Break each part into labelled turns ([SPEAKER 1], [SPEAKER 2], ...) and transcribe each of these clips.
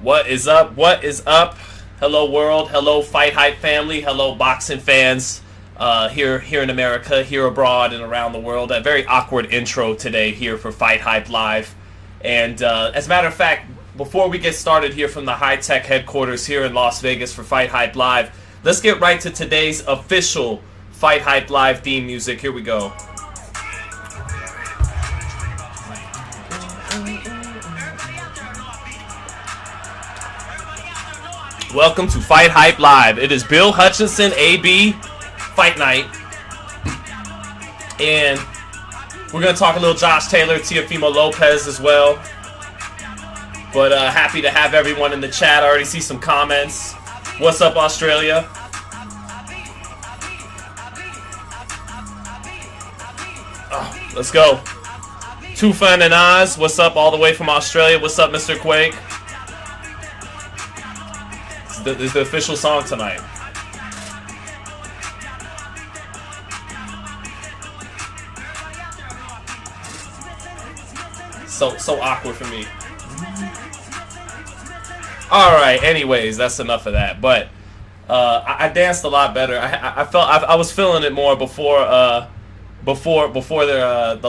[SPEAKER 1] What is up? What is up? Hello world. Hello FightHype family. Hello boxing fans. Here in America, here abroad, and around the world. A very awkward intro today here for FightHype Live. And as a matter of fact, before we get started here from the high-tech headquarters here in Las Vegas for FightHype Live, let's get right to today's official FightHype Live theme music. Here we go. Welcome to FightHype Live. It is Bill Hutchinson, AB, Fight Night. And we're going to talk a little Josh Taylor, Teofimo Lopez as well. But happy to have everyone in the chat. I already see some comments. What's up, Australia? Oh, let's go. Tufan and Oz, what's up all the way from Australia? What's up, Mr. Quake? This is the official song tonight. So awkward for me. Alright, anyways, that's enough of that. But I danced a lot better. I was feeling it more before the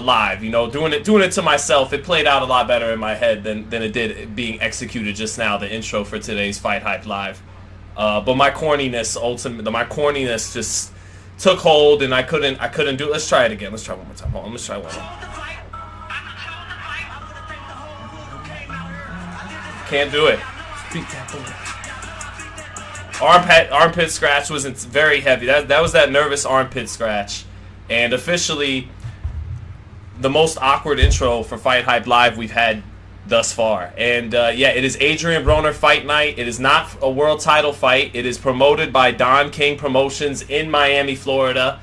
[SPEAKER 1] live, you know, doing it to myself. It played out a lot better in my head than it did being executed just now, the intro for today's FightHype Live. But my corniness just took hold, and I couldn't do it. Let's try it again. Let's try one more time. Hold on, let's try one more. Can't do it. Armpit scratch was very heavy. That was that nervous armpit scratch. And officially, the most awkward intro for FightHype Live we've had thus far. And yeah, it is Adrien Broner Fight Night. It is not a world title fight. It is promoted by Don King Promotions in Miami, Florida.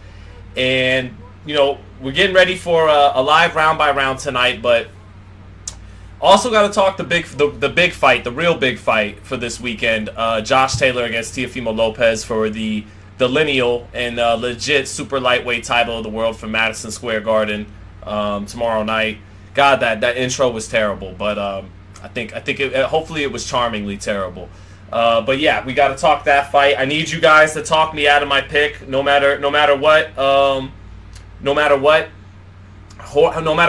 [SPEAKER 1] And, you know, we're getting ready for a live round by round tonight, but also got to talk the big fight, the real big fight for this weekend. Josh Taylor against Teofimo Lopez for the lineal and legit super lightweight title of the world from Madison Square Garden tomorrow night. God, that intro was terrible, but I think hopefully it was charmingly terrible. But yeah, we got to talk that fight. I need you guys to talk me out of my pick, no matter what. No matter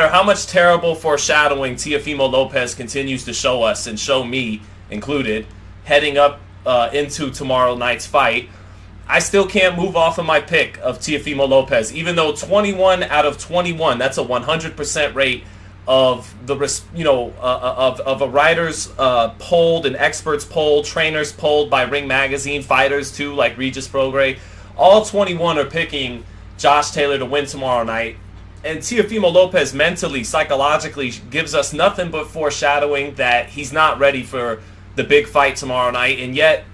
[SPEAKER 1] how much terrible foreshadowing Teofimo Lopez continues to show us, and show me included, heading up into tomorrow night's fight, I still can't move off of my pick of Teofimo Lopez, even though 21 out of 21, that's a 100% rate of the of a writers polled, and experts polled, trainers polled by Ring Magazine, fighters too, like Regis Prograis. All 21 are picking Josh Taylor to win tomorrow night. And Teofimo Lopez mentally, psychologically gives us nothing but foreshadowing that he's not ready for the big fight tomorrow night. And yet,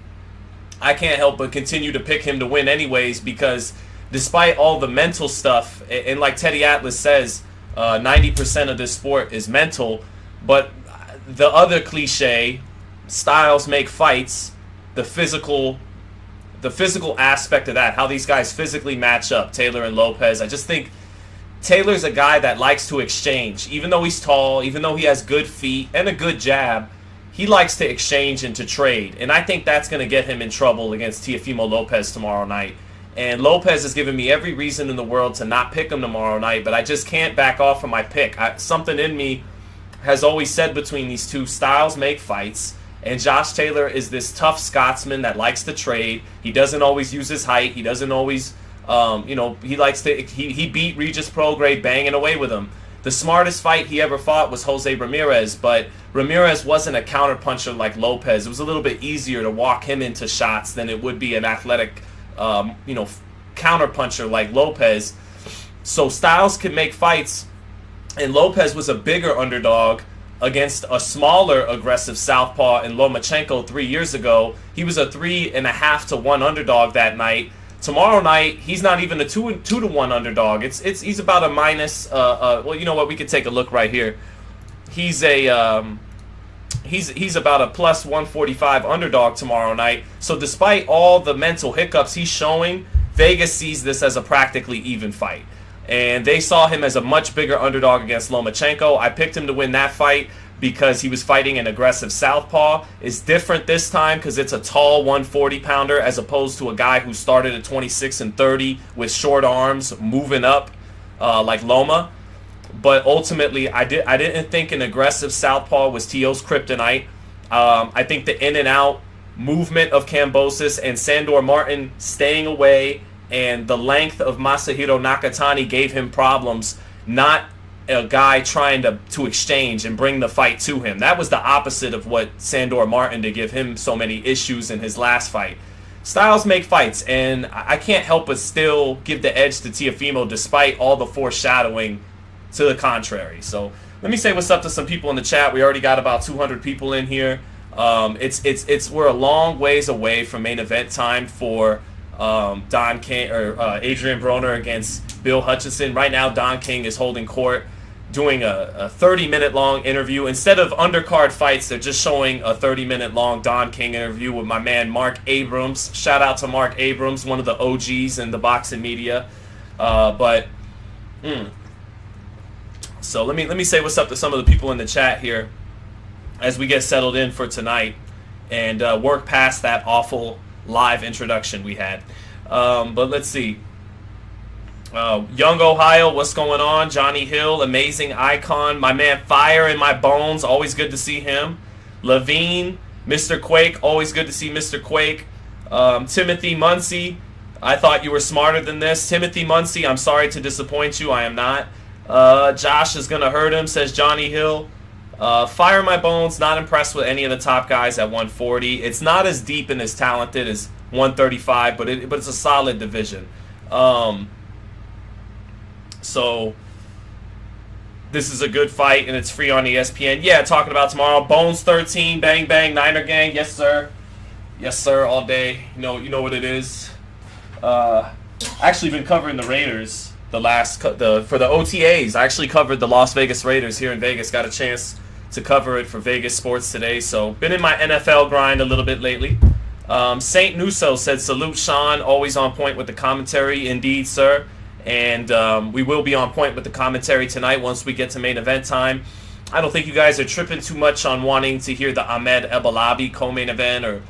[SPEAKER 1] I can't help but continue to pick him to win anyways, because despite all the mental stuff, and like Teddy Atlas says, 90% of this sport is mental, but the other cliche, styles make fights, the physical aspect of that, how these guys physically match up, Taylor and Lopez. I just think Taylor's a guy that likes to exchange. Even though he's tall, even though he has good feet and a good jab, he likes to exchange and to trade. And I think that's going to get him in trouble against Teofimo Lopez tomorrow night. And Lopez has given me every reason in the world to not pick him tomorrow night, but I just can't back off from my pick. Something in me has always said between these two, styles make fights. And Josh Taylor is this tough Scotsman that likes to trade. He doesn't always use his height. He doesn't always, he likes to, he beat Regis Prograis banging away with him. The smartest fight he ever fought was Jose Ramirez, but Ramirez wasn't a counterpuncher like Lopez. It was a little bit easier to walk him into shots than it would be an athletic counterpuncher like Lopez. So styles can make fights, and Lopez was a bigger underdog against a smaller aggressive southpaw in Lomachenko 3 years ago. He was a 3.5 to 1 underdog that night. Tomorrow night, he's not even a 2 to 1 underdog. He's about a minus. Well, you know what? We could take a look right here. He's about a plus 145 underdog tomorrow night. So despite all the mental hiccups he's showing, Vegas sees this as a practically even fight. And they saw him as a much bigger underdog against Lomachenko. I picked him to win that fight. because he was fighting an aggressive southpaw. It's different this time because it's a tall 140-pounder as opposed to a guy who started at 26 and 30 with short arms moving up like Loma. But ultimately, I didn't think an aggressive southpaw was Tio's kryptonite. I think the in and out movement of Kambosos and Sandor Martin staying away and the length of Masahiro Nakatani gave him problems, not a guy trying to exchange and bring the fight to him. That was the opposite of what Sandor Martin to give him so many issues in his last fight. Styles make fights, and I can't help but still give the edge to Teofimo despite all the foreshadowing to the contrary. So let me say what's up to some people in the chat. We already got about 200 people in here. We're a long ways away from main event time for Don King or Adrien Broner against Bill Hutchinson. Right now, Don King is holding court, doing a 30-minute long interview. Instead of undercard fights, they're just showing a 30-minute long Don King interview with my man Mark Abrams. Shout out to Mark Abrams, one of the OGs in the boxing media. So let me say what's up to some of the people in the chat here as we get settled in for tonight and work past that awful live introduction we had. But let's see. Young Ohio, what's going on? Johnny Hill, amazing icon. My man Fire in My Bones, always good to see him. Levine, Mr. Quake, always good to see Mr. Quake. Timothy Muncie, I thought you were smarter than this. Timothy Muncie, I'm sorry to disappoint you. I am not. Josh is going to hurt him, says Johnny Hill. Fire My Bones, not impressed with any of the top guys at 140. It's not as deep and as talented as 135, but it's a solid division. So this is a good fight, and it's free on ESPN. Yeah, talking about tomorrow. Bones 13, bang bang, Niner gang. Yes sir, all day. You know what it is. Actually been covering the Raiders for the OTAs. I actually covered the Las Vegas Raiders here in Vegas. Got a chance to cover it for Vegas Sports Today. So been in my NFL grind a little bit lately. Saint Nuso said, salute Sean, always on point with the commentary. Indeed, sir. And we will be on point with the commentary tonight once we get to main event time. I don't think you guys are tripping too much on wanting to hear the Ahmed Ebalabi co-main event or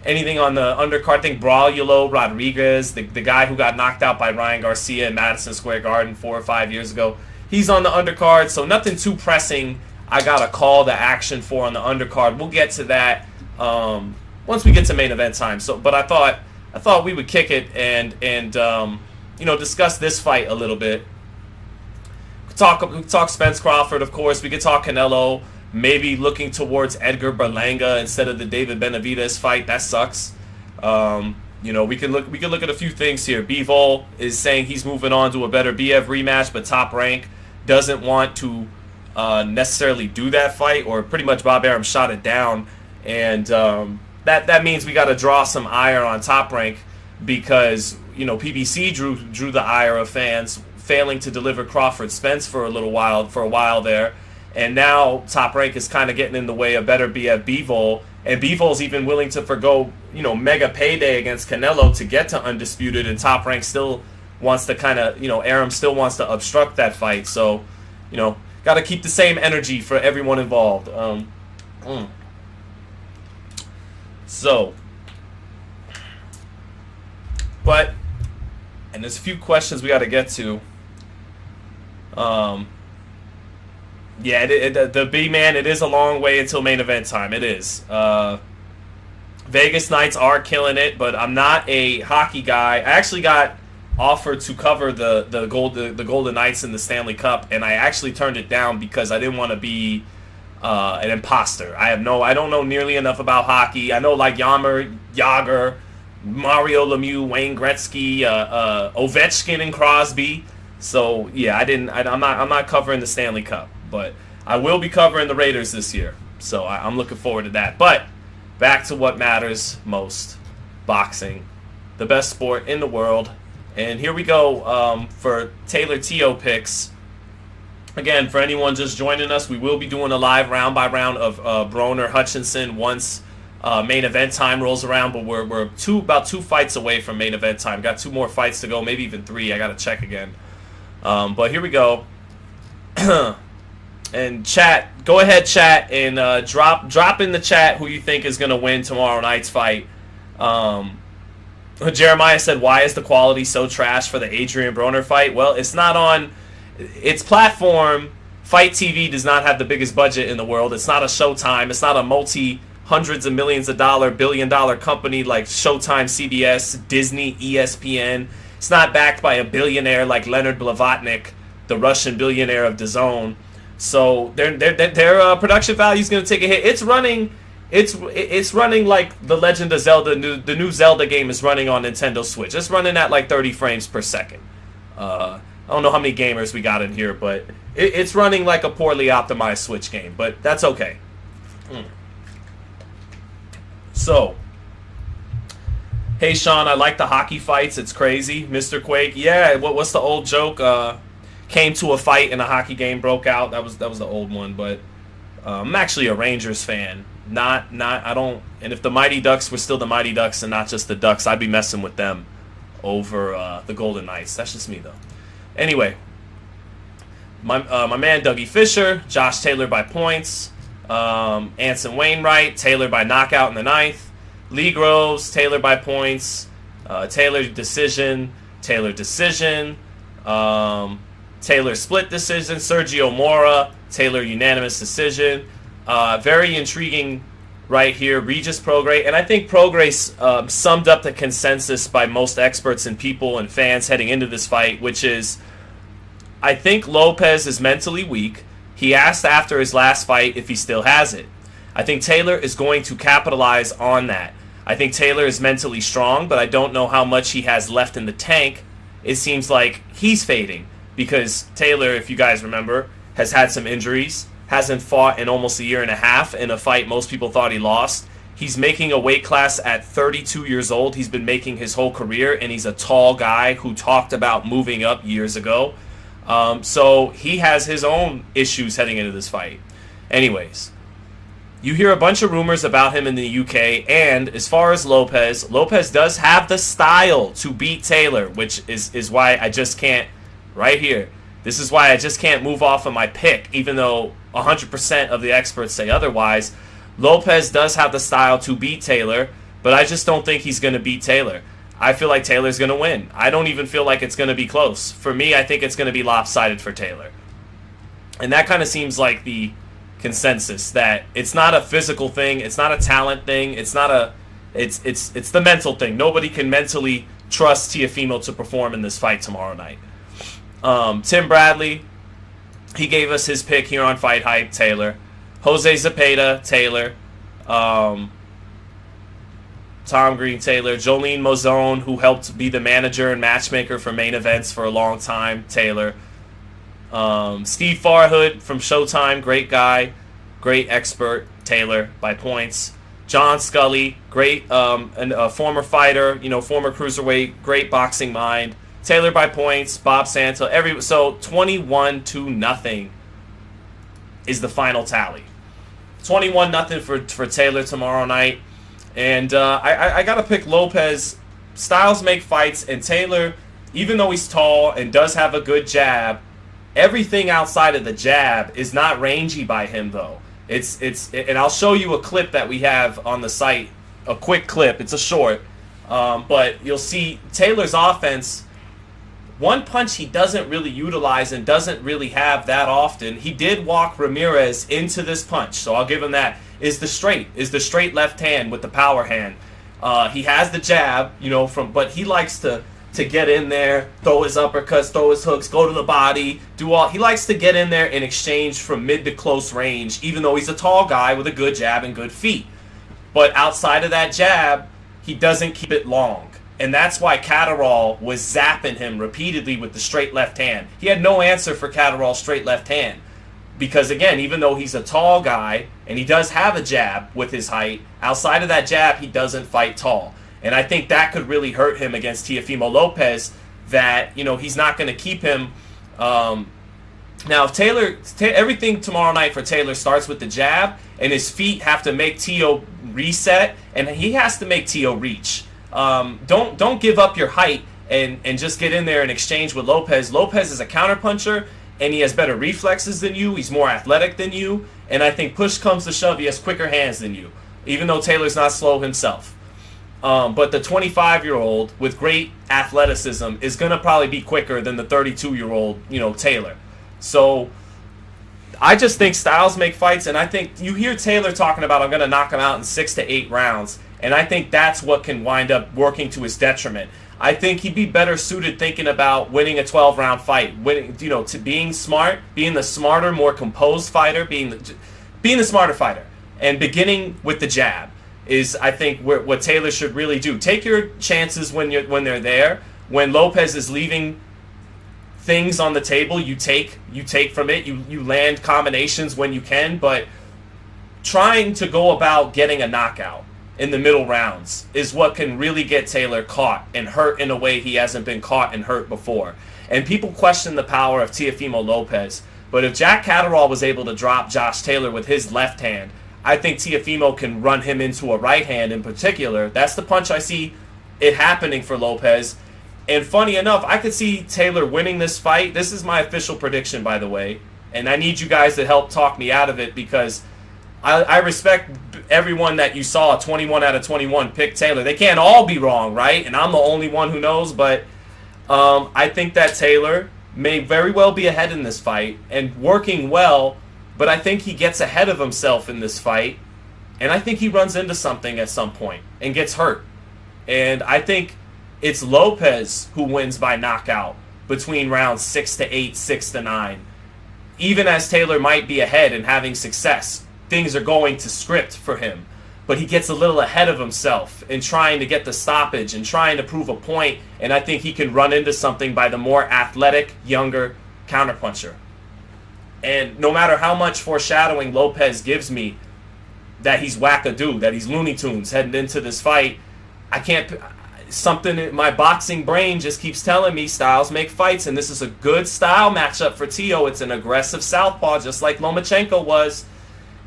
[SPEAKER 1] anything on the undercard. I think Braulio Rodriguez, the guy who got knocked out by Ryan Garcia in Madison Square Garden 4 or 5 years ago, he's on the undercard, so nothing too pressing I got to call the action for on the undercard. We'll get to that once we get to main event time. So, but I thought we would kick it and discuss this fight a little bit. We could talk Spence Crawford, of course. We could talk Canelo. Maybe looking towards Edgar Berlanga instead of the David Benavidez fight. That sucks. We can look at a few things here. Bivol is saying he's moving on to a better BF rematch, but Top Rank doesn't want to necessarily do that fight, or pretty much Bob Arum shot it down, and that means we got to draw some ire on Top Rank because PBC drew the ire of fans failing to deliver Crawford Spence for a while there. And now Top Rank is kind of getting in the way of better BF Bivol. And Bivol's even willing to forgo, mega payday against Canelo to get to Undisputed. And Top Rank still wants to Arum still wants to obstruct that fight. So, got to keep the same energy for everyone involved. And there's a few questions we got to get to. The B-Man, it is a long way until main event time. It is. Vegas Knights are killing it, but I'm not a hockey guy. I actually got offered to cover the Golden Knights in the Stanley Cup, and I actually turned it down because I didn't want to be an imposter. I don't know nearly enough about hockey. I know like Yager, Mario Lemieux, Wayne Gretzky, Ovechkin, and Crosby. So yeah, I'm not covering the Stanley Cup, but I will be covering the Raiders this year. So I'm looking forward to that. But back to what matters most: boxing, the best sport in the world. And here we go for Taylor Teo picks. Again, for anyone just joining us, we will be doing a live round by round of Broner Hutchinson once main event time rolls around. But we're about two fights away from main event time. Got 2 more fights to go, maybe even 3. I got to check again. But here we go. And chat, go ahead, chat, and drop in the chat who you think is going to win tomorrow night's fight. Jeremiah said, why is the quality so trash for the Adrien Broner fight? Well, it's not on its platform. Fight TV does not have the biggest budget in the world. It's not a Showtime. It's not a multi-hundreds of millions of dollar, billion-dollar company like Showtime, CBS, Disney, ESPN. It's not backed by a billionaire like Leonard Blavatnik, the Russian billionaire of DAZN. So their production value is going to take a hit. It's running like the Legend of Zelda. The new Zelda game is running on Nintendo Switch. It's running at like 30 frames per second. I don't know how many gamers we got in here, but it's running like a poorly optimized Switch game. But that's okay. So, hey Sean, I like the hockey fights. It's crazy, Mr. Quake. Yeah, what's the old joke? Came to a fight and a hockey game broke out. That was the old one. But I'm actually a Rangers fan. I don't. And if the Mighty Ducks were still the Mighty Ducks and not just the Ducks, I'd be messing with them over the Golden Knights. That's just me though. Anyway, my man Dougie Fisher, Josh Taylor by points, Anson Wainwright, Taylor by knockout in the ninth, Lee Groves, Taylor by points, Taylor decision, Taylor split decision, Sergio Mora, Taylor unanimous decision. Very intriguing right here, Regis Prograis. And I think Prograis summed up the consensus by most experts and people and fans heading into this fight, which is, I think Lopez is mentally weak. He asked after his last fight if he still has it. I think Taylor is going to capitalize on that. I think Taylor is mentally strong, but I don't know how much he has left in the tank. It seems like he's fading because Taylor, if you guys remember, has had some injuries, hasn't fought in almost a year and a half in a fight most people thought he lost. He's making a weight class at 32 years old. He's been making his whole career, and he's a tall guy who talked about moving up years ago. So he has his own issues heading into this fight. Anyways, you hear a bunch of rumors about him in the UK, and as far as Lopez does have the style to beat Taylor, which is why I just can't, right here, this is why I just can't move off of my pick, even though 100% of the experts say otherwise. Lopez does have the style to beat Taylor, but I just don't think he's going to beat Taylor. I feel like Taylor's going to win. I don't even feel like it's going to be close. For me, I think it's going to be lopsided for Taylor. And that kind of seems like the consensus, that it's not a physical thing, it's not a talent thing, it's the mental thing. Nobody can mentally trust Teofimo to perform in this fight tomorrow night. Tim Bradley, he gave us his pick here on FightHype, Taylor. Jose Zepeda, Taylor. Tom Green, Taylor. Jolene Mozone, who helped be the manager and matchmaker for main events for a long time, Taylor. Steve Farhood from Showtime, great guy, great expert, Taylor by points. John Scully, great, and a former fighter, former cruiserweight, great boxing mind, Taylor by points. Bob Santo, so 21-0 is the final tally. 21-0 for Taylor tomorrow night. And I got to pick Lopez. Styles make fights, and Taylor, even though he's tall and does have a good jab, everything outside of the jab is not rangy by him, though. And I'll show you a clip that we have on the site, a quick clip. It's a short, but you'll see Taylor's offense. One punch he doesn't really utilize and doesn't really have that often. He did walk Ramirez into this punch, so I'll give him that. Is the straight left hand with the power hand. He has the jab, but he likes to get in there, throw his uppercuts, throw his hooks, go to the body, he likes to get in there in exchange from mid to close range, even though he's a tall guy with a good jab and good feet. But outside of that jab, he doesn't keep it long. And that's why Catterall was zapping him repeatedly with the straight left hand. He had no answer for Catterall's straight left hand. Because, again, even though he's a tall guy, and he does have a jab with his height, outside of that jab, he doesn't fight tall. And I think that could really hurt him against Teofimo Lopez, that, he's not going to keep him. Now, if Taylor, everything tomorrow night for Taylor starts with the jab, and his feet have to make Teo reset, and he has to make Teo reach. Don't give up your height and just get in there and exchange with Lopez. Lopez is a counterpuncher, and he has better reflexes than you. He's more athletic than you. And I think push comes to shove, he has quicker hands than you, even though Taylor's not slow himself. But the 25-year-old with great athleticism is going to probably be quicker than the 32-year-old, Taylor. So I just think styles make fights, and I think you hear Taylor talking about, I'm going to knock him out in 6 to 8 rounds, and I think that's what can wind up working to his detriment. I think he'd be better suited thinking about winning a 12-round fight, to being smart, being the smarter, more composed fighter, being the smarter fighter, and beginning with the jab is, I think, what Taylor should really do. Take your chances when they're there. When Lopez is leaving things on the table, you take from it. You land combinations when you can, but trying to go about getting a knockout in the middle rounds is what can really get Taylor caught and hurt in a way he hasn't been caught and hurt before. And people question the power of Teofimo Lopez, but if Jack Catterall was able to drop Josh Taylor with his left hand, I think Teofimo can run him into a right hand in particular. That's the punch I see it happening for Lopez. And funny enough, I could see Taylor winning this fight. This is my official prediction, by the way, and I need you guys to help talk me out of it, because I respect everyone that you saw 21 out of 21 pick Taylor. They can't all be wrong, right? And I'm the only one who knows, but I think that Taylor may very well be ahead in this fight and working well, but I think he gets ahead of himself in this fight, and I think he runs into something at some point and gets hurt. And I think it's Lopez who wins by knockout between rounds 6 to 8, 6 to 9. Even as Taylor might be ahead and having success, things are going to script for him, but he gets a little ahead of himself in trying to get the stoppage and trying to prove a point, and I think he can run into something by the more athletic, younger counterpuncher. And no matter how much foreshadowing Lopez gives me that he's wackadoo, that he's Looney Tunes heading into this fight, I can't... Something in my boxing brain just keeps telling me styles make fights, and this is a good style matchup for Teo. It's an aggressive southpaw, just like Lomachenko was.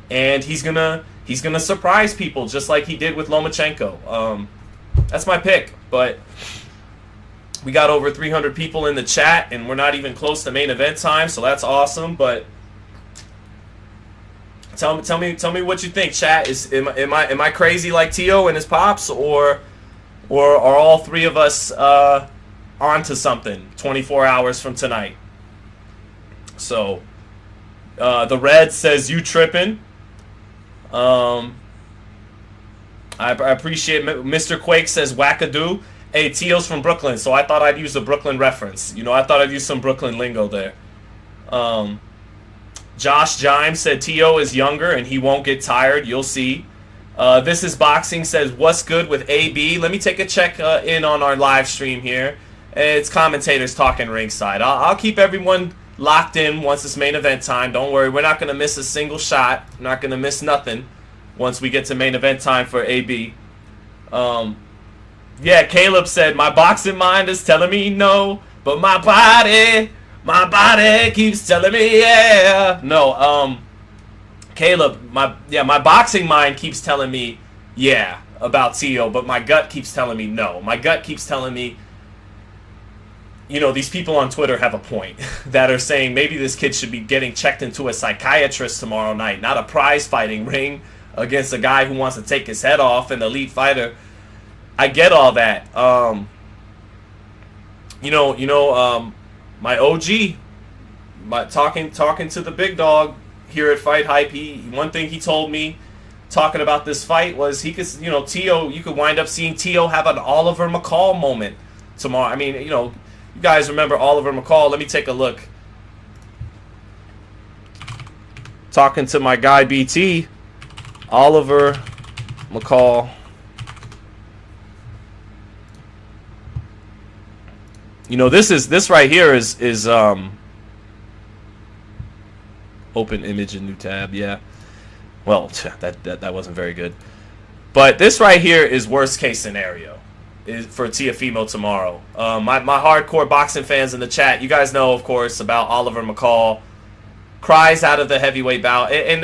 [SPEAKER 1] And he's gonna surprise people just like he did with Lomachenko. That's my pick. But we got over 300 people in the chat, and we're not even close to main event time, so that's awesome. But tell me what you think, chat. Am I crazy like Teo and his pops, or are all three of us onto something 24 hours from tonight? So the red says you tripping. I appreciate Mr. Quake says wackadoo. Hey, Teo's from Brooklyn, so I thought I'd use a Brooklyn reference. I thought I'd use some Brooklyn lingo there. Josh Jime said Teo is younger and he won't get tired. You'll see. This is Boxing says, what's good with AB? Let me take a check in on our live stream here. It's commentators talking ringside. I'll keep everyone locked in once it's main event time. Don't worry, we're not going to miss a single shot. We're not going to miss nothing once we get to main event time for AB. Yeah, Caleb said, my boxing mind is telling me no, but my body keeps telling me yeah. No, Caleb, my boxing mind keeps telling me yeah about Teo, but my gut keeps telling me no. My gut keeps telling me, these people on Twitter have a point that are saying maybe this kid should be getting checked into a psychiatrist tomorrow night, not a prize fighting ring against a guy who wants to take his head off, an elite fighter. I get all that. My OG, talking to the big dog here at FightHype, one thing he told me talking about this fight was he could, Teo, you could wind up seeing Teo have an Oliver McCall moment tomorrow. I mean, you guys remember Oliver McCall? Let me take a look. Talking to my guy BT, Oliver McCall. This right here is open image in new tab. Yeah. Well, that wasn't very good. But this right here is worst case scenario is for Teofimo tomorrow. My hardcore boxing fans in the chat, you guys know, of course, about Oliver McCall cries out of the heavyweight bout, and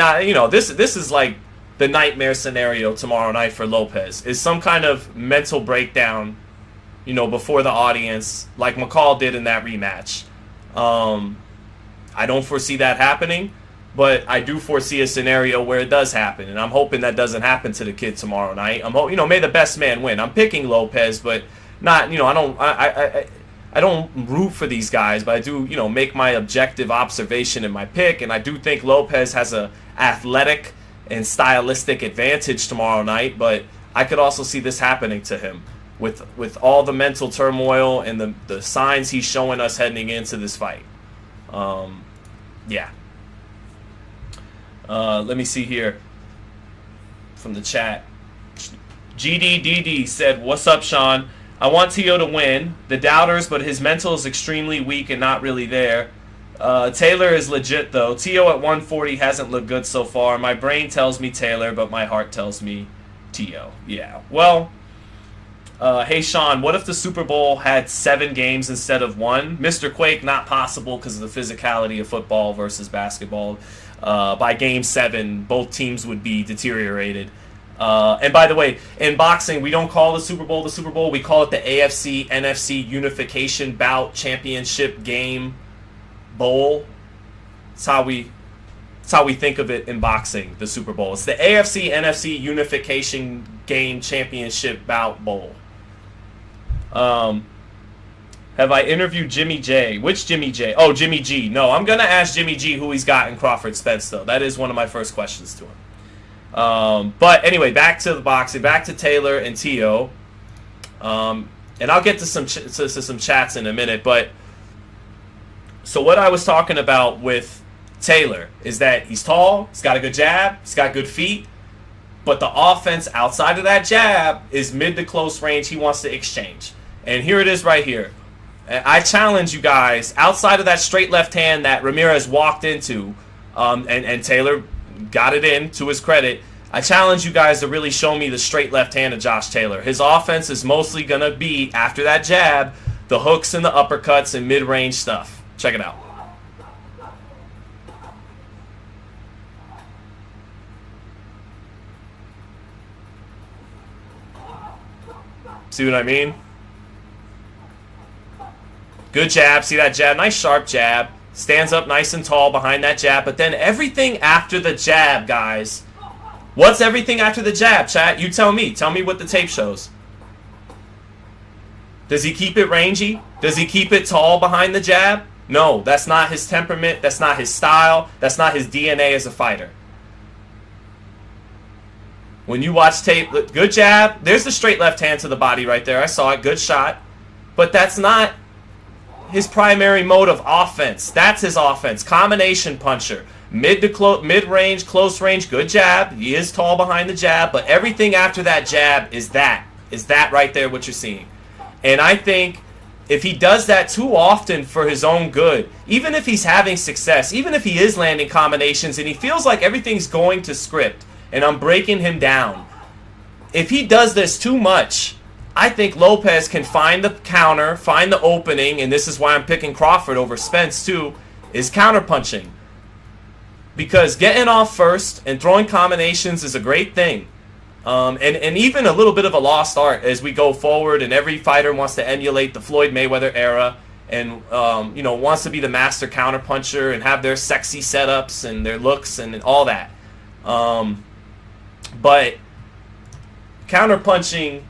[SPEAKER 1] this is like the nightmare scenario tomorrow night for Lopez is some kind of mental breakdown, before the audience, like McCall did in that rematch. I don't foresee that happening, but I do foresee a scenario where it does happen, and I'm hoping that doesn't happen to the kid tomorrow night. May the best man win. I'm picking Lopez, but not, I don't root for these guys, but I do, make my objective observation in my pick, and I do think Lopez has a athletic and stylistic advantage tomorrow night, but I could also see this happening to him with all the mental turmoil and the signs he's showing us heading into this fight. Yeah. Let me see here from the chat. GDDD said, "What's up, Sean? I want Tio to win. The doubters, but his mental is extremely weak and not really there. Taylor is legit, though. Tio at 140 hasn't looked good so far. My brain tells me Taylor, but my heart tells me Tio." Yeah. Well, hey, Sean, what if the Super Bowl had 7 games instead of 1? Mr. Quake, not possible because of the physicality of football versus basketball. By game 7, both teams would be deteriorated. And by the way, in boxing, we don't call the Super Bowl the Super Bowl. We call it the AFC NFC Unification Bout Championship Game Bowl. It's how we think of it in boxing, the Super Bowl. It's the AFC NFC Unification Game Championship Bout Bowl. Have I interviewed Jimmy J? Which Jimmy J? Oh, Jimmy G. No, I'm going to ask Jimmy G who he's got in Crawford Spence, though. That is one of my first questions to him. But anyway, back to the boxing. Back to Taylor and Tio. And I'll get to some chats in a minute. But so what I was talking about with Taylor is that he's tall, he's got a good jab, he's got good feet. But the offense outside of that jab is mid to close range. He wants to exchange. And here it is right here. I challenge you guys, outside of that straight left hand that Ramirez walked into, and Taylor got it in, to his credit, I challenge you guys to really show me the straight left hand of Josh Taylor. His offense is mostly going to be, after that jab, the hooks and the uppercuts and mid-range stuff. Check it out. See what I mean? Good jab. See that jab? Nice sharp jab. Stands up nice and tall behind that jab. But then everything after the jab, guys. What's everything after the jab, chat? You tell me. Tell me what the tape shows. Does he keep it rangy? Does he keep it tall behind the jab? No, that's not his temperament. That's not his style. That's not his DNA as a fighter. When you watch tape, good jab. There's the straight left hand to the body right there. I saw it. Good shot. But that's not his primary mode of offense. That's his offense. Combination puncher. Mid-range, close range, good jab. He is tall behind the jab, but everything after that jab is that right there what you're seeing. And I think if he does that too often for his own good, even if he's having success, even if he is landing combinations and he feels like everything's going to script and I'm breaking him down, if he does this too much, I think Lopez can find the counter, find the opening, and this is why I'm picking Crawford over Spence too, is counterpunching. Because getting off first and throwing combinations is a great thing. And even a little bit of a lost art as we go forward, and every fighter wants to emulate the Floyd Mayweather era and wants to be the master counterpuncher and have their sexy setups and their looks and all that. But counterpunching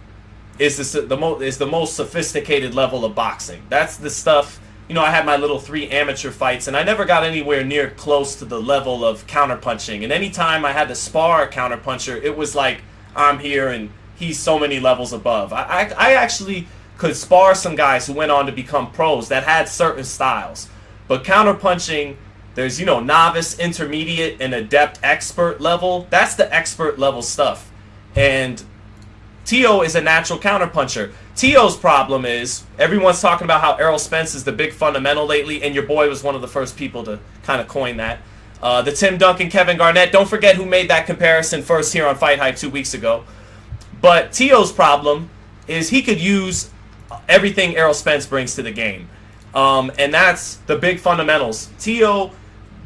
[SPEAKER 1] is the most sophisticated level of boxing. That's the stuff. I had my little 3 amateur fights, and I never got anywhere near close to the level of counterpunching. And anytime I had to spar a counterpuncher, it was like I'm here and he's so many levels above. I actually could spar some guys who went on to become pros that had certain styles. But counterpunching, there's, novice, intermediate, and adept expert level. That's the expert level stuff. And Tio is a natural counterpuncher. Tio's problem is, everyone's talking about how Errol Spence is the big fundamental lately, and your boy was one of the first people to kind of coin that. The Tim Duncan, Kevin Garnett, don't forget who made that comparison first here on FightHype 2 weeks ago. But Tio's problem is he could use everything Errol Spence brings to the game. And that's the big fundamentals. Tio,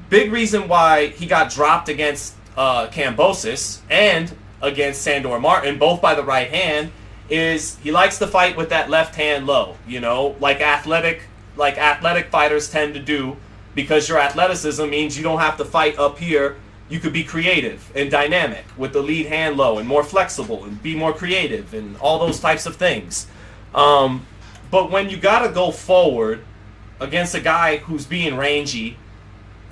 [SPEAKER 1] big reason why he got dropped against Kambosos and against Sandor Martin, both by the right hand, is he likes to fight with that left hand low, like athletic fighters tend to do. because your athleticism means you don't have to fight up here. You could be creative and dynamic with the lead hand low and more flexible and be more creative and all those types of things. But when you got to go forward against a guy who's being rangy,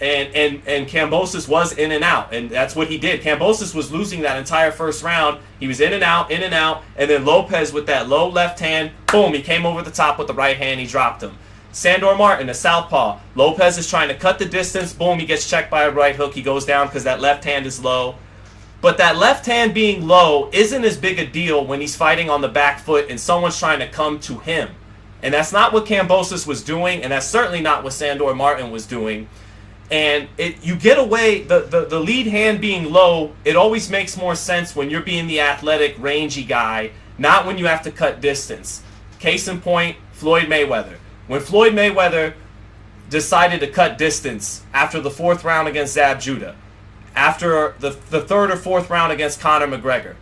[SPEAKER 1] and Kambosos was in and out, and that's what he did. Kambosos was losing that entire first round. He was in and out, and then Lopez with that low left hand, boom, he came over the top with the right hand, he dropped him. Sandor Martin, a southpaw. Lopez is trying to cut the distance, boom, he gets checked by a right hook, he goes down because that left hand is low. But that left hand being low isn't as big a deal when he's fighting on the back foot and someone's trying to come to him. And that's not what Kambosos was doing, and that's certainly not what Sandor Martin was doing. And you get away, the lead hand being low, it always makes more sense when you're being the athletic, rangy guy, not when you have to cut distance. Case in point, Floyd Mayweather. When Floyd Mayweather decided to cut distance after the 4th round against Zab Judah, after the 3rd or 4th round against Conor McGregor,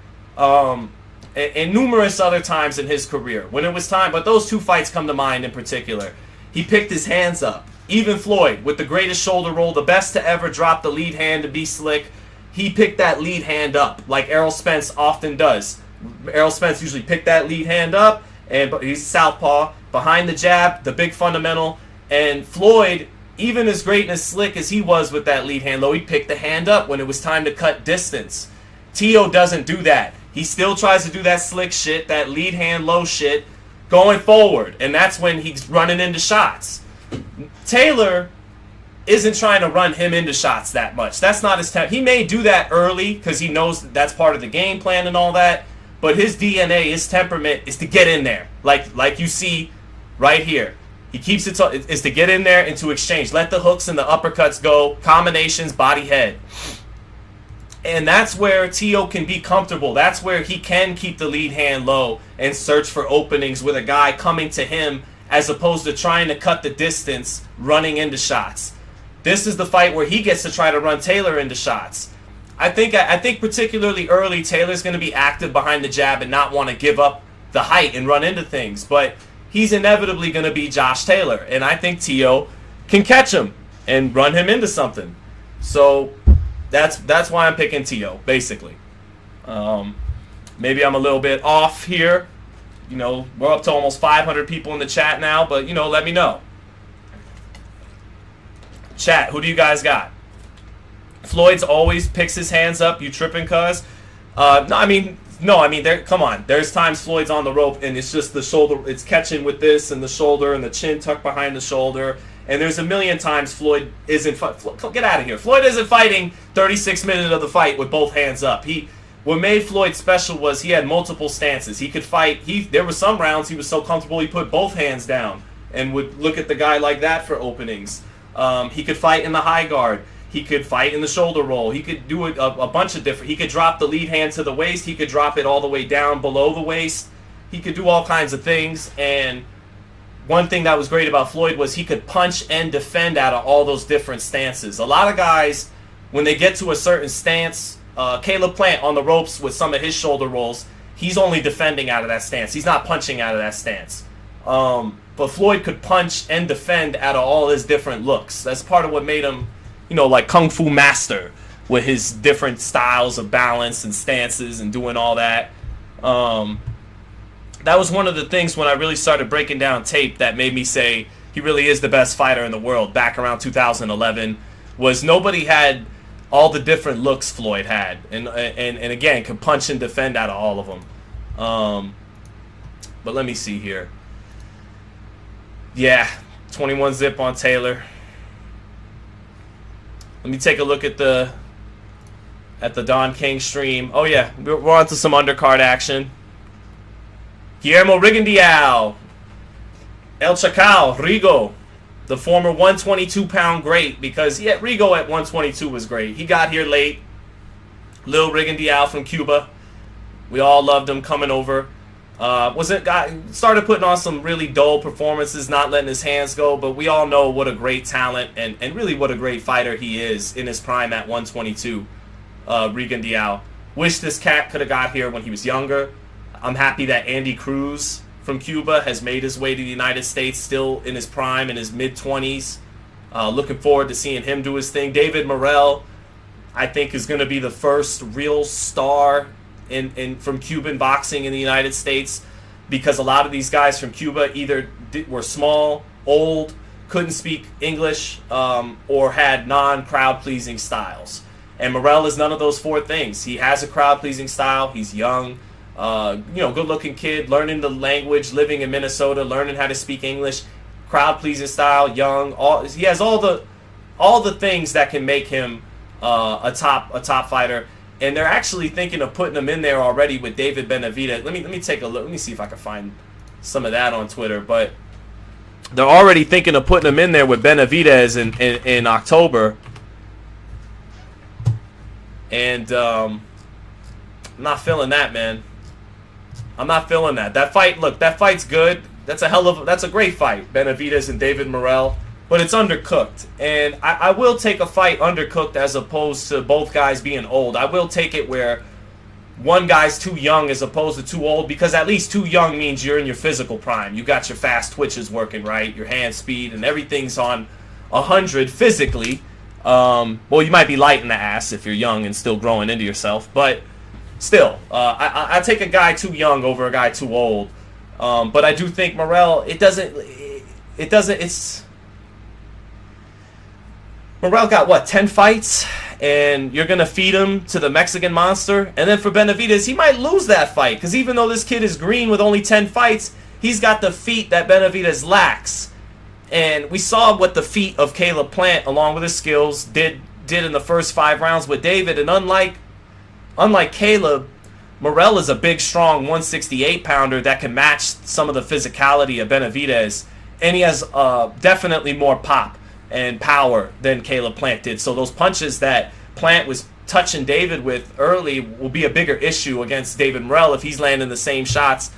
[SPEAKER 1] and numerous other times in his career, when it was time, but those 2 fights come to mind in particular, he picked his hands up. Even Floyd, with the greatest shoulder roll, the best to ever drop the lead hand to be slick, he picked that lead hand up like Errol Spence often does. Errol Spence usually picked that lead hand up, and he's southpaw, behind the jab, the big fundamental. And Floyd, even as great and as slick as he was with that lead hand low, he picked the hand up when it was time to cut distance. Tio doesn't do that. He still tries to do that slick shit, that lead hand low shit, going forward. And that's when he's running into shots. Taylor isn't trying to run him into shots that much. That's not his time. He may do that early because he knows that's part of the game plan and all that. But his DNA, his temperament is to get in there. Like you see right here. He keeps it is to get in there and to exchange. Let the hooks and the uppercuts go. Combinations, body, head. And that's where Tio can be comfortable. That's where he can keep the lead hand low and search for openings with a guy coming to him as opposed to trying to cut the distance, running into shots. This is the fight where he gets to try to run Taylor into shots. I think particularly early, Taylor's going to be active behind the jab and not want to give up the height and run into things. But he's inevitably going to be Josh Taylor. And I think Tio can catch him and run him into something. So that's why I'm picking Tio, basically. Maybe I'm a little bit off here. You know, we're up to almost 500 people in the chat now, but, you know, let me know. Chat, who do you guys got? Floyd's always picks his hands up. You tripping, cuz? No, I mean, come on. There's times Floyd's on the rope, and it's just the shoulder. It's catching with this and the shoulder and the chin tucked behind the shoulder. And there's a million times Floyd isn't... Get out of here. Floyd isn't fighting 36 minutes of the fight with both hands up. What made Floyd special was he had multiple stances. He could fight. There were some rounds he was so comfortable he put both hands down and would look at the guy like that for openings. He could fight in the high guard. He could fight in the shoulder roll. He could do a bunch of different... He could drop the lead hand to the waist. He could drop it all the way down below the waist. He could do all kinds of things. And one thing that was great about Floyd was he could punch and defend out of all those different stances. A lot of guys, when they get to a certain stance... Caleb Plant on the ropes with some of his shoulder rolls, he's only defending out of that stance. He's not punching out of that stance. But Floyd could punch and defend out of all his different looks. That's part of what made him, you know, like Kung Fu master with his different styles of balance and stances and doing all that. That was one of the things when I really started breaking down tape that made me say he really is the best fighter in the world back around 2011, was nobody had all the different looks Floyd had, and again, could punch and defend out of all of them. But let me see here. Yeah, 21 zip on Taylor. Let me take a look at the Don King stream. Oh yeah, we're on to some undercard action. Guillermo Rigondeaux, El Chacal, Rigo, the former 122-pound great, because Rigo at 122 was great. He got here late. Lil Rigondeaux from Cuba. We all loved him coming over. Started putting on some really dull performances, not letting his hands go, but we all know what a great talent and really what a great fighter he is in his prime at 122, Rigondeaux. Wish this cat could have got here when he was younger. I'm happy that Andy Cruz from Cuba has made his way to the United States still in his prime, in his mid-20s. Looking forward to seeing him do his thing. David Morrell, I think, is going to be the first real star from Cuban boxing in the United States, because a lot of these guys from Cuba either were small, old, couldn't speak English, or had non-crowd pleasing styles. And Morrell is none of those four things. He has a crowd pleasing style. He's young, good looking kid, learning the language, living in Minnesota, learning how to speak English, crowd pleasing style, young. He has all the things that can make him a top fighter. And they're actually thinking of putting him in there already with David Benavidez. Let me take a look. Let me see if I can find some of that on Twitter. But they're already thinking of putting him in there with Benavidez in October. And I'm not feeling that, man. I'm not feeling that. That fight's good. That's a great fight, Benavidez and David Morrell. But it's undercooked, and I will take a fight undercooked as opposed to both guys being old. I will take it where one guy's too young as opposed to too old, because at least too young means you're in your physical prime. You got your fast twitches working, right? Your hand speed and everything's on 100 physically. Well, you might be light in the ass if you're young and still growing into yourself, but still, I take a guy too young over a guy too old. But I do think Morrell, Morrell got, 10 fights? And you're going to feed him to the Mexican monster? And then for Benavidez, he might lose that fight. Because even though this kid is green with only 10 fights, he's got the feet that Benavidez lacks. And we saw what the feet of Caleb Plant, along with his skills, did in the first 5 rounds with David. And unlike Caleb, Morrell is a big, strong 168-pounder that can match some of the physicality of Benavidez. And he has definitely more pop and power than Caleb Plant did. So those punches that Plant was touching David with early will be a bigger issue against David Morrell if he's landing the same shots.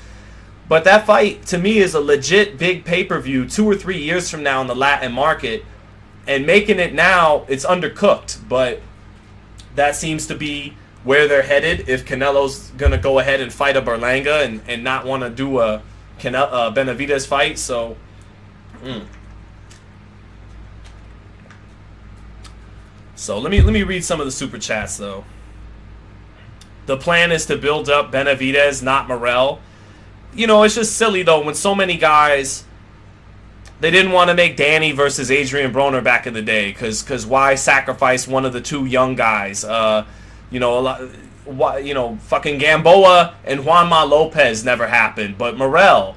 [SPEAKER 1] But that fight, to me, is a legit big pay-per-view 2 or 3 years from now in the Latin market. And making it now, it's undercooked. But that seems to be where they're headed if Canelo's going to go ahead and fight a Berlanga and not want to do a Benavidez fight. So, So let me read some of the super chats though. The plan is to build up Benavidez, not Morrell. It's just silly though when so many guys, they didn't want to make Danny versus Adrien Broner back in the day because why sacrifice one of the two young guys? Fucking Gamboa and Juanma Lopez never happened, but Morrell,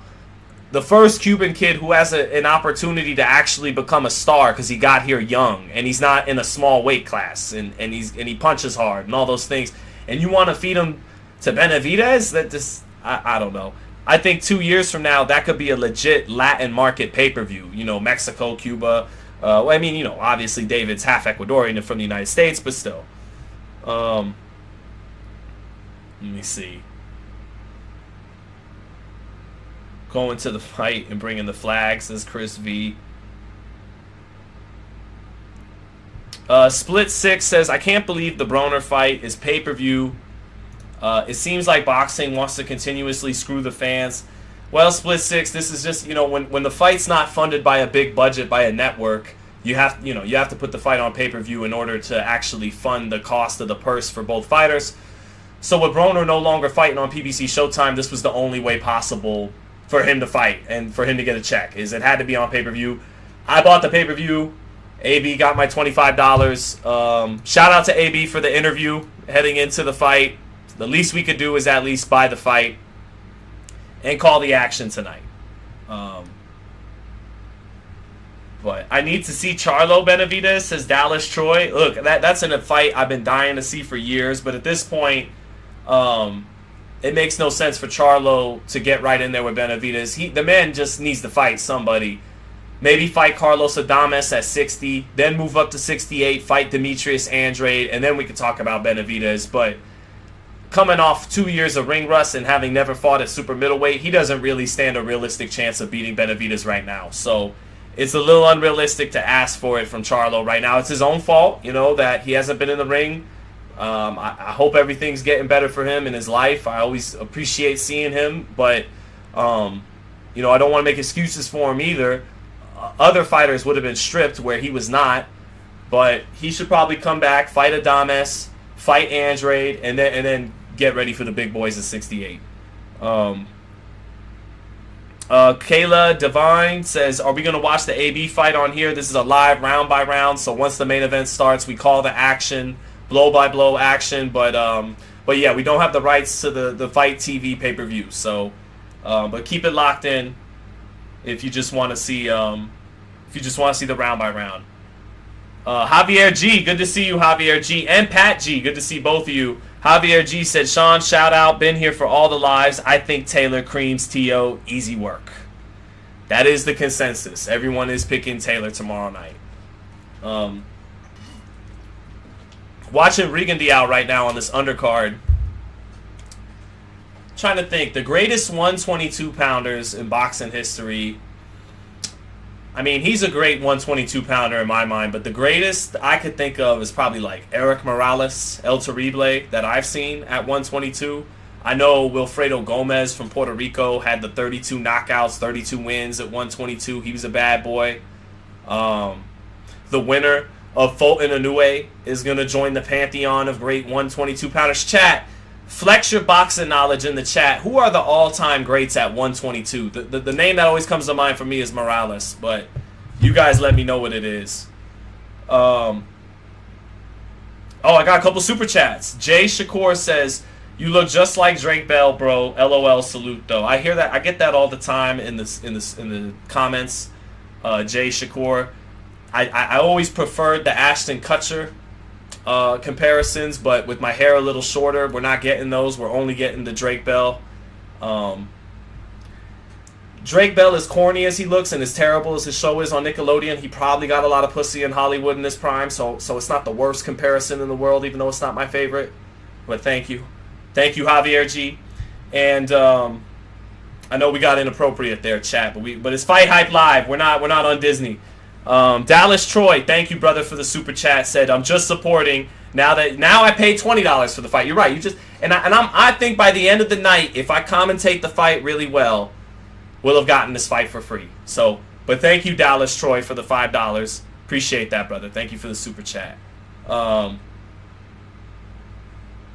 [SPEAKER 1] the first Cuban kid who has an opportunity to actually become a star because he got here young and he's not in a small weight class and he punches hard and all those things. And you want to feed him to Benavidez? I don't know. I think 2 years from now that could be a legit Latin market pay-per-view. Mexico, Cuba. Obviously David's half Ecuadorian and from the United States, but still. Let me see. Going to the fight and bringing the flag, says Chris V. Split 6 says, I can't believe the Broner fight is pay-per-view. It seems like boxing wants to continuously screw the fans. Well, Split 6, this is just, when the fight's not funded by a big budget, by a network, you have to put the fight on pay-per-view in order to actually fund the cost of the purse for both fighters. So with Broner no longer fighting on PBC Showtime, this was the only way possible for him to fight and for him to get a check, is it had to be on pay-per-view. I bought the pay-per-view. AB got my $25. Shout out to AB for the interview heading into the fight. The least we could do is at least buy the fight and call the action tonight. But I need to see Charlo Benavidez, says Dallas Troy. Look, that's in a fight I've been dying to see for years, but at this point, it makes no sense for Charlo to get right in there with Benavidez. The man just needs to fight somebody. Maybe fight Carlos Adames at 60, then move up to 68, fight Demetrius Andrade, and then we could talk about Benavidez. But coming off 2 years of ring rust and having never fought at super middleweight, he doesn't really stand a realistic chance of beating Benavidez right now. So it's a little unrealistic to ask for it from Charlo right now. It's his own fault, that he hasn't been in the ring. I hope everything's getting better for him in his life. I always appreciate seeing him, but I don't want to make excuses for him either. other fighters would have been stripped where he was not. But he should probably come back, fight Adames, fight Andrade, and then get ready for the big boys at 68. Kayla Divine says, are we going to watch the AB fight on here? This is a live round by round, so once the main event starts, we call the action, blow by blow action, but yeah, we don't have the rights to the Fight TV pay-per-view, so but keep it locked in if you just want to see the round by round. Javier G, good to see you, Javier G, and Pat G, good to see both of you. Javier G said, Sean, shout out, been here for all the lives. I think Taylor creams T.O. Easy work. That is the consensus. Everyone is picking Taylor tomorrow night. Watching Rigondeaux right now on this undercard. Trying to think. The greatest 122 pounders in boxing history. I mean, he's a great 122 pounder in my mind, but the greatest I could think of is probably like Eric Morales, El Terrible, that I've seen at 122. I know Wilfredo Gomez from Puerto Rico had the 32 knockouts, 32 wins at 122. He was a bad boy. The winner of Fulton Inoue is going to join the pantheon of great 122 pounders. Chat, flex your boxing knowledge in the chat. Who are the all-time greats at 122? The name that always comes to mind for me is Morales, but you guys let me know what it is. Oh, I got a couple super chats. Jay Shakur says, you look just like Drake Bell, bro. LOL, salute, though. I hear that. I get that all the time in the comments. Jay Shakur. I always preferred the Ashton Kutcher comparisons, but with my hair a little shorter, we're not getting those. We're only getting the Drake Bell. Drake Bell, as corny as he looks and as terrible as his show is on Nickelodeon, he probably got a lot of pussy in Hollywood in his prime, so it's not the worst comparison in the world, even though it's not my favorite. But thank you, Javier G. And I know we got inappropriate there, chat, but it's Fight Hype Live. We're not on Disney. Dallas Troy, thank you, brother, for the super chat. Said, I'm just supporting. Now I pay $20 for the fight. You're right. I think by the end of the night, if I commentate the fight really well, we'll have gotten this fight for free. So, but thank you, Dallas Troy, for the $5. Appreciate that, brother. Thank you for the super chat.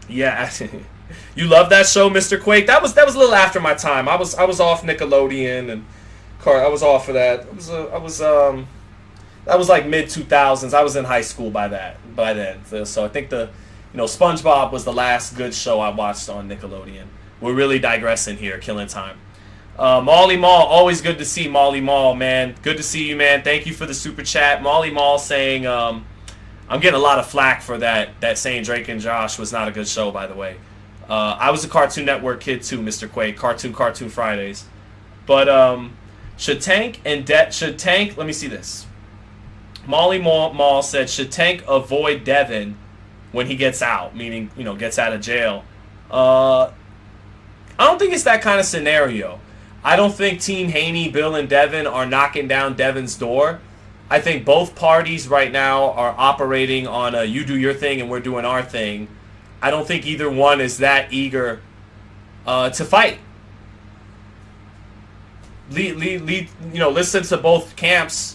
[SPEAKER 1] Yeah, you love that show, Mr. Quake. That was a little after my time. I was off Nickelodeon and I was off of that. That was like mid-2000s. I was in high school by then. So I think SpongeBob was the last good show I watched on Nickelodeon. We're really digressing here, killing time. Molly Mall, always good to see Molly Mall, man. Good to see you, man. Thank you for the super chat. Molly Mall saying, I'm getting a lot of flack for that saying Drake and Josh was not a good show, by the way. I was a Cartoon Network kid too, Mr. Quake. Cartoon Fridays. But should Tank, let me see this. Molly Mall said, should Tank avoid Devin when he gets out, meaning, gets out of jail? I don't think it's that kind of scenario. I don't think Team Haney, Bill, and Devin are knocking down Devin's door. I think both parties right now are operating on a you do your thing and we're doing our thing. I don't think either one is that eager to fight. Listen to both camps.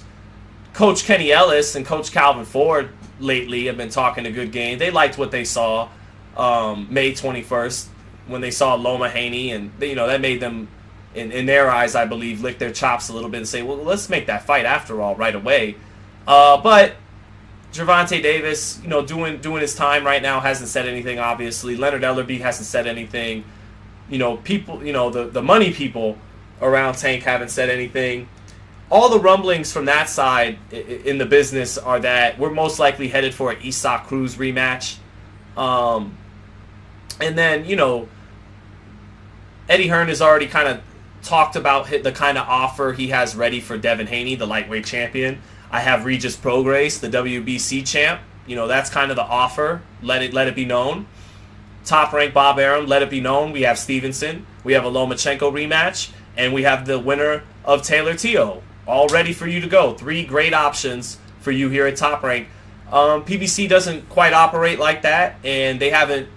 [SPEAKER 1] Coach Kenny Ellis and Coach Calvin Ford lately have been talking a good game. They liked what they saw May 21st when they saw Loma Haney, and that made them, in their eyes, I believe, lick their chops a little bit and say, well, let's make that fight after all right away. But Gervonta Davis, doing his time right now, hasn't said anything, obviously. Leonard Ellerbe hasn't said anything. People, the money people around Tank haven't said anything. All the rumblings from that side in the business are that we're most likely headed for an Isak Cruz rematch. And then, Eddie Hearn has already kind of talked about the kind of offer he has ready for Devin Haney, the lightweight champion. I have Regis Prograis, the WBC champ. That's kind of the offer. Let it be known. Top ranked Bob Arum, let it be known. We have Stevenson. We have a Lomachenko rematch. And we have the winner of Taylor T.O. all ready for you to go. 3 great options for you here at Top Rank. PBC doesn't quite operate like that, and they haven't,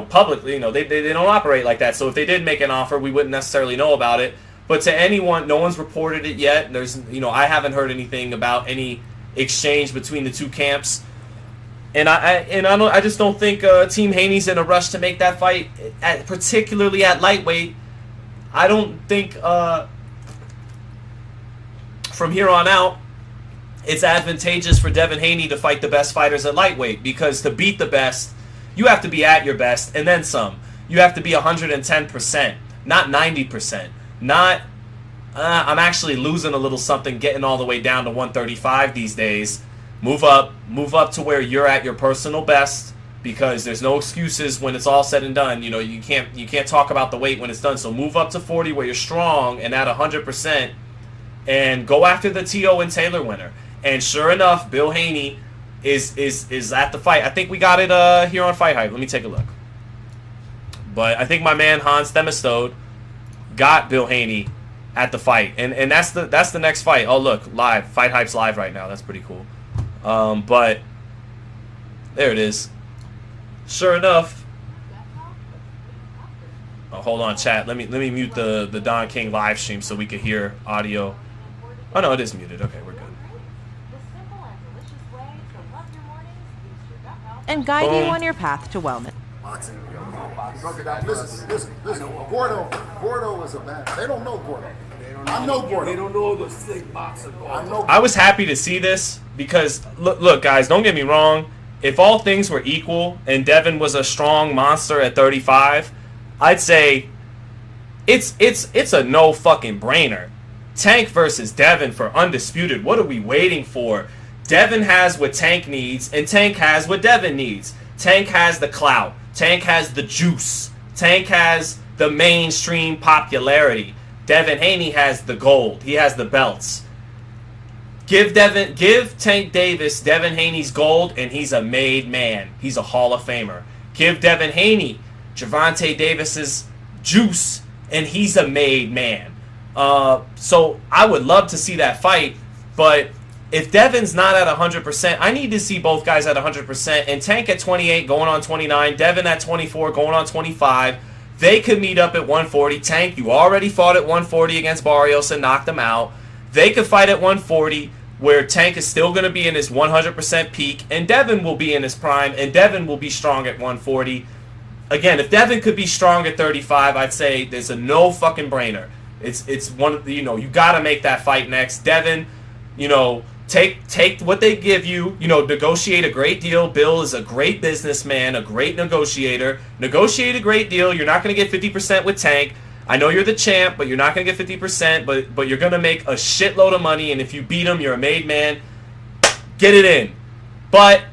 [SPEAKER 1] publicly, they don't operate like that. So if they did make an offer, we wouldn't necessarily know about it. But to anyone, no one's reported it yet. There's, I haven't heard anything about any exchange between the two camps. And I just don't think Team Haney's in a rush to make that fight, particularly at lightweight. I don't think from here on out it's advantageous for Devin Haney to fight the best fighters at lightweight, because to beat the best, you have to be at your best and then some. You have to be 110%, not 90%. Not, I'm actually losing a little something getting all the way down to 135 these days. Move up to where you're at your personal best, because there's no excuses when it's all said and done. You can't talk about the weight when it's done. So move up to 40 where you're strong and at 100%, and go after the T.O. and Taylor winner. And sure enough, Bill Haney is at the fight. I think we got it here on FightHype. Let me take a look. But I think my man Hans Themestode got Bill Haney at the fight, and that's the next fight. Oh look, live. FightHype's live right now. That's pretty cool. But there it is. Sure enough. Oh, hold on, chat. Let me mute the Don King live stream so we can hear audio. Oh no, it is muted. Okay, we're good.
[SPEAKER 2] And guide you on your path to wellness.
[SPEAKER 3] Listen. Gordo is a bad. They don't know Gordo. I know Gordo.
[SPEAKER 4] They don't know the slick boxer.
[SPEAKER 1] I was happy to see this because look, guys, don't get me wrong. If all things were equal and Devin was a strong monster at 35, I'd say it's a no fucking brainer. Tank versus Devin for undisputed. What are we waiting for? Devin has what Tank needs, and Tank has what Devin needs. Tank has the clout. Tank has the juice. Tank has the mainstream popularity. Devin Haney has the gold. He has the belts. Give Tank Davis Devin Haney's gold, and he's a made man. He's a Hall of Famer. Give Devin Haney Gervonta Davis's juice, and he's a made man. So I would love to see that fight, but if Devin's not at 100%, I need to see both guys at 100%. And Tank at 28 going on 29, Devin at 24 going on 25. They could meet up at 140. Tank, you already fought at 140 against Barrios and knocked him out. They could fight at 140 where Tank is still going to be in his 100% peak, and Devin will be in his prime, and Devin will be strong at 140. Again, if Devin could be strong at 35, I'd say there's a no fucking brainer. It's one of the, you got to make that fight next. Devin, take what they give you, negotiate a great deal. Bill is a great businessman, a great negotiator. Negotiate a great deal. You're not going to get 50% with Tank. I know you're the champ, but you're not going to get 50%, but you're going to make a shitload of money, and if you beat him, you're a made man. Get it in. But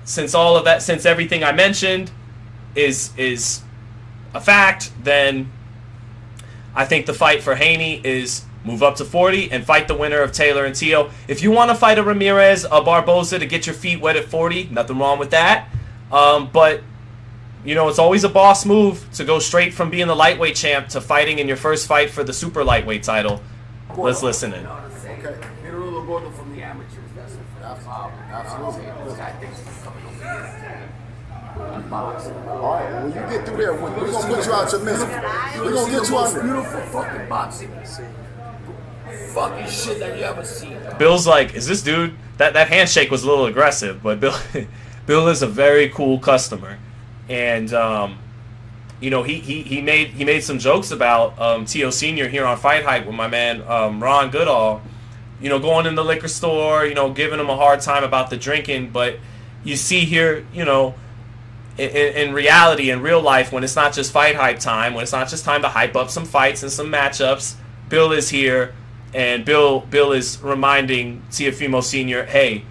[SPEAKER 1] since everything I mentioned is a fact, then I think the fight for Haney is move up to 40 and fight the winner of Taylor and T.O. If you want to fight a Ramirez, a Barboza to get your feet wet at 40, nothing wrong with that. But, it's always a boss move to go straight from being the lightweight champ to fighting in your first fight for the super lightweight title. Let's listen in.
[SPEAKER 4] Okay. Middle Gordo from the amateurs. That's absolutely. This guy thinks he's coming over here.
[SPEAKER 3] All right, when you get through there, we're going to put you out your misery. We're going to get you out there.
[SPEAKER 4] Beautiful fucking boxing. Fucking shit that you ever seen.
[SPEAKER 1] Bill's like, is this dude? That handshake was a little aggressive, but Bill is a very cool customer, and he made some jokes about T.O. Senior here on FightHype with my man Ron Goodall, going in the liquor store, giving him a hard time about the drinking, but you see here, in reality, in real life, when it's not just FightHype time, when it's not just time to hype up some fights and some matchups, Bill is here. And Bill is reminding Teofimo Sr., hey,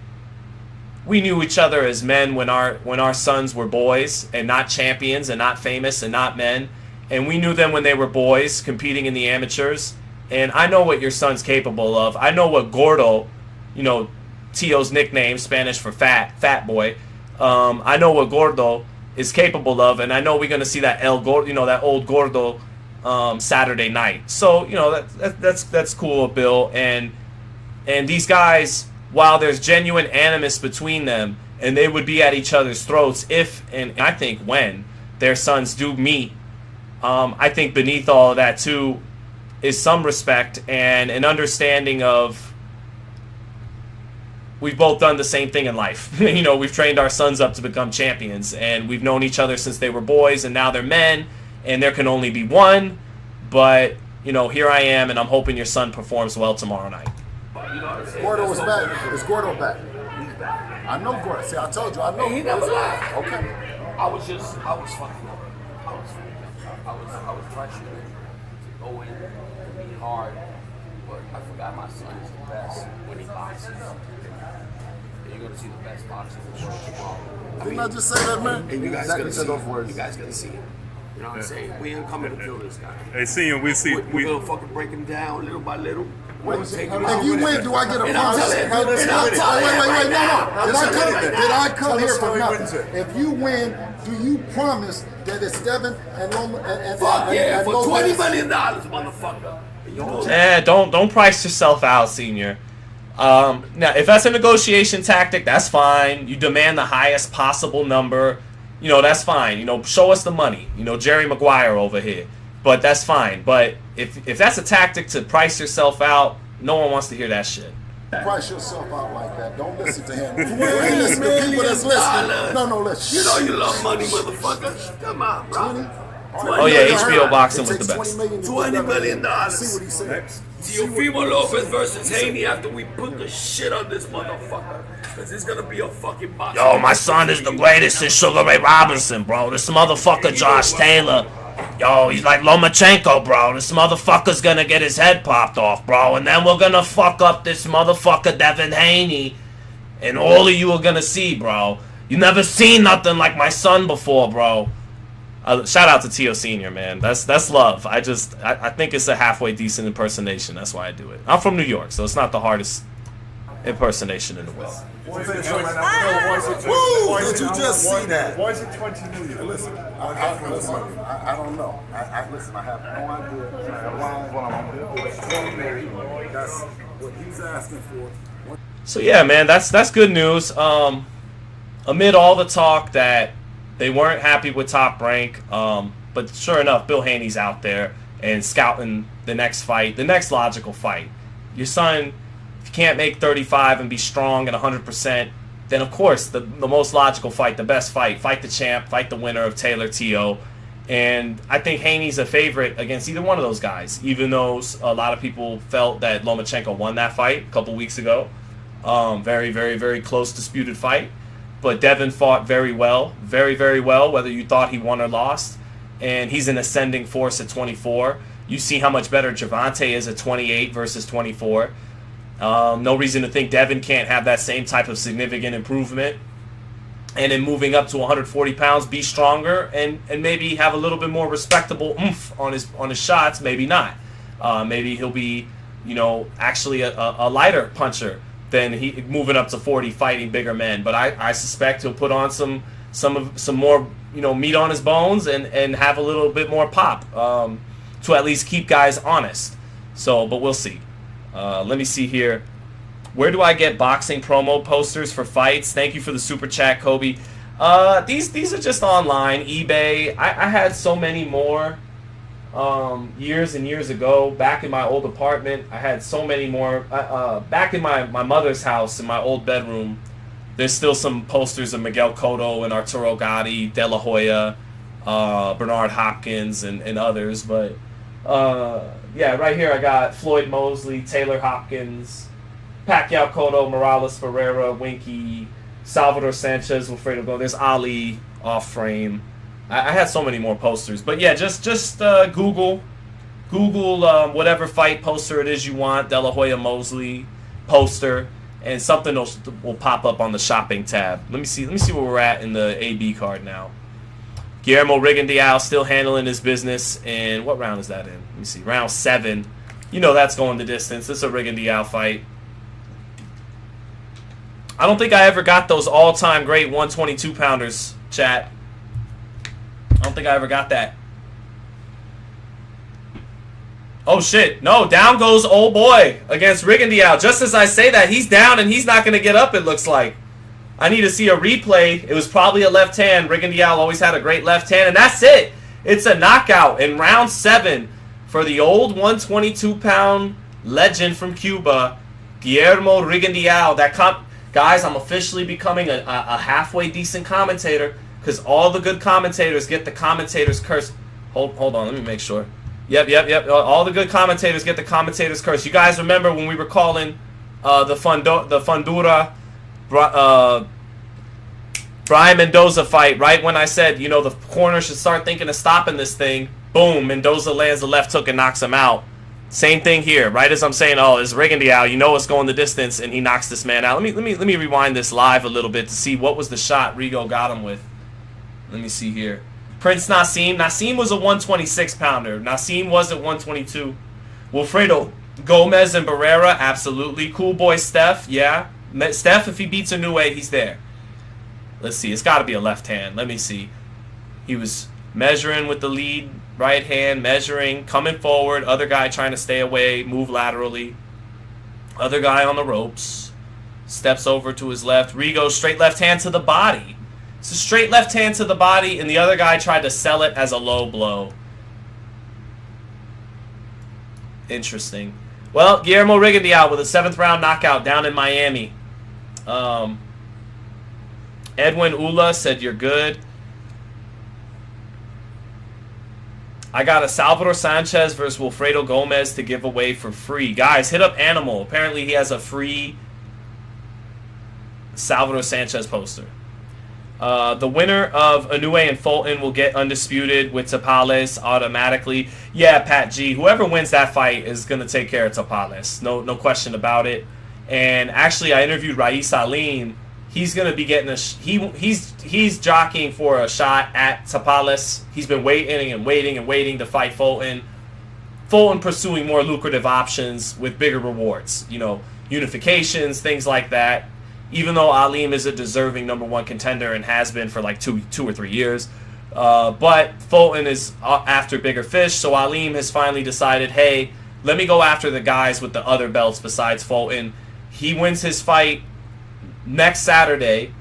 [SPEAKER 1] we knew each other as men when our sons were boys and not champions and not famous and not men. And we knew them when they were boys competing in the amateurs. And I know what your son's capable of. I know what Gordo, Tio's nickname, Spanish for fat boy. I know what Gordo is capable of. And I know we're going to see that that old Gordo Saturday night. So that's cool with Bill, and these guys, while there's genuine animus between them, and they would be at each other's throats if, and I think when, their sons do meet, I think beneath all of that too, is some respect and an understanding of we've both done the same thing in life. You know, we've trained our sons up to become champions, and we've known each other since they were boys, and now they're men, and there can only be one. But, you know, here I am, and I'm hoping your son performs well tomorrow night.
[SPEAKER 3] Gordo was back. Is Gordo back?
[SPEAKER 4] He's back.
[SPEAKER 3] I know Gordo. See, I told you. I know.
[SPEAKER 4] He never left.
[SPEAKER 3] Okay.
[SPEAKER 4] I was fucking up. I was rushing it to go in and be hard, but I forgot my son is the best when he boxes. You're gonna see the best boxing in the world tomorrow.
[SPEAKER 3] Didn't I just say that, man?
[SPEAKER 4] And you guys
[SPEAKER 3] Exactly
[SPEAKER 4] gonna see
[SPEAKER 3] those
[SPEAKER 4] it.
[SPEAKER 3] words.
[SPEAKER 4] You guys gonna see it. You know what I'm saying? We ain't coming to kill this guy.
[SPEAKER 5] Hey, seeing we see
[SPEAKER 4] We're gonna fucking break him down little by little.
[SPEAKER 3] If you win, do I get a
[SPEAKER 4] And I'm
[SPEAKER 3] promise?
[SPEAKER 4] telling you,
[SPEAKER 3] Wait,
[SPEAKER 4] and I'm telling you right now.
[SPEAKER 3] Did I come here for
[SPEAKER 5] Tell us
[SPEAKER 3] nothing? If you win, do you promise that it's Devin and Loma and
[SPEAKER 4] Fuck yeah, for
[SPEAKER 3] Lopez?
[SPEAKER 4] $20 million, motherfucker. You know
[SPEAKER 1] Don't price yourself out, senior. Now, if that's a negotiation tactic, that's fine. You demand the highest possible number. You know, that's fine. You know, show us the money. You know, Jerry Maguire over here. But that's fine. But if that's a tactic to price yourself out, no one wants to hear that shit.
[SPEAKER 3] Price yourself out like that. Don't listen to him. Listen to people that's listening. No, listen.
[SPEAKER 4] you know you love money, motherfucker. Come on, bro.
[SPEAKER 1] Oh yeah, HBO boxing was the best.
[SPEAKER 4] $20 million.
[SPEAKER 3] See what he said.
[SPEAKER 4] Teofimo Lopez versus Haney after we put the shit on this motherfucker. Because it's gonna be a fucking box.
[SPEAKER 1] Yo, my son is the greatest in Sugar Ray Robinson, bro. This motherfucker Josh Taylor. Yo, he's like Lomachenko, bro. This motherfucker's gonna get his head popped off, bro. And then we're gonna fuck up this motherfucker Devin Haney. And all of you are gonna see, bro. You never seen nothing like my son before, bro. Shout out to Tio Senior, man. That's love. I think it's a halfway decent impersonation. That's why I do it. I'm from New York, so it's not the hardest impersonation in the world.
[SPEAKER 3] Woo! Did you just see that?
[SPEAKER 5] Why is it 20 million?
[SPEAKER 3] Listen, I don't know. Listen, I have no idea why. That's what he's asking for.
[SPEAKER 1] So yeah, man, that's good news. Amid all the talk that they weren't happy with Top Rank, but sure enough, Bill Haney's out there and scouting the next fight, the next logical fight. Your son, if you can't make 35 and be strong and 100%, then of course the most logical fight, the best fight the champ, fight the winner of Taylor T.O. And I think Haney's a favorite against either one of those guys, even though a lot of people felt that Lomachenko won that fight a couple weeks ago. Very, very, very close disputed fight. But Devin fought very well, very, very well, whether you thought he won or lost. And he's an ascending force at 24. You see how much better Gervonta is at 28 versus 24. No reason to think Devin can't have that same type of significant improvement. And in moving up to 140 pounds, be stronger and maybe have a little bit more respectable oomph on his shots. Maybe not. Maybe he'll be, you know, actually a lighter puncher than he moving up to 40, fighting bigger men. But I suspect he'll put on some more, you know, meat on his bones and have a little bit more pop to at least keep guys honest. So, but we'll see. Let me see here. Where do I get boxing promo posters for fights? Thank you for the super chat, Kobe. These are just online, eBay. I had so many more years and years ago. Back in my old apartment, I had so many more. Back in my mother's house, in my old bedroom, there's still some posters of Miguel Cotto and Arturo Gatti, De La Hoya, Bernard Hopkins, and others. But yeah, right here I got Floyd Mosley, Taylor Hopkins, Pacquiao, Cotto, Morales, Ferreira, Winky, Salvador Sanchez, Wilfredo Go. There's Ali off frame. I had so many more posters, but yeah, just Google whatever fight poster it is you want, De La Hoya Mosley poster, and something else will pop up on the shopping tab. Let me see where we're at in the AB card now. Guillermo Rigondeaux still handling his business, and what round is that in? Let me see, round 7. You know that's going the distance. It's a Rigondeaux fight. I don't think I ever got those all-time great 122 pounders, chat. I don't think I ever got that. Oh shit, no, down goes old boy against Rigondeaux. Just as I say that, he's down and he's not going to get up, it looks like. I need to see a replay. It was probably a left hand. Rigondeaux always had a great left hand, and that's it. It's a knockout in round 7 for the old 122-pound legend from Cuba, Guillermo Rigondeaux. Guys, I'm officially becoming a halfway decent commentator because all the good commentators get the commentator's curse. Hold on, let me make sure. Yep. All the good commentators get the commentator's curse. You guys remember when we were calling the Fundura Brian Mendoza fight, right when I said, the corner should start thinking of stopping this thing. Boom, Mendoza lands the left hook and knocks him out. Same thing here, right as I'm saying, it's Rigondeaux, it's going the distance, and he knocks this man out. Let me rewind this live a little bit to see what was the shot Rigo got him with. Let me see here. Prince Nassim. Nassim was a 126-pounder. Nassim was at 122. Wilfredo Gomez and Barrera, absolutely. Cool boy Steph, yeah. Steph, if he beats Inoue, he's there. Let's see. It's got to be a left hand. Let me see. He was measuring with the lead right hand, measuring, coming forward. Other guy trying to stay away, move laterally. Other guy on the ropes. Steps over to his left. Rigo, straight left hand to the body. It's a straight left hand to the body, and the other guy tried to sell it as a low blow. Interesting. Well, Guillermo Rigondeaux with a 7th round knockout down in Miami. Edwin Ula said you're good. I got a Salvador Sanchez versus Wilfredo Gomez to give away for free. Guys, hit up Animal. Apparently he has a free Salvador Sanchez poster. The winner of Inoue and Fulton will get undisputed with Tapales automatically. Yeah, Pat G. Whoever wins that fight is going to take care of Tapales. No question about it. And actually, I interviewed Rais Alim. He's going to be getting he's jockeying for a shot at Tapales. He's been waiting to fight Fulton. Fulton pursuing more lucrative options with bigger rewards. Unifications, things like that. Even though Alim is a deserving #1 contender and has been for like two or 3 years. But Fulton is after bigger fish, so Alim has finally decided, hey, let me go after the guys with the other belts besides Fulton. He wins his fight next Saturday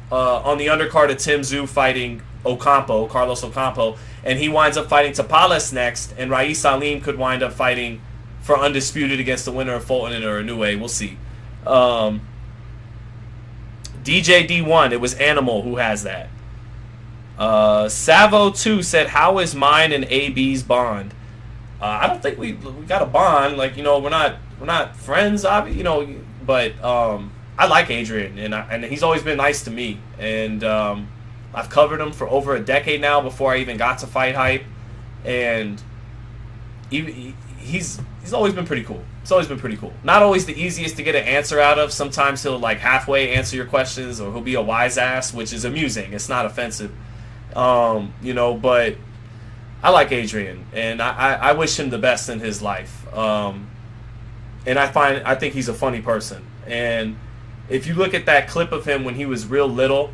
[SPEAKER 1] on the undercard of Tim Tszyu fighting Carlos Ocampo, and he winds up fighting Tapales next, and Rais Alim could wind up fighting for undisputed against the winner of Fulton or Inoue. We'll see. DJ D1, it was Animal who has that. Savo2 said, how is mine and AB's bond? I don't think we got a bond. Like, we're not friends, obviously, but I like Adrien, and he's always been nice to me. And I've covered him for over a decade now before I even got to FightHype. And he's always been pretty cool. It's always been pretty cool. Not always the easiest to get an answer out of. Sometimes he'll like halfway answer your questions, or he'll be a wise ass, which is amusing. It's not offensive. But I like Adrien, and I wish him the best in his life. And I think he's a funny person. And if you look at that clip of him when he was real little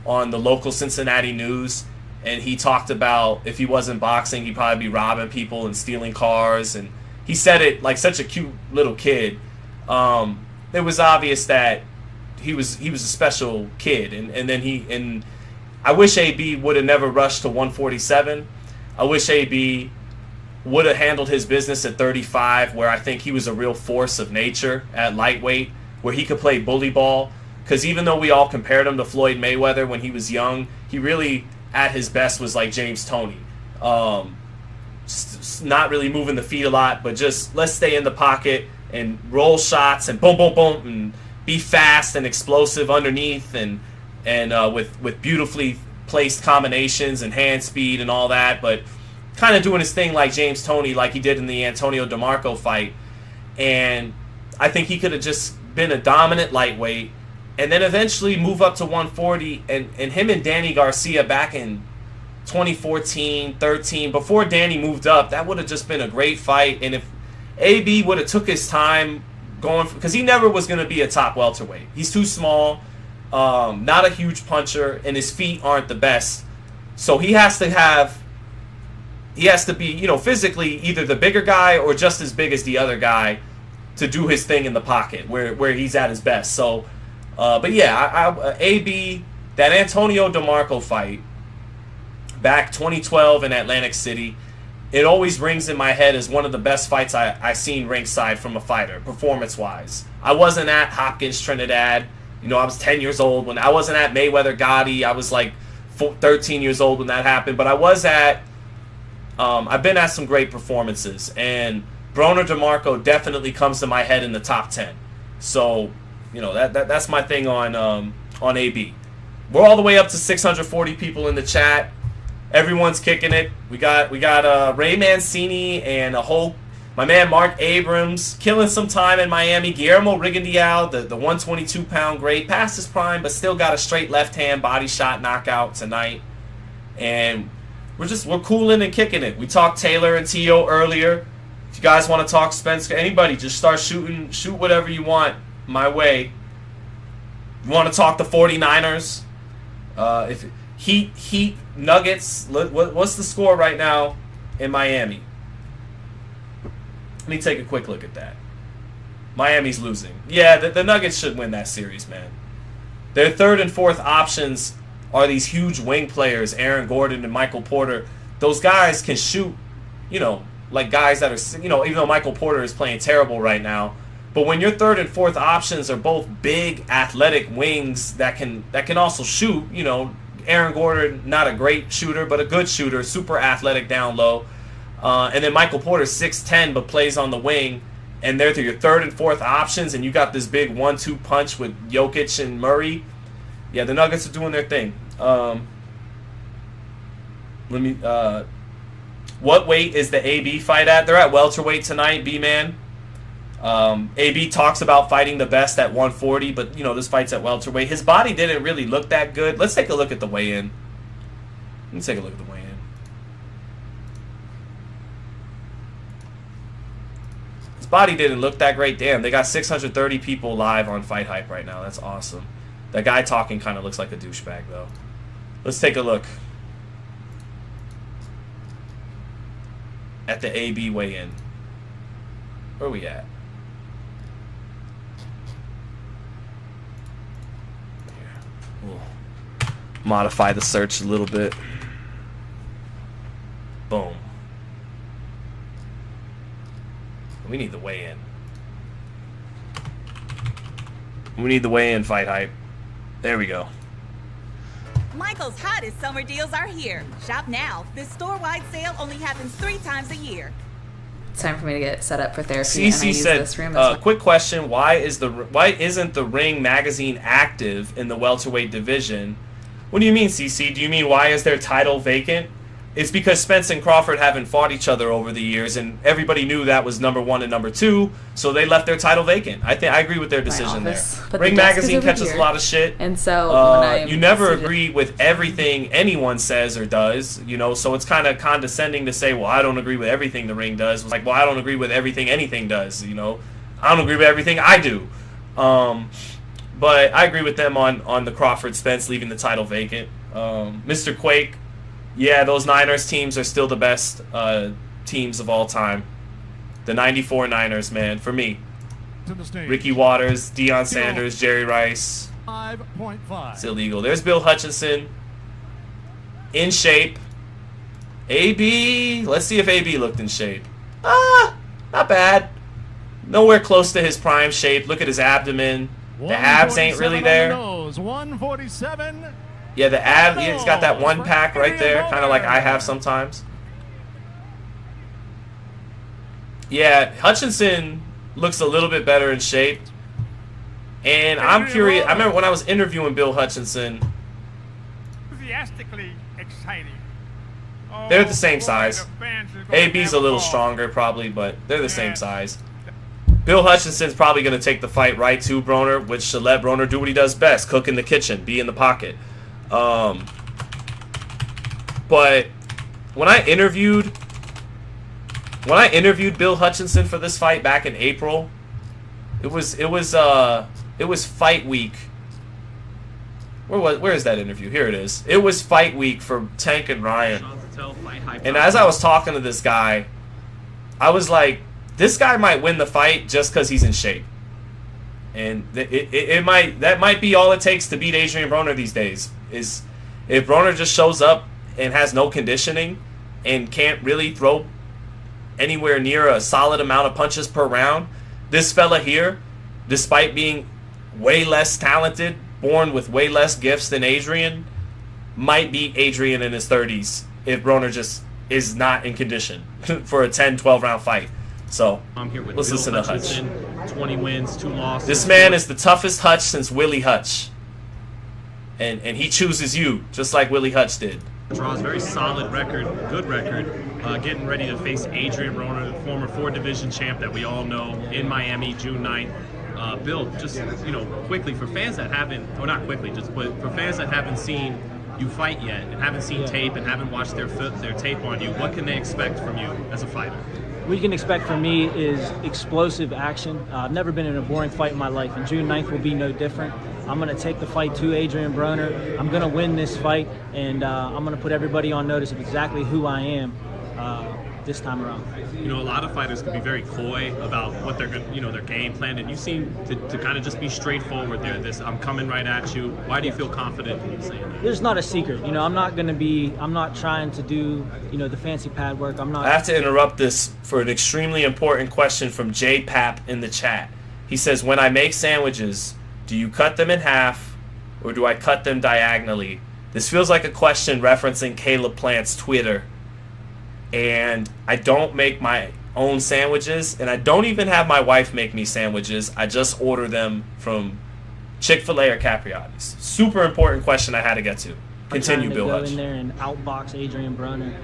[SPEAKER 1] on the local Cincinnati news, and he talked about if he wasn't boxing, he'd probably be robbing people and stealing cars, and he said it like such a cute little kid. It was obvious that he was a special kid, and I wish AB would have never rushed to 147. I wish AB would have handled his business at 35, where I think he was a real force of nature at lightweight, where he could play bully ball. Because even though we all compared him to Floyd Mayweather when he was young, he really at his best was like James Toney. Not really moving the feet a lot, but just let's stay in the pocket and roll shots and boom, boom, boom, and be fast and explosive underneath, and with beautifully placed combinations and hand speed and all that, but kind of doing his thing like James Toney, like he did in the Antonio DeMarco fight. And I think he could have just been a dominant lightweight and then eventually move up to 140. And him and Danny Garcia back in 2014, 13, before Danny moved up, that would have just been a great fight. And if AB would have took his time going, because he never was going to be a top welterweight. He's too small, not a huge puncher, and his feet aren't the best. So he has to be, physically either the bigger guy or just as big as the other guy to do his thing in the pocket where he's at his best. So, but yeah, AB, that Antonio DeMarco fight back 2012 in Atlantic City, it always rings in my head as one of the best fights I seen ringside from a fighter, performance-wise. I wasn't at Hopkins Trinidad. You know, I was 10 years old when I wasn't at Mayweather Gotti. I was like 13 years old when that happened. But I was at, I've been at some great performances. And Broner DeMarco definitely comes to my head in the top 10. So, you know, that's my thing on AB. We're all the way up to 640 people in the chat. Everyone's kicking it. We got Ray Mancini and my man Mark Abrams killing some time in Miami. Guillermo Rigondeaux, the 122-pound great, past his prime, but still got a straight left hand body shot knockout tonight. And we're cooling and kicking it. We talked Taylor and T.O. earlier. If you guys want to talk Spence, anybody, just start shooting. Shoot whatever you want my way. You want to talk the 49ers? If Heat Nuggets, what's the score right now in Miami? Let me take a quick look at that. Miami's losing. Yeah, the Nuggets should win that series, man. Their third and fourth options are these huge wing players, Aaron Gordon and Michael Porter. Those guys can shoot, you know, like guys that are, you know, even though Michael Porter is playing terrible right now. But when your third and fourth options are both big, athletic wings that can also shoot, you know, Aaron Gordon, not a great shooter, but a good shooter, super athletic down low. And then Michael Porter, 6'10", but plays on the wing. And they're your third and fourth options, and you got this big 1-2 punch with Jokic and Murray. Yeah, the Nuggets are doing their thing. What weight is the AB fight at? They're at welterweight tonight, B-Man. AB talks about fighting the best at 140, but, you know, this fight's at welterweight. His body didn't really look that good. Let's take a look at the weigh-in. Let's take a look at the weigh-in. His body didn't look that great. Damn, they got 630 people live on FightHype right now. That's awesome. That guy talking kind of looks like a douchebag, though. Let's take a look at the AB weigh-in. Where are we at? We'll modify the search a little bit. Boom. We need the weigh-in. We need the weigh-in, FightHype. There we go.
[SPEAKER 6] Michael's hottest summer deals are here. Shop now. This store-wide sale only happens 3 times a year.
[SPEAKER 7] It's time for me to get set up for therapy. And I
[SPEAKER 1] CC
[SPEAKER 7] use
[SPEAKER 1] said,
[SPEAKER 7] this room as
[SPEAKER 1] quick question, why isn't the Ring magazine active in the welterweight division? What do you mean, CC? Do you mean why is their title vacant? It's because Spence and Crawford haven't fought each other over the years, and everybody knew that was number 1 and number 2, so they left their title vacant. I agree with their decision there.
[SPEAKER 7] But
[SPEAKER 1] Ring
[SPEAKER 7] the desk
[SPEAKER 1] magazine
[SPEAKER 7] is over
[SPEAKER 1] catches
[SPEAKER 7] here.
[SPEAKER 1] a lot of shit.
[SPEAKER 7] And so when I
[SPEAKER 1] you never agree with everything anyone says or does, you know, so it's kind of condescending to say, well, I don't agree with everything the Ring does. It's like, well, I don't agree with everything anything does, you know. I don't agree with everything I do. But I agree with them on the Crawford Spence leaving the title vacant. Mr. Quake, yeah, those Niners teams are still the best teams of all time. The 94 Niners, man, for me. Ricky Waters, Deion Sanders, Jerry Rice.
[SPEAKER 8] 5.5.
[SPEAKER 1] It's illegal. There's Bill Hutchinson. In shape. AB. Let's see if AB looked in shape. Not bad. Nowhere close to his prime shape. Look at his abdomen. The abs ain't really there.
[SPEAKER 8] 147.
[SPEAKER 1] Yeah, the ab, he's got that one pack right there, kind of like I have sometimes. Yeah, Hutchinson looks a little bit better in shape. And I'm curious, I remember when I was interviewing Bill Hutchinson,
[SPEAKER 8] Enthusiastically exciting.
[SPEAKER 1] they're the same size. AB's a little stronger probably, but they're the same size. Bill Hutchinson's probably going to take the fight right to Broner, which should let Broner do what he does best, cook in the kitchen, be in the pocket. But when I interviewed Bill Hutchinson for this fight back in April, it was fight week. Where is that interview? Here it is. It was fight week for Tank and Ryan. And as I was talking to this guy, I was like, this guy might win the fight just because he's in shape. And that might be all it takes to beat Adrien Broner these days. Is if Broner just shows up and has no conditioning and can't really throw anywhere near a solid amount of punches per round, this fella here, despite being way less talented, born with way less gifts than Adrien, might beat Adrien in his 30s if Broner just is not in condition for a 10-12 round fight. So
[SPEAKER 9] I'm here with
[SPEAKER 1] let's
[SPEAKER 9] Bill
[SPEAKER 1] listen to Hutch.
[SPEAKER 9] Hutchinson, 20 wins, 2 losses.
[SPEAKER 1] This man is the toughest Hutch since Willie Hutch. And he chooses you, just like Willie Hutch did.
[SPEAKER 9] Draws very solid record, good record. Getting ready to face Adrien Broner, the former 4-division champ that we all know, in Miami, June 9th. Bill, just quickly, for fans that haven't, or not quickly, but for fans that haven't seen you fight yet and haven't seen tape and haven't watched their tape on you, what can they expect from you as a fighter?
[SPEAKER 10] What you can expect from me is explosive action. I've never been in a boring fight in my life, and June 9th will be no different. I'm going to take the fight to Adrien Broner. I'm going to win this fight, and I'm going to put everybody on notice of exactly who I am this time around.
[SPEAKER 9] A lot of fighters can be very coy about what they're their game plan, and you seem to kind of just be straightforward there. I'm coming right at you. Why do you feel confident in saying that?
[SPEAKER 10] There's not a secret. I'm not trying to do, the fancy pad work.
[SPEAKER 1] I have to interrupt this for an extremely important question from J Pap in the chat. He says, when I make sandwiches, do you cut them in half or do I cut them diagonally? This feels like a question referencing Caleb Plant's Twitter. And I don't make my own sandwiches, and I don't even have my wife make me sandwiches. I just order them from Chick-fil-A or Capriati's. Super important question I had to get to. Continue, Bill Hutch.
[SPEAKER 10] Go in there and outbox Adrien Broner.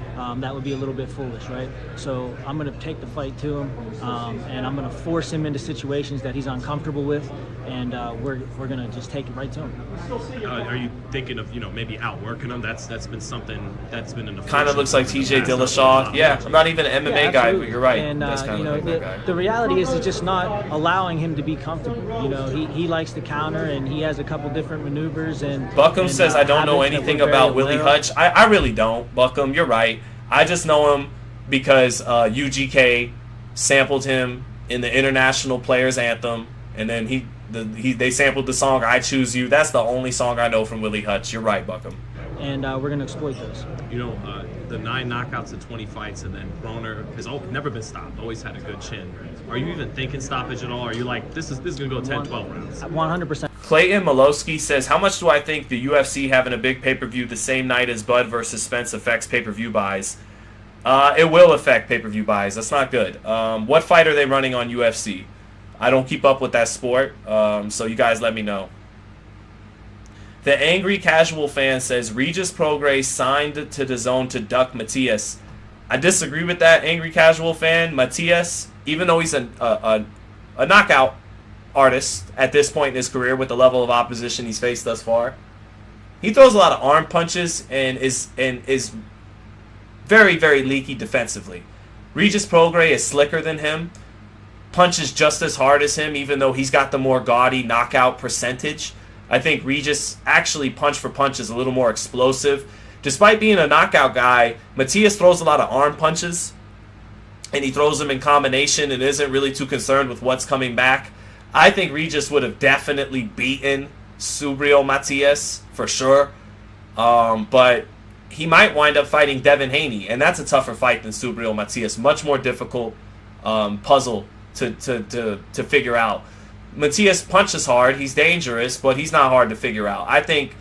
[SPEAKER 10] That would be a little bit foolish, right? So I'm going to take the fight to him, and I'm going to force him into situations that he's uncomfortable with, and we're going to just take it right to him.
[SPEAKER 9] Are you thinking of maybe outworking him? That's been something that's been in the
[SPEAKER 1] kind of looks like T.J. Dillashaw. Yeah, I'm not even an MMA guy, but you're right.
[SPEAKER 10] And
[SPEAKER 1] that's kind of like guy.
[SPEAKER 10] The reality is just not allowing him to be comfortable. He likes to counter, and he has a couple different maneuvers. And
[SPEAKER 1] Buckham says I don't know anything about Willie Hutch. I really don't, Buckham. You're right. I just know him because UGK sampled him in the International Players Anthem, and then they sampled the song "I Choose You." That's the only song I know from Willie Hutch. You're right, Buckham.
[SPEAKER 10] And we're going to exploit those.
[SPEAKER 9] The 9 knockouts in 20 fights, and then Broner has never been stopped. Always had a good chin. Are you even thinking stoppage at all? Are you like, this is going to go 10, 12 rounds?
[SPEAKER 10] 100%.
[SPEAKER 1] Clayton Malowski says, how much do I think the UFC having a big pay-per-view the same night as Bud versus Spence affects pay-per-view buys? It will affect pay-per-view buys. That's not good. What fight are they running on UFC? I don't keep up with that sport, so you guys let me know. The Angry Casual Fan says, Regis Prograis signed to the zone to duck Matias. I disagree with that, Angry Casual Fan. Matias, even though he's a knockout artist at this point in his career with the level of opposition he's faced thus far, he throws a lot of arm punches and is very, very leaky defensively. Regis Prograis is slicker than him, punches just as hard as him, even though he's got the more gaudy knockout percentage. I think Regis actually punch for punch is a little more explosive. Despite being a knockout guy, Matias throws a lot of arm punches, and he throws them in combination and isn't really too concerned with what's coming back. I think Regis would have definitely beaten Subriel Matias for sure, but he might wind up fighting Devin Haney, and that's a tougher fight than Subriel Matias. Much more difficult puzzle to figure out. Matias punches hard. He's dangerous, but he's not hard to figure out. I think,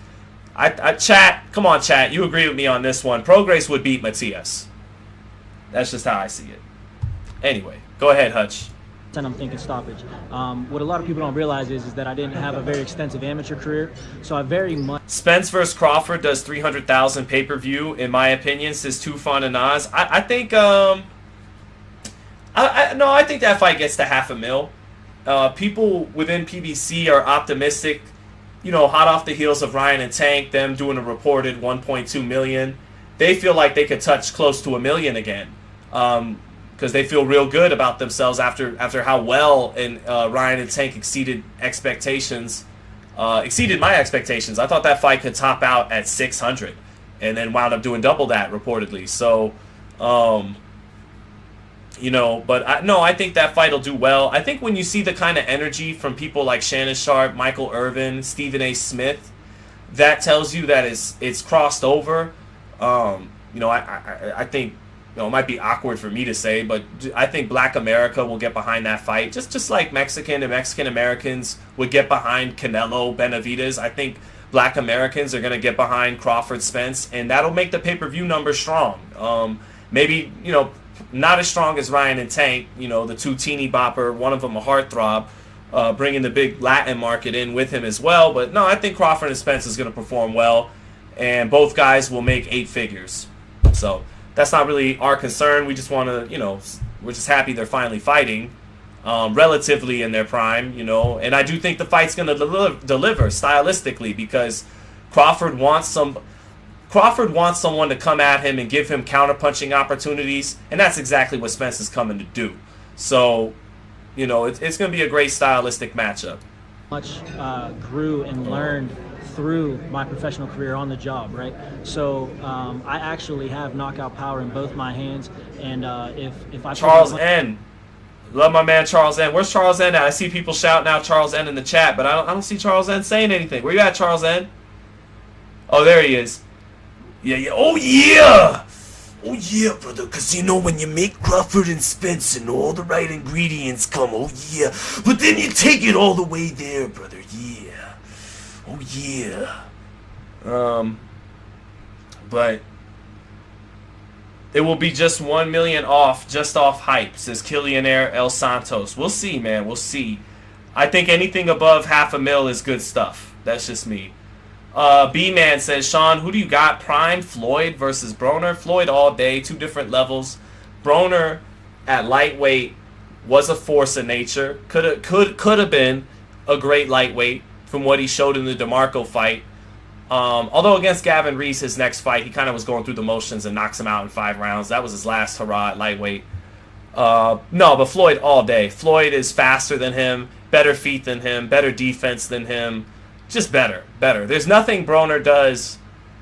[SPEAKER 1] chat, come on, chat. You agree with me on this one. Prograis would beat Matias. That's just how I see it. Anyway, go ahead, Hutch.
[SPEAKER 10] And I'm thinking stoppage. What a lot of people don't realize is that I didn't have a very extensive amateur career, so I very much...
[SPEAKER 1] Spence vs. Crawford does 300,000 pay-per-view, in my opinion, says Tufan and Nas. I think, no, I think that fight gets to $500,000. People within PBC are optimistic, hot off the heels of Ryan and Tank, them doing a reported 1.2 million. They feel like they could touch close to $1 million again, because they feel real good about themselves after how well and Ryan and Tank exceeded my expectations. I thought that fight could top out at 600, and then wound up doing double that reportedly. So, I think that fight will do well. I think when you see the kind of energy from people like Shannon Sharp, Michael Irvin, Stephen A. Smith, that tells you that it's crossed over. I think it might be awkward for me to say, but I think Black America will get behind that fight. Just like Mexican and Mexican Americans would get behind Canelo Benavidez. I think Black Americans are going to get behind Crawford Spence, and that'll make the pay-per-view numbers strong. Maybe, not as strong as Ryan and Tank, the two teeny bopper, one of them a heartthrob, bringing the big Latin market in with him as well. But no, I think Crawford and Spence is going to perform well, and both guys will make 8 figures. So that's not really our concern. We just want to, we're just happy they're finally fighting, relatively in their prime, And I do think the fight's going to deliver stylistically, because Crawford wants someone to come at him and give him counterpunching opportunities, and that's exactly what Spence is coming to do. So, it's going to be a great stylistic matchup.
[SPEAKER 10] Much grew and learned through my professional career on the job, right? So I actually have knockout power in both my hands, and if I
[SPEAKER 1] Charles N. Love my man Charles N. Where's Charles N at? I see people shouting out Charles N in the chat, but I don't see Charles N saying anything. Where you at, Charles N? Oh, there he is. Yeah. Oh yeah, brother. Cause when you make Crawford and Spence and all the right ingredients come, oh yeah. But then you take it all the way there, brother. Yeah. Oh yeah. But it will be just 1 million off, just off hype, says Killionaire El Santos. We'll see, man. We'll see. I think anything above $500,000 is good stuff. That's just me. B-Man says, Sean, who do you got? Prime Floyd versus Broner. Floyd all day, 2 different levels. Broner at lightweight was a force of nature. Could have been a great lightweight from what he showed in the DeMarco fight. Although against Gavin Reese, his next fight, he kind of was going through the motions and knocks him out in 5 rounds. That was his last hurrah at lightweight. No, but Floyd all day. Floyd is faster than him, better feet than him, better defense than him. Just better. There's nothing Broner does.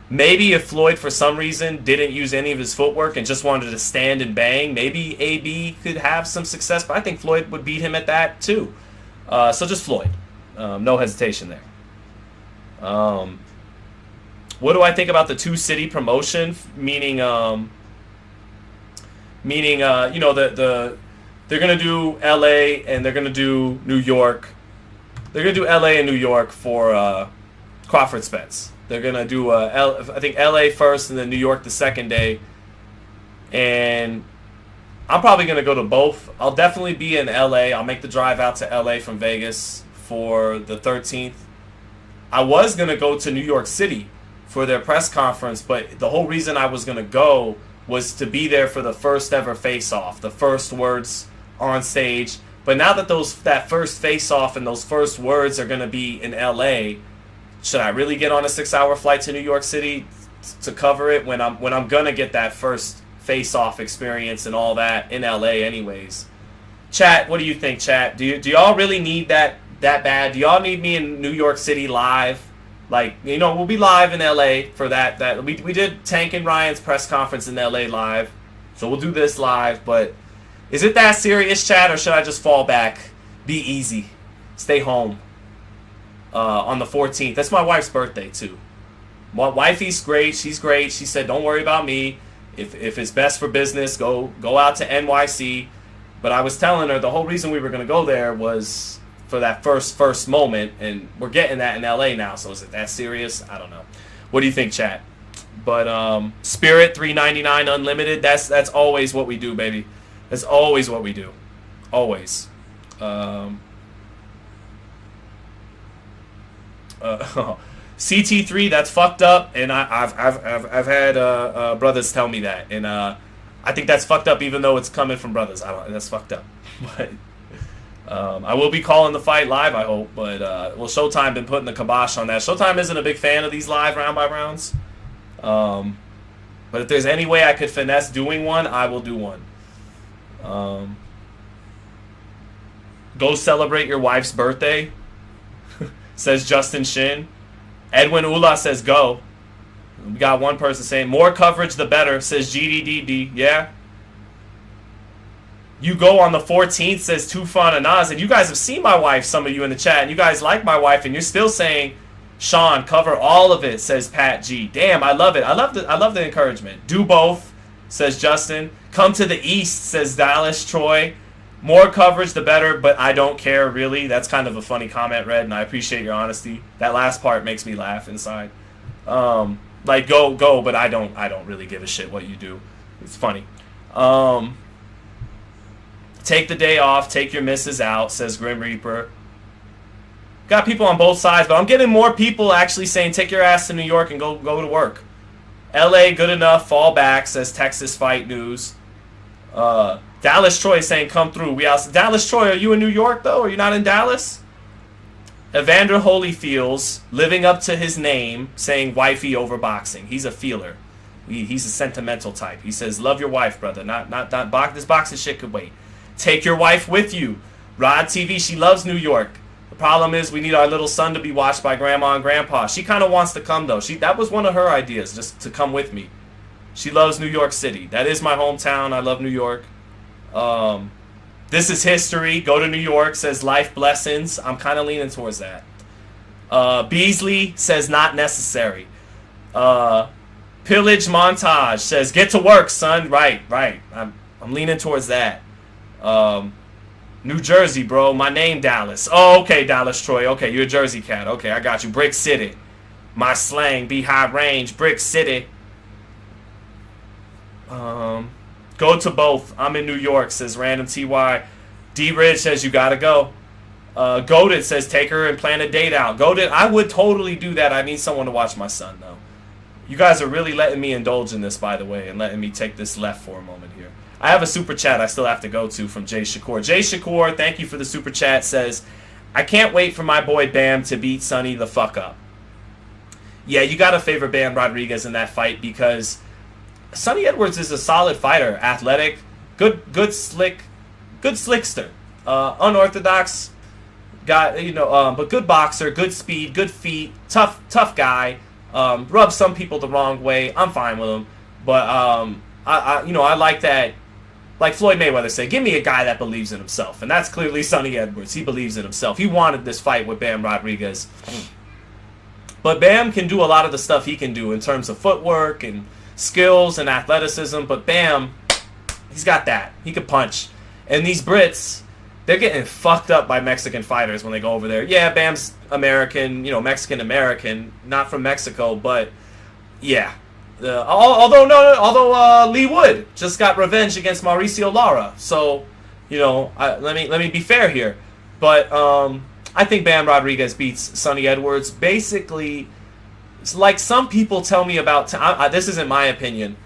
[SPEAKER 1] Maybe if Floyd, for some reason, didn't use any of his footwork and just wanted to stand and bang, maybe AB could have some success. But I think Floyd would beat him at that, too. So just Floyd. No hesitation there. What do I think about the 2-city promotion? Meaning, they're going to do LA and they're going to do New York. They're going to do LA and New York for Crawford Spence. They're going to do, I think, LA first and then New York the second day. And I'm probably going to go to both. I'll definitely be in LA. I'll make the drive out to LA from Vegas for the 13th. I was going to go to New York City for their press conference, but the whole reason I was going to go was to be there for the first ever face-off. The first words on stage. But now that that first face-off and those first words are going to be in LA, should I really get on a 6-hour flight to New York City to cover it when I'm going to get that first face-off experience and all that in LA anyways? Chat, what do you think, chat? Do y'all really need that bad? Do y'all need me in New York City live? Like, we'll be live in LA for that. We did Tank and Ryan's press conference in LA live, so we'll do this live, but is it that serious, chat, or should I just fall back? Be easy. Stay home. On the 14th. That's my wife's birthday, too. My wifey's great. She's great. She said, don't worry about me. If it's best for business, go out to NYC. But I was telling her the whole reason we were going to go there was for that first moment, and we're getting that in LA now, so is it that serious? I don't know. What do you think, chat? But Spirit $3.99 unlimited, that's always what we do, baby. That's always what we do. Always. CT3, that's fucked up, and I've had brothers tell me that, and I think that's fucked up, even though it's coming from brothers. That's fucked up. But I will be calling the fight live, I hope. But Showtime been putting the kibosh on that. Showtime isn't a big fan of these live round by rounds. But if there's any way I could finesse doing one, I will do one. Go celebrate your wife's birthday, says Justin Shin. Edwin Ula says go. We got one person saying more coverage the better, says GDDD. Yeah. You go on the 14th, says Tufan Anaz. And you guys have seen my wife, some of you in the chat, and you guys like my wife, and you're still saying, Sean, cover all of it, says Pat G. Damn, I love it. I love the encouragement. Do both, says Justin. Come to the East, says Dallas Troy. More coverage, the better, but I don't care, really. That's kind of a funny comment, Red, and I appreciate your honesty. That last part makes me laugh inside. Like, go, but I don't really give a shit what you do. It's funny. Take the day off, take your misses out, says Grim Reaper. Got people on both sides, but I'm getting more people actually saying take your ass to New York and go to work. LA, good enough, fall back, says Texas Fight News. Dallas Troy saying come through. Dallas Troy, are you in New York though? Are you not in Dallas? Evander Holyfields, living up to his name, saying wifey over boxing. He's a feeler. He's a sentimental type. He says, love your wife, brother. This boxing shit could wait. Take your wife with you. Rod TV, she loves New York. The problem is we need our little son to be watched by grandma and grandpa. She kind of wants to come, though. That was one of her ideas, just to come with me. She loves New York City. That is my hometown. I love New York. This is history. Go to New York, says life blessings. I'm kind of leaning towards that. Beasley says not necessary. Pillage Montage says get to work, son. Right. I'm leaning towards that. New Jersey, bro. My name Dallas. Oh, okay, Dallas Troy. Okay, you're a Jersey cat. Okay, I got you. Brick City. My slang be high range. Brick City. Go to both. I'm in New York, says Random TY. D Ridge says you gotta go. Goated says take her and plan a date out. Goated, I would totally do that. I need someone to watch my son, though. You guys are really letting me indulge in this, by the way, and letting me take this left for a moment here. I have a super chat I still have to go to from Jay Shakur. Jay Shakur, thank you for the super chat, says, I can't wait for my boy Bam to beat Sonny the fuck up. Yeah, you gotta favor Bam Rodriguez in that fight because Sonny Edwards is a solid fighter, athletic, good slickster, unorthodox guy, but good boxer, good speed, good feet, tough guy. Rubs some people the wrong way. I'm fine with him, but I like that. Like Floyd Mayweather said, give me a guy that believes in himself, and that's clearly Sonny Edwards. He believes in himself. He wanted this fight with Bam Rodriguez, but Bam can do a lot of the stuff he can do in terms of footwork and skills and athleticism. But Bam, he's got that. He can punch, and these Brits, they're getting fucked up by Mexican fighters when they go over there. Yeah, Bam's American, Mexican-American, not from Mexico, but yeah. Although Lee Wood just got revenge against Mauricio Lara, so let me be fair here. But I think Bam Rodriguez beats Sonny Edwards. Basically, it's like some people tell me about. This isn't my opinion,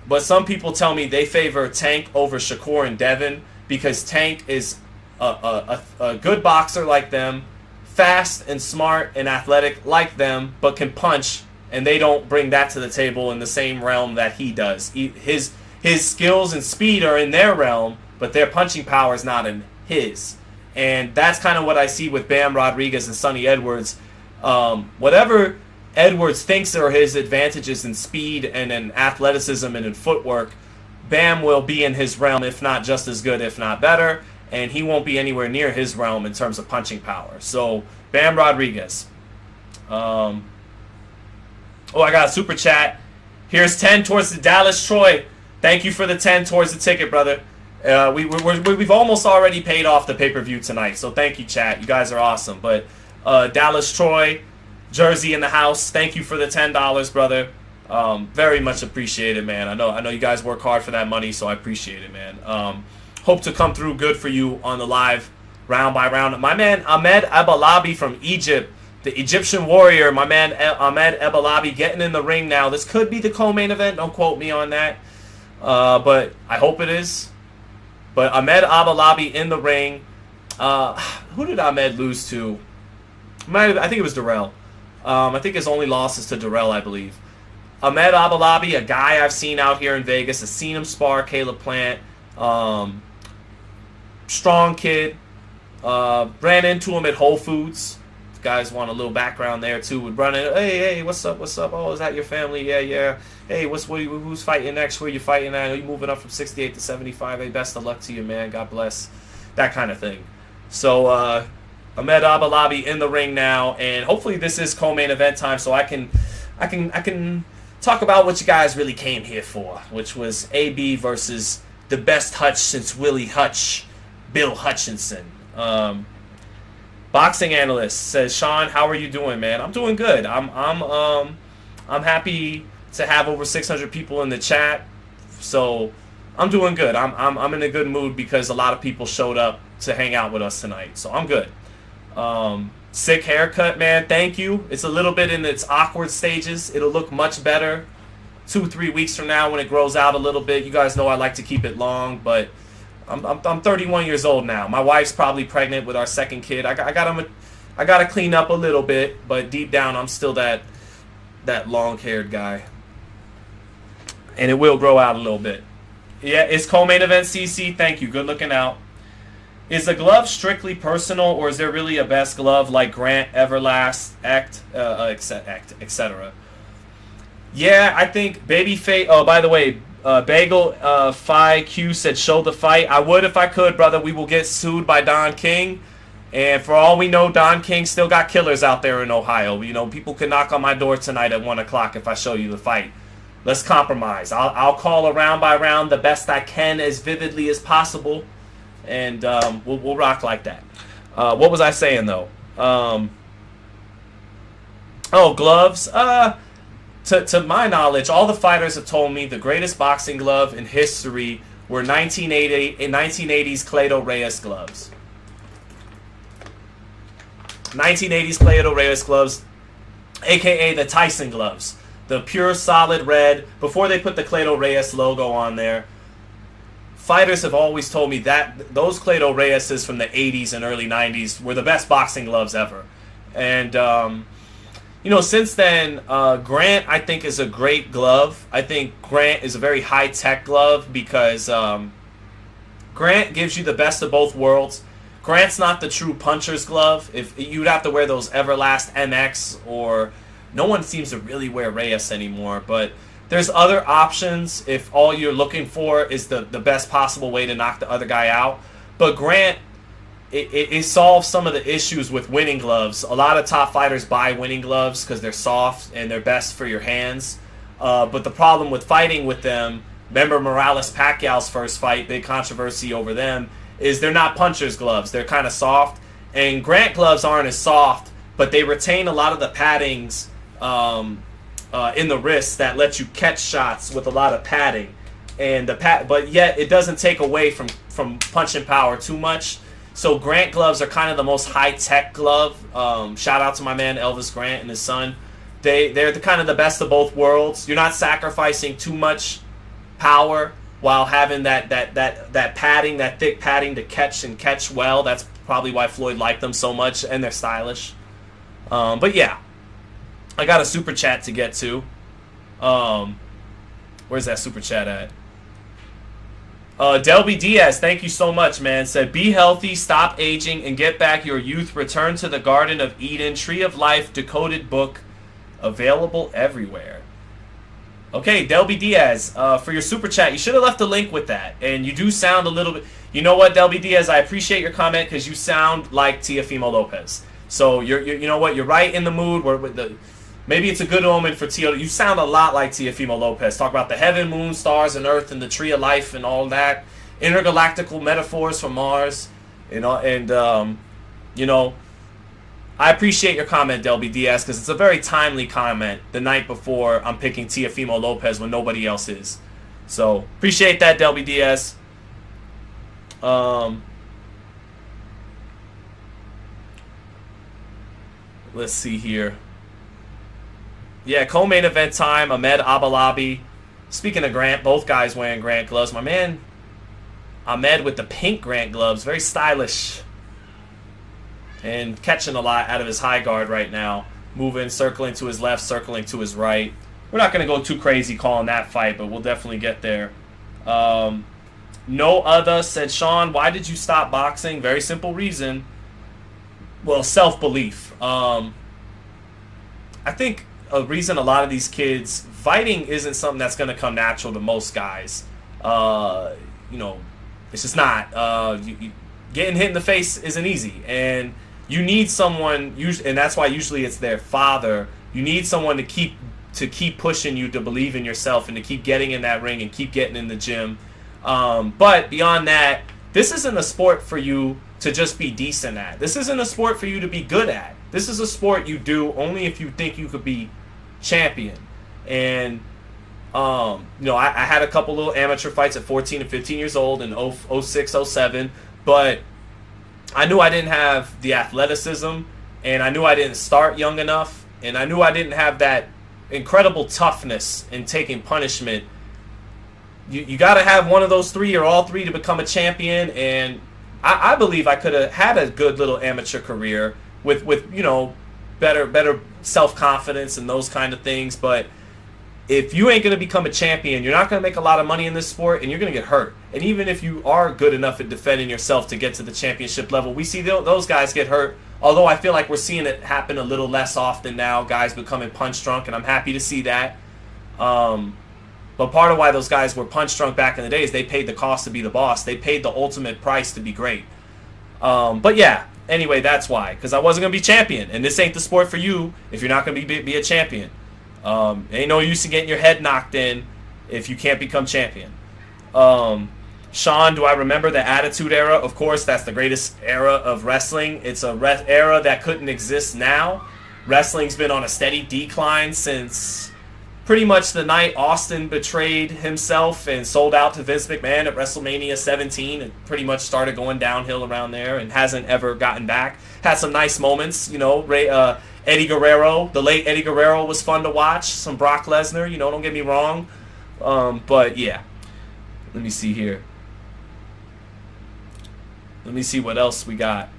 [SPEAKER 1] but some people tell me they favor Tank over Shakur and Devin because Tank is a good boxer like them, fast and smart and athletic like them, but can punch, and they don't bring that to the table in the same realm that he does. His skills and speed are in their realm, but their punching power is not in his. And that's kind of what I see with Bam Rodriguez and Sonny Edwards. Whatever Edwards thinks are his advantages in speed and in athleticism and in footwork, Bam will be in his realm, if not just as good, if not better. And he won't be anywhere near his realm in terms of punching power. So, Bam Rodriguez. I got a super chat. Here's 10 towards the Dallas Troy. Thank you for the 10 towards the ticket, brother. We've almost already paid off the pay-per-view tonight, so thank you, chat. You guys are awesome. But Dallas Troy, Jersey in the house. Thank you for the $10, brother. Very much appreciated, man. I know you guys work hard for that money, so I appreciate it, man. Hope to come through good for you on the live round by round. My man Ahmed Abalabi from Egypt, the Egyptian warrior, my man Ahmed Abalabi getting in the ring now. This could be the co-main event. Don't quote me on that. But I hope it is. But Ahmed Abalabi in the ring. Who did Ahmed lose to? I think it was Darrell. I think his only loss is to Darrell, I believe. Ahmed Abalabi, a guy I've seen out here in Vegas. I've seen him spar Caleb Plant. Strong kid. Ran into him at Whole Foods. If you guys want a little background there too. Would run in. Hey, what's up? Oh, is that your family? Yeah. Hey, who's fighting next? Where you fighting at? Are you moving up from 68 to 75? Hey, best of luck to you, man. God bless. That kind of thing. So, Ahmed Abalabi in the ring now, and hopefully this is co-main event time, so I can talk about what you guys really came here for, which was AB versus the best Hutch since Willie Hutch, Bill Hutchinson. Boxing analyst says, Sean, how are you doing, man? I'm doing good. I'm happy to have over 600 people in the chat, so I'm doing good. I'm in a good mood because a lot of people showed up to hang out with us tonight, so I'm good. Sick haircut, man. Thank you. It's a little bit in its awkward stages. It'll look much better 2-3 weeks from now when it grows out a little bit. You guys know I like to keep it long, but I'm 31 years old now. My wife's probably pregnant with our second kid. I gotta clean up a little bit, but deep down I'm still that long-haired guy, and it will grow out a little bit. Yeah, it's co-main event CC. Thank you. Good looking out. Is the glove strictly personal, or is there really a best glove like Grant, Everlast, etc.? Yeah, I think Babyface. Oh, by the way, Bagel Phi Q said show the fight. I would if I could, brother. We will get sued by Don King, and for all we know, Don King still got killers out there in Ohio. You know, people could knock on my door tonight at 1 o'clock if I show you the fight. Let's compromise. I'll call a round by round the best I can as vividly as possible. And we'll rock like that. What was I saying, though? Gloves. To my knowledge, all the fighters have told me the greatest boxing glove in history were 1980s Cleto Reyes gloves. 1980s Cleto Reyes gloves, a.k.a. the Tyson gloves. The pure solid red, before they put the Cleto Reyes logo on there. Fighters have always told me that those Cleto Reyeses from the 80s and early 90s were the best boxing gloves ever. And, since then, Grant, I think, is a great glove. I think Grant is a very high-tech glove because Grant gives you the best of both worlds. Grant's not the true puncher's glove. If you'd have to wear those Everlast MX, or no one seems to really wear Reyes anymore, but there's other options if all you're looking for is the best possible way to knock the other guy out. But Grant, it solves some of the issues with winning gloves. A lot of top fighters buy winning gloves because they're soft and they're best for your hands. But the problem with fighting with them, remember Morales-Pacquiao's first fight, big controversy over them, is they're not puncher's gloves. They're kind of soft. And Grant gloves aren't as soft, but they retain a lot of the paddings in the wrist that lets you catch shots with a lot of padding, and but yet it doesn't take away from punching power too much. So Grant gloves are kind of the most high-tech glove. Shout out to my man Elvis Grant and his son. They're kind of the best of both worlds. You're not sacrificing too much power while having that padding, that thick padding to catch well. That's probably why Floyd liked them so much, and they're stylish. But yeah. I got a super chat to get to. Where's that super chat at? Delby Diaz, thank you so much, man. Said, be healthy, stop aging, and get back your youth. Return to the Garden of Eden. Tree of Life, decoded book, available everywhere. Okay, Delby Diaz, for your super chat, you should have left a link with that. And you do sound a little bit... You know what, Delby Diaz, I appreciate your comment because you sound like Teofimo Lopez. So, you know what, you're right in the mood where with the... Maybe it's a good omen for Tio. You sound a lot like Teofimo Lopez. Talk about the heaven, moon, stars, and earth, and the tree of life, and all that. Intergalactical metaphors from Mars, I appreciate your comment, Delby Diaz, because it's a very timely comment the night before I'm picking Teofimo Lopez when nobody else is. So, appreciate that, Delby Diaz. Let's see here. Yeah, co-main event time, Ahmed Abalabi. Speaking of Grant, both guys wearing Grant gloves. My man, Ahmed with the pink Grant gloves, very stylish. And catching a lot out of his high guard right now. Moving, circling to his left, circling to his right. We're not going to go too crazy calling that fight, but we'll definitely get there. No Other said, Sean, why did you stop boxing? Very simple reason. Well, self-belief. I think a reason a lot of these kids, fighting isn't something that's going to come natural to most guys. It's just not. Getting hit in the face isn't easy, and you need someone, and that's why usually it's their father. You need someone to keep pushing you to believe in yourself and to keep getting in that ring and keep getting in the gym. But beyond that, this isn't a sport for you to just be decent at. This isn't a sport for you to be good at. This is a sport you do only if you think you could be champion. And I had a couple little amateur fights at 14 and 15 years old in 06, 07, but I knew I didn't have the athleticism, and I knew I didn't start young enough, and I knew I didn't have that incredible toughness in taking punishment. You got to have one of those three or all three to become a champion, and I believe I could have had a good little amateur career with better self-confidence and those kind of things. But if you ain't going to become a champion, you're not going to make a lot of money in this sport, and you're going to get hurt. And even if you are good enough at defending yourself to get to the championship level, we see those guys get hurt. Although I feel like we're seeing it happen a little less often now, guys becoming punch drunk, and I'm happy to see that. But part of why those guys were punch drunk back in the day is they paid the cost to be the boss. They paid the ultimate price to be great. But yeah, anyway, that's why. Because I wasn't going to be champion. And this ain't the sport for you if you're not going to be a champion. Ain't no use in getting your head knocked in if you can't become champion. Sean, do I remember the Attitude Era? Of course, that's the greatest era of wrestling. It's a era that couldn't exist now. Wrestling's been on a steady decline since pretty much the night Austin betrayed himself and sold out to Vince McMahon at WrestleMania 17. It pretty much started going downhill around there and hasn't ever gotten back. Had some nice moments, Eddie Guerrero, the late Eddie Guerrero was fun to watch. Some Brock Lesnar, don't get me wrong. But yeah, let me see here. Let me see what else we got.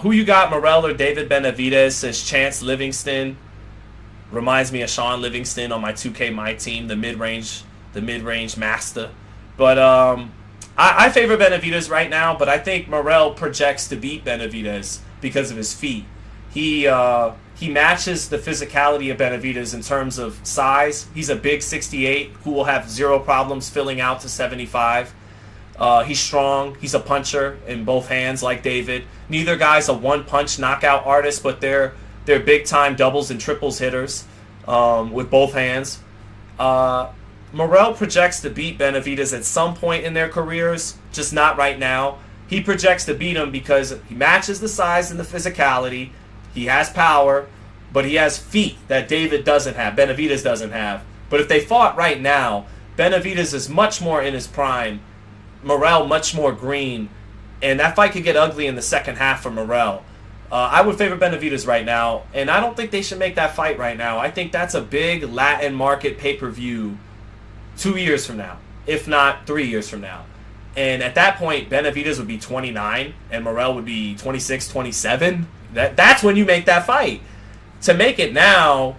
[SPEAKER 1] Who you got, Morrell or David Benavidez? Says Chance Livingston. Reminds me of Sean Livingston on my 2K My Team, the mid-range master. But I favor Benavidez right now, but I think Morrell projects to beat Benavidez because of his feet. He matches the physicality of Benavidez in terms of size. He's a big 68 who will have zero problems filling out to 75. He's strong. He's a puncher in both hands like David. Neither guy's a one-punch knockout artist, but they're big-time doubles and triples hitters with both hands. Morrell projects to beat Benavidez at some point in their careers, just not right now. He projects to beat him because he matches the size and the physicality. He has power, but he has feet that David doesn't have, Benavidez doesn't have. But if they fought right now, Benavidez is much more in his prime, Morrell much more green, and that fight could get ugly in the second half for Morrell. I would favor Benavidez right now, and I don't think they should make that fight right now. I think that's a big Latin market pay-per-view 2 years from now, if not 3 years from now. And at that point, Benavidez would be 29, and Morrell would be 26, 27. That's when you make that fight. To make it now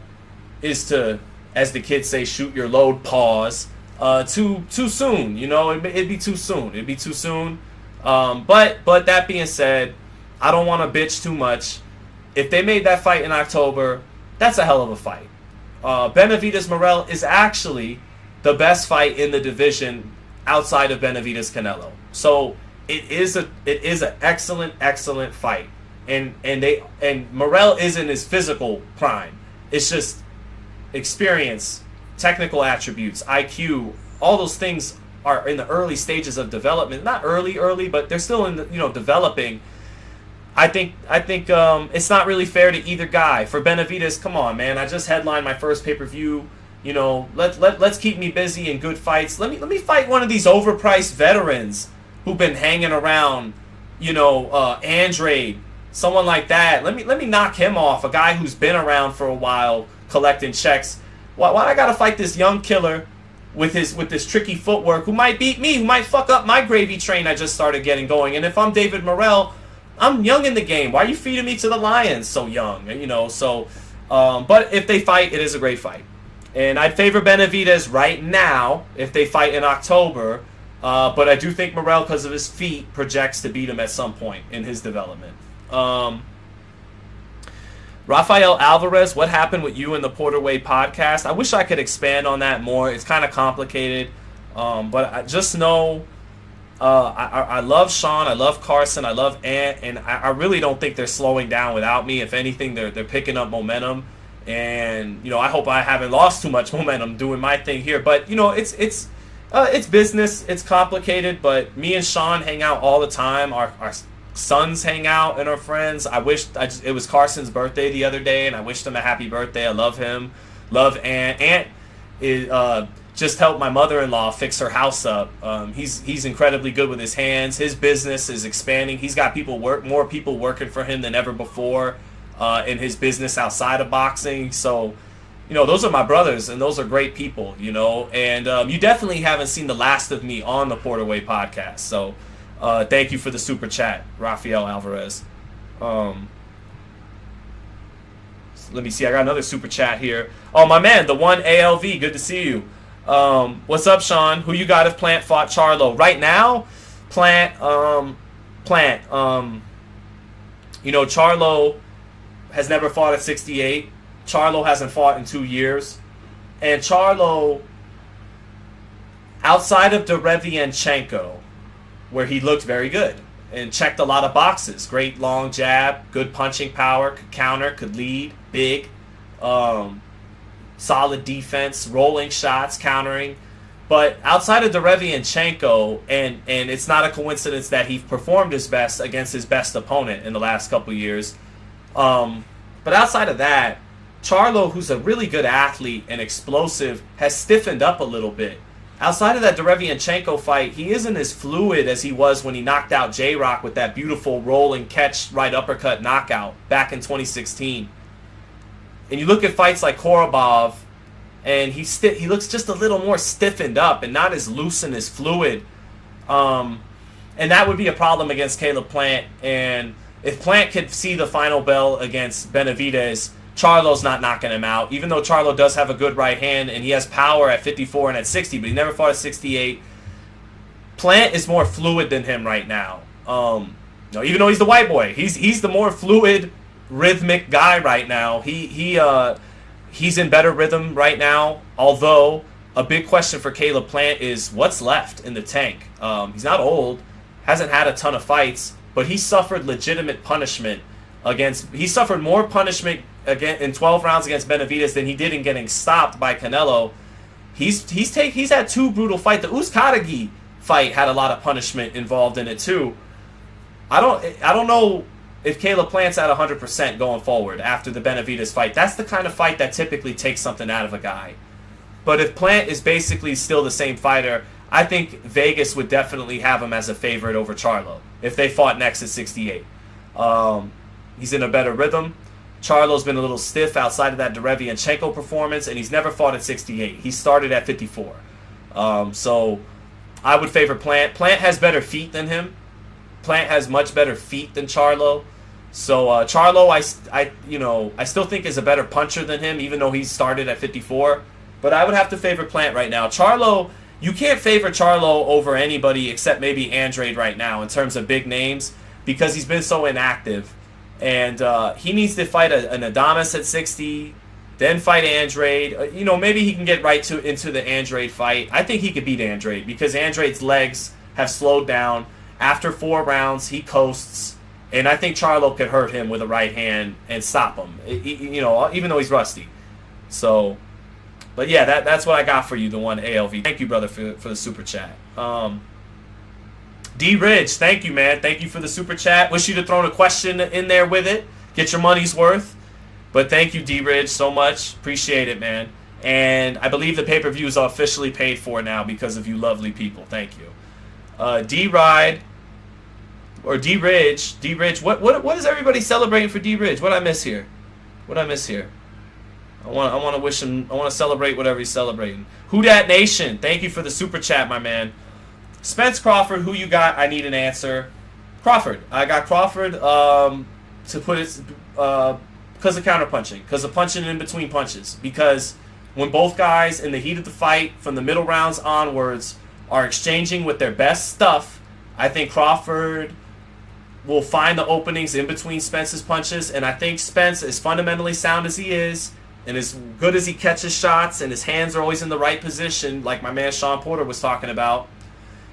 [SPEAKER 1] is to, as the kids say, shoot your load, pause. Too soon, it'd be too soon. It'd be too soon. But that being said, I don't want to bitch too much. If they made that fight in October, that's a hell of a fight. Benavidez Morrell is actually the best fight in the division outside of Benavidez Canelo. So it is an excellent fight. And Morrell isn't his physical prime. It's just experience, technical attributes, IQ, all those things are in the early stages of development. Not early, but they're still in developing. I think it's not really fair to either guy. For Benavidez, come on, man. I just headlined my first pay-per-view. Let's keep me busy in good fights. Let me fight one of these overpriced veterans who've been hanging around. Andrade, someone like that. Let me knock him off. A guy who's been around for a while, collecting checks. Why I gotta fight this young killer with this tricky footwork who might beat me, who might fuck up my gravy train I just started getting going? And if I'm David Morrell, I'm young in the game. Why are you feeding me to the lions so young? But if they fight, it is a great fight. And I'd favor Benavidez right now if they fight in October. But I do think Morrell, because of his feet, projects to beat him at some point in his development. Rafael Alvarez, what happened with you and the Porterway podcast? I wish I could expand on that more. It's kind of complicated. But I just know I love Sean, I love Carson, I love Ant, and I really don't think they're slowing down without me. If anything, they're picking up momentum. And, I hope I haven't lost too much momentum doing my thing here. But, it's business. It's complicated. But me and Sean hang out all the time. Our sons hang out and our friends. It was Carson's birthday the other day, and I wished him a happy birthday. I love him. Love Ant. Ant is, just helped my mother-in-law fix her house up. He's incredibly good with his hands. His business is expanding. He's got more people working for him than ever before in his business outside of boxing. So, those are my brothers, and those are great people, And you definitely haven't seen the last of me on the Porterway podcast. So thank you for the super chat, Rafael Alvarez. Let me see. I got another super chat here. Oh, my man, the one ALV. Good to see you. What's up, Sean? Who you got if Plant fought Charlo? Right now, Plant. Charlo has never fought at 68. Charlo hasn't fought in 2 years. And Charlo, outside of Derevianchenko, where he looked very good and checked a lot of boxes. Great long jab, good punching power, could counter, could lead, big. Solid defense, rolling shots, countering. But outside of Derevianchenko, and it's not a coincidence that he performed his best against his best opponent in the last couple years. But outside of that, Charlo, who's a really good athlete and explosive, has stiffened up a little bit. Outside of that Derevianchenko fight, he isn't as fluid as he was when he knocked out J-Rock with that beautiful rolling catch right uppercut knockout back in 2016. And you look at fights like Korobov, and he looks just a little more stiffened up and not as loose and as fluid. And that would be a problem against Caleb Plant. And if Plant could see the final bell against Benavidez, Charlo's not knocking him out. Even though Charlo does have a good right hand and he has power at 54 and at 60, but he never fought at 68. Plant is more fluid than him right now. Even though he's the white boy, he's the more fluid, rhythmic guy right now. He's in better rhythm right now. Although a big question for Caleb Plant is what's left in the tank. He's not old, hasn't had a ton of fights, but he suffered legitimate punishment he suffered more punishment again in 12 rounds against Benavidez than he did in getting stopped by Canelo. He's had 2 brutal fights. The Uzcategui fight had a lot of punishment involved in it too. I don't know if Caleb Plant's at 100% going forward after the Benavidez fight. That's the kind of fight that typically takes something out of a guy. But if Plant is basically still the same fighter, I think Vegas would definitely have him as a favorite over Charlo if they fought next at 68. He's in a better rhythm. Charlo's been a little stiff outside of that Derevianchenko performance, and he's never fought at 68. He started at 54. So I would favor Plant. Plant has better feet than him. Plant has much better feet than Charlo. So Charlo, I still think is a better puncher than him, even though he started at 54. But I would have to favor Plant right now. Charlo, you can't favor Charlo over anybody except maybe Andrade right now in terms of big names because he's been so inactive. And he needs to fight an Adames at 60, then fight Andrade. Maybe he can get into the Andrade fight. I think he could beat Andrade because Andrade's legs have slowed down. After 4 rounds, he coasts. And I think Charlo could hurt him with a right hand and stop him, even though he's rusty. So, but yeah, that's what I got for you, the one ALV. Thank you, brother, for the super chat. D Ridge, thank you, man. Thank you for the super chat. Wish you'd have thrown a question in there with it. Get your money's worth. But thank you, D Ridge, so much. Appreciate it, man. And I believe the pay-per-view is officially paid for now because of you lovely people. Thank you. D-Ride, or D Ridge. D Ridge, what is everybody celebrating for D Ridge? What did I miss here? I want to wish him, I want to celebrate whatever he's celebrating. Who Dat Nation, thank you for the super chat, my man. Spence Crawford, who you got? I need an answer. Crawford. I got Crawford to put it because of counterpunching, because of punching in between punches. Because when both guys in the heat of the fight, from the middle rounds onwards, are exchanging with their best stuff, I think Crawford will find the openings in between Spence's punches. And I think Spence, as fundamentally sound as he is, and as good as he catches shots, and his hands are always in the right position, like my man Sean Porter was talking about,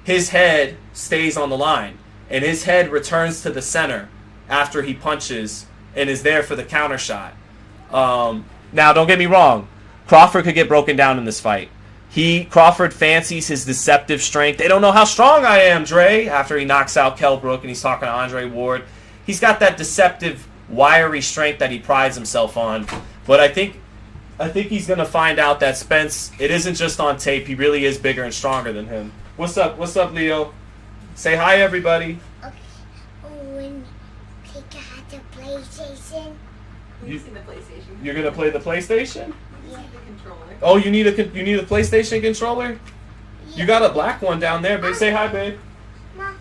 [SPEAKER 1] his head stays on the line, and his head returns to the center after he punches and is there for the counter shot. Now, don't get me wrong. Crawford could get broken down in this fight. Crawford fancies his deceptive strength. They don't know how strong I am, Dre, after he knocks out Kell Brook and he's talking to Andre Ward. He's got that deceptive, wiry strength that he prides himself on. But I think he's going to find out that Spence, it isn't just on tape. He really is bigger and stronger than him. What's up? What's up, Leo? Say hi, everybody.
[SPEAKER 11] Okay. When Pika had the PlayStation.
[SPEAKER 7] Using the PlayStation.
[SPEAKER 1] You're going to play the PlayStation?
[SPEAKER 7] Yeah. The controller.
[SPEAKER 1] Oh, you need a PlayStation controller? Yeah. You got a black one down there, babe. Say hi, babe.
[SPEAKER 11] Mom.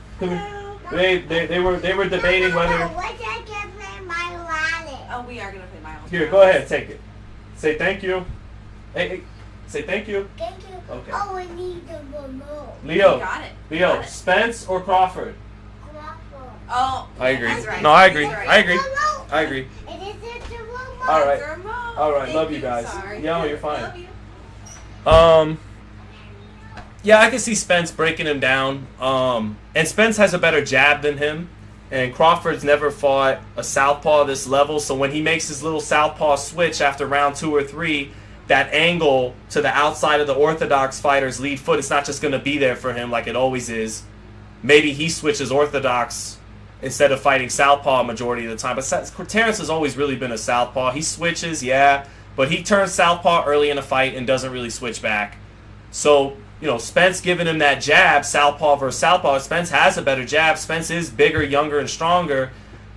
[SPEAKER 1] Babe, they were debating whether.
[SPEAKER 11] What I can play my wallet.
[SPEAKER 7] Oh, we are gonna play my wallet.
[SPEAKER 1] Here, go ahead, take it. Say thank you. Hey, say thank you.
[SPEAKER 11] Thank you.
[SPEAKER 1] Okay.
[SPEAKER 11] Oh, we need the remote.
[SPEAKER 1] Leo.
[SPEAKER 7] You got it.
[SPEAKER 1] Leo,
[SPEAKER 7] Got it.
[SPEAKER 1] Spence or Crawford?
[SPEAKER 11] Crawford.
[SPEAKER 7] Oh,
[SPEAKER 1] I agree.
[SPEAKER 7] That's right.
[SPEAKER 1] No, I agree.
[SPEAKER 7] That's right.
[SPEAKER 1] I agree. I agree.
[SPEAKER 11] It isn't the remote.
[SPEAKER 1] All right.
[SPEAKER 7] It's a remote.
[SPEAKER 1] All right.
[SPEAKER 7] Thank
[SPEAKER 1] Love you guys.
[SPEAKER 7] Sorry.
[SPEAKER 1] Yeah, you're fine.
[SPEAKER 7] Love you.
[SPEAKER 1] Yeah, I can see Spence breaking him down. And Spence has a better jab than him. And Crawford's never fought a southpaw this level, so when he makes his little southpaw switch after round 2 or 3, that angle to the outside of the orthodox fighter's lead foot, it's not just going to be there for him like it always is. Maybe he switches orthodox instead of fighting southpaw majority of the time. But Terrence has always really been a southpaw. He switches, yeah, but he turns southpaw early in a fight and doesn't really switch back. So, you know, Spence giving him that jab, southpaw versus southpaw. Spence has a better jab. Spence is bigger, younger, and stronger,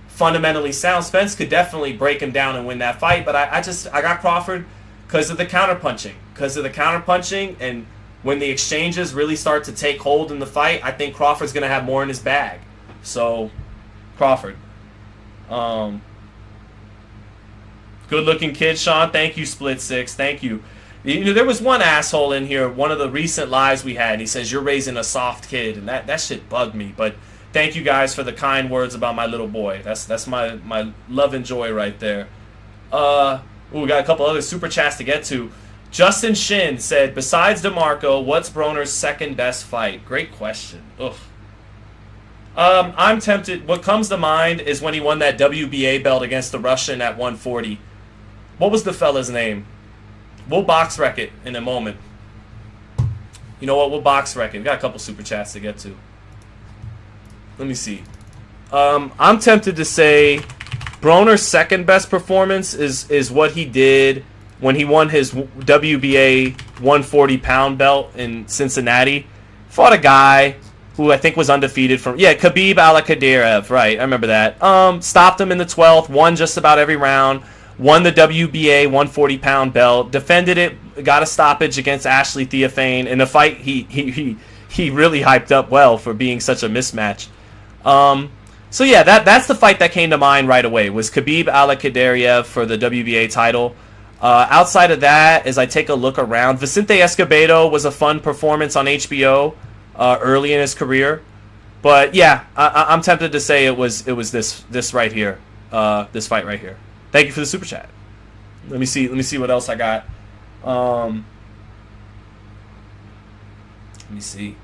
[SPEAKER 1] fundamentally sound. Spence could definitely break him down and win that fight, but I got Crawford because of the counterpunching. And when the exchanges really start to take hold in the fight, I think Crawford's going to have more in his bag. So, Crawford. Good-looking kid, Sean. Thank you, Split Six. Thank you. You know, there was one asshole in here, one of the recent lives we had. He says, you're raising a soft kid. And that shit bugged me. But thank you guys for the kind words about my little boy. That's my love and joy right there. We got a couple other super chats to get to. Justin Shin said, besides DeMarco, what's Broner's second best fight? Great question. Ugh. I'm tempted. What comes to mind is when he won that WBA belt against the Russian at 140. What was the fella's name? We'll box wreck it in a moment. You know what? We'll box wreck it. We got a couple super chats to get to. Let me see. I'm tempted to say Broner's second best performance is what he did when he won his WBA 140-pound belt in Cincinnati. Fought a guy who I think was undefeated from... Yeah, Khabib Al-Qadiraev. Right, I remember that. Stopped him in the 12th. Won just about every round. Won the WBA 140-pound belt, defended it, got a stoppage against Ashley Theophane. In a fight he really hyped up well for being such a mismatch. So yeah, that's the fight that came to mind right away, was Khabib Al-Qadiraev for the WBA title. Outside of that, as I take a look around, Vicente Escobedo was a fun performance on HBO early in his career. But yeah, I'm tempted to say it was this right here, this fight right here. Thank you for the super chat. Let me see what else I got. Let me see.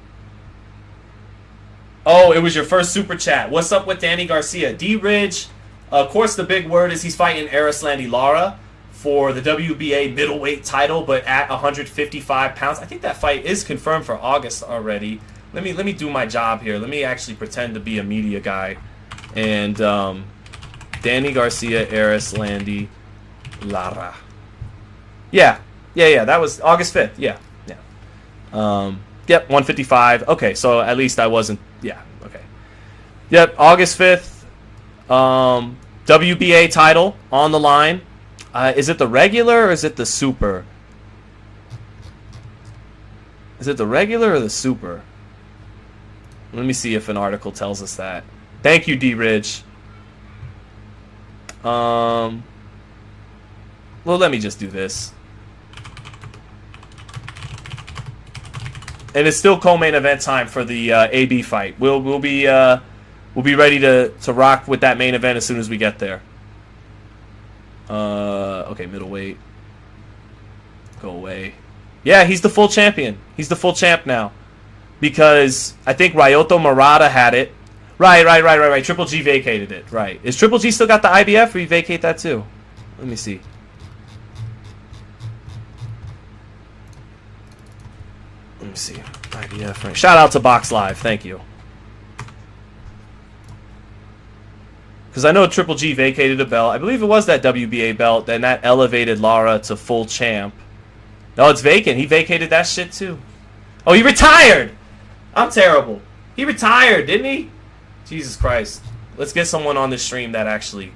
[SPEAKER 1] Oh, it was your first super chat. What's up with Danny Garcia? D-Ridge, of course the big word is he's fighting Erislandy Lara for the WBA middleweight title, but at 155 pounds. I think that fight is confirmed for August already. Let me do my job here. Let me actually pretend to be a media guy. And Danny Garcia, Erislandy Lara. Yeah. That was August 5th. Yeah. Yep, 155. Okay, so at least I wasn't. Yeah. Okay. Yep, August 5th. WBA title on the line. Is it the regular or is it the super? Is it the regular or the super? Let me see if an article tells us that. Thank you, D-Ridge. Well, let me just do this. And it's still co-main event time for the AB fight. We'll be ready to rock with that main event as soon as we get there. Okay, middleweight. Go away. Yeah, he's the full champion. He's the full champ now. Because I think Ryoto Murata had it. Right. Triple G vacated it. Right. Is Triple G still got the IBF, or you vacate that too? Let me see. me see. IBF. Right. Shout out to Box Live. Thank you. Because I know Triple G vacated a belt. I believe it was that WBA belt, and that elevated Lara to full champ. No, it's vacant. He vacated that shit too. Oh, he retired! I'm terrible. He retired, didn't he? Jesus Christ. Let's get someone on this stream that actually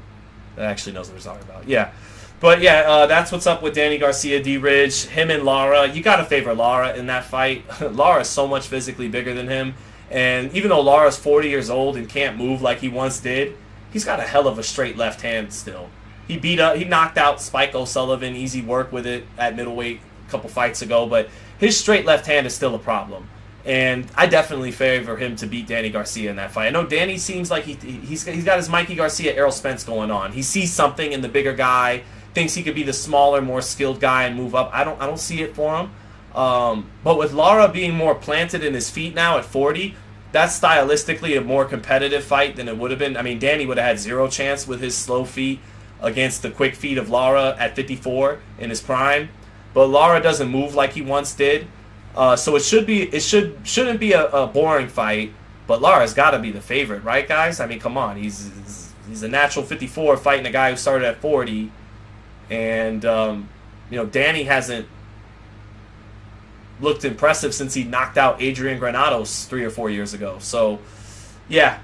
[SPEAKER 1] knows what we're talking about. Yeah. But yeah, that's what's up with Danny Garcia, D-Ridge. Him and Lara. You got to favor Lara in that fight. Lara is so much physically bigger than him. And even though Lara's 40 years old and can't move like he once did, he's got a hell of a straight left hand still. He knocked out Spike O'Sullivan, easy work with it at middleweight a couple fights ago, but his straight left hand is still a problem. And I definitely favor him to beat Danny Garcia in that fight. I know Danny seems like he's got his Mikey Garcia, Errol Spence going on. He sees something in the bigger guy, thinks he could be the smaller, more skilled guy and move up. I don't see it for him. But with Lara being more planted in his feet now at 40, that's stylistically a more competitive fight than it would have been. I mean, Danny would have had zero chance with his slow feet against the quick feet of Lara at 54 in his prime. But Lara doesn't move like he once did. So it shouldn't be a boring fight, but Lara's got to be the favorite, right, guys? I mean, come on, he's a natural 54 fighting a guy who started at 40, and Danny hasn't looked impressive since he knocked out Adrien Granados 3 or 4 years ago. So, yeah,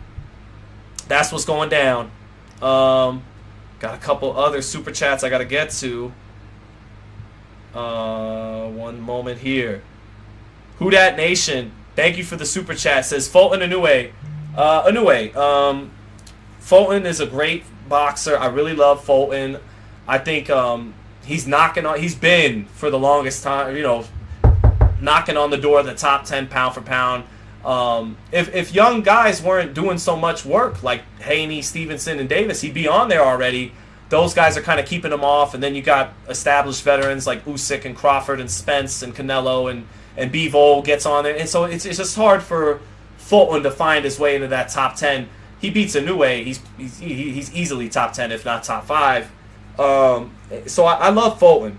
[SPEAKER 1] that's what's going down. Got a couple other super chats I got to get to. One moment here. Who Dat Nation, thank you for the super chat. Says Fulton Inoue. Fulton is a great boxer. I really love Fulton. I think he's been for the longest time, knocking on the door of the top 10 pound for pound. If young guys weren't doing so much work like Haney, Stevenson, and Davis, he'd be on there already. Those guys are kind of keeping him off, and then you got established veterans like Usyk and Crawford and Spence and Canelo and Bivol gets on there, and so it's just hard for Fulton to find his way into that top 10. He beats Inoue, he's easily top 10 if not top 5. So I love Fulton,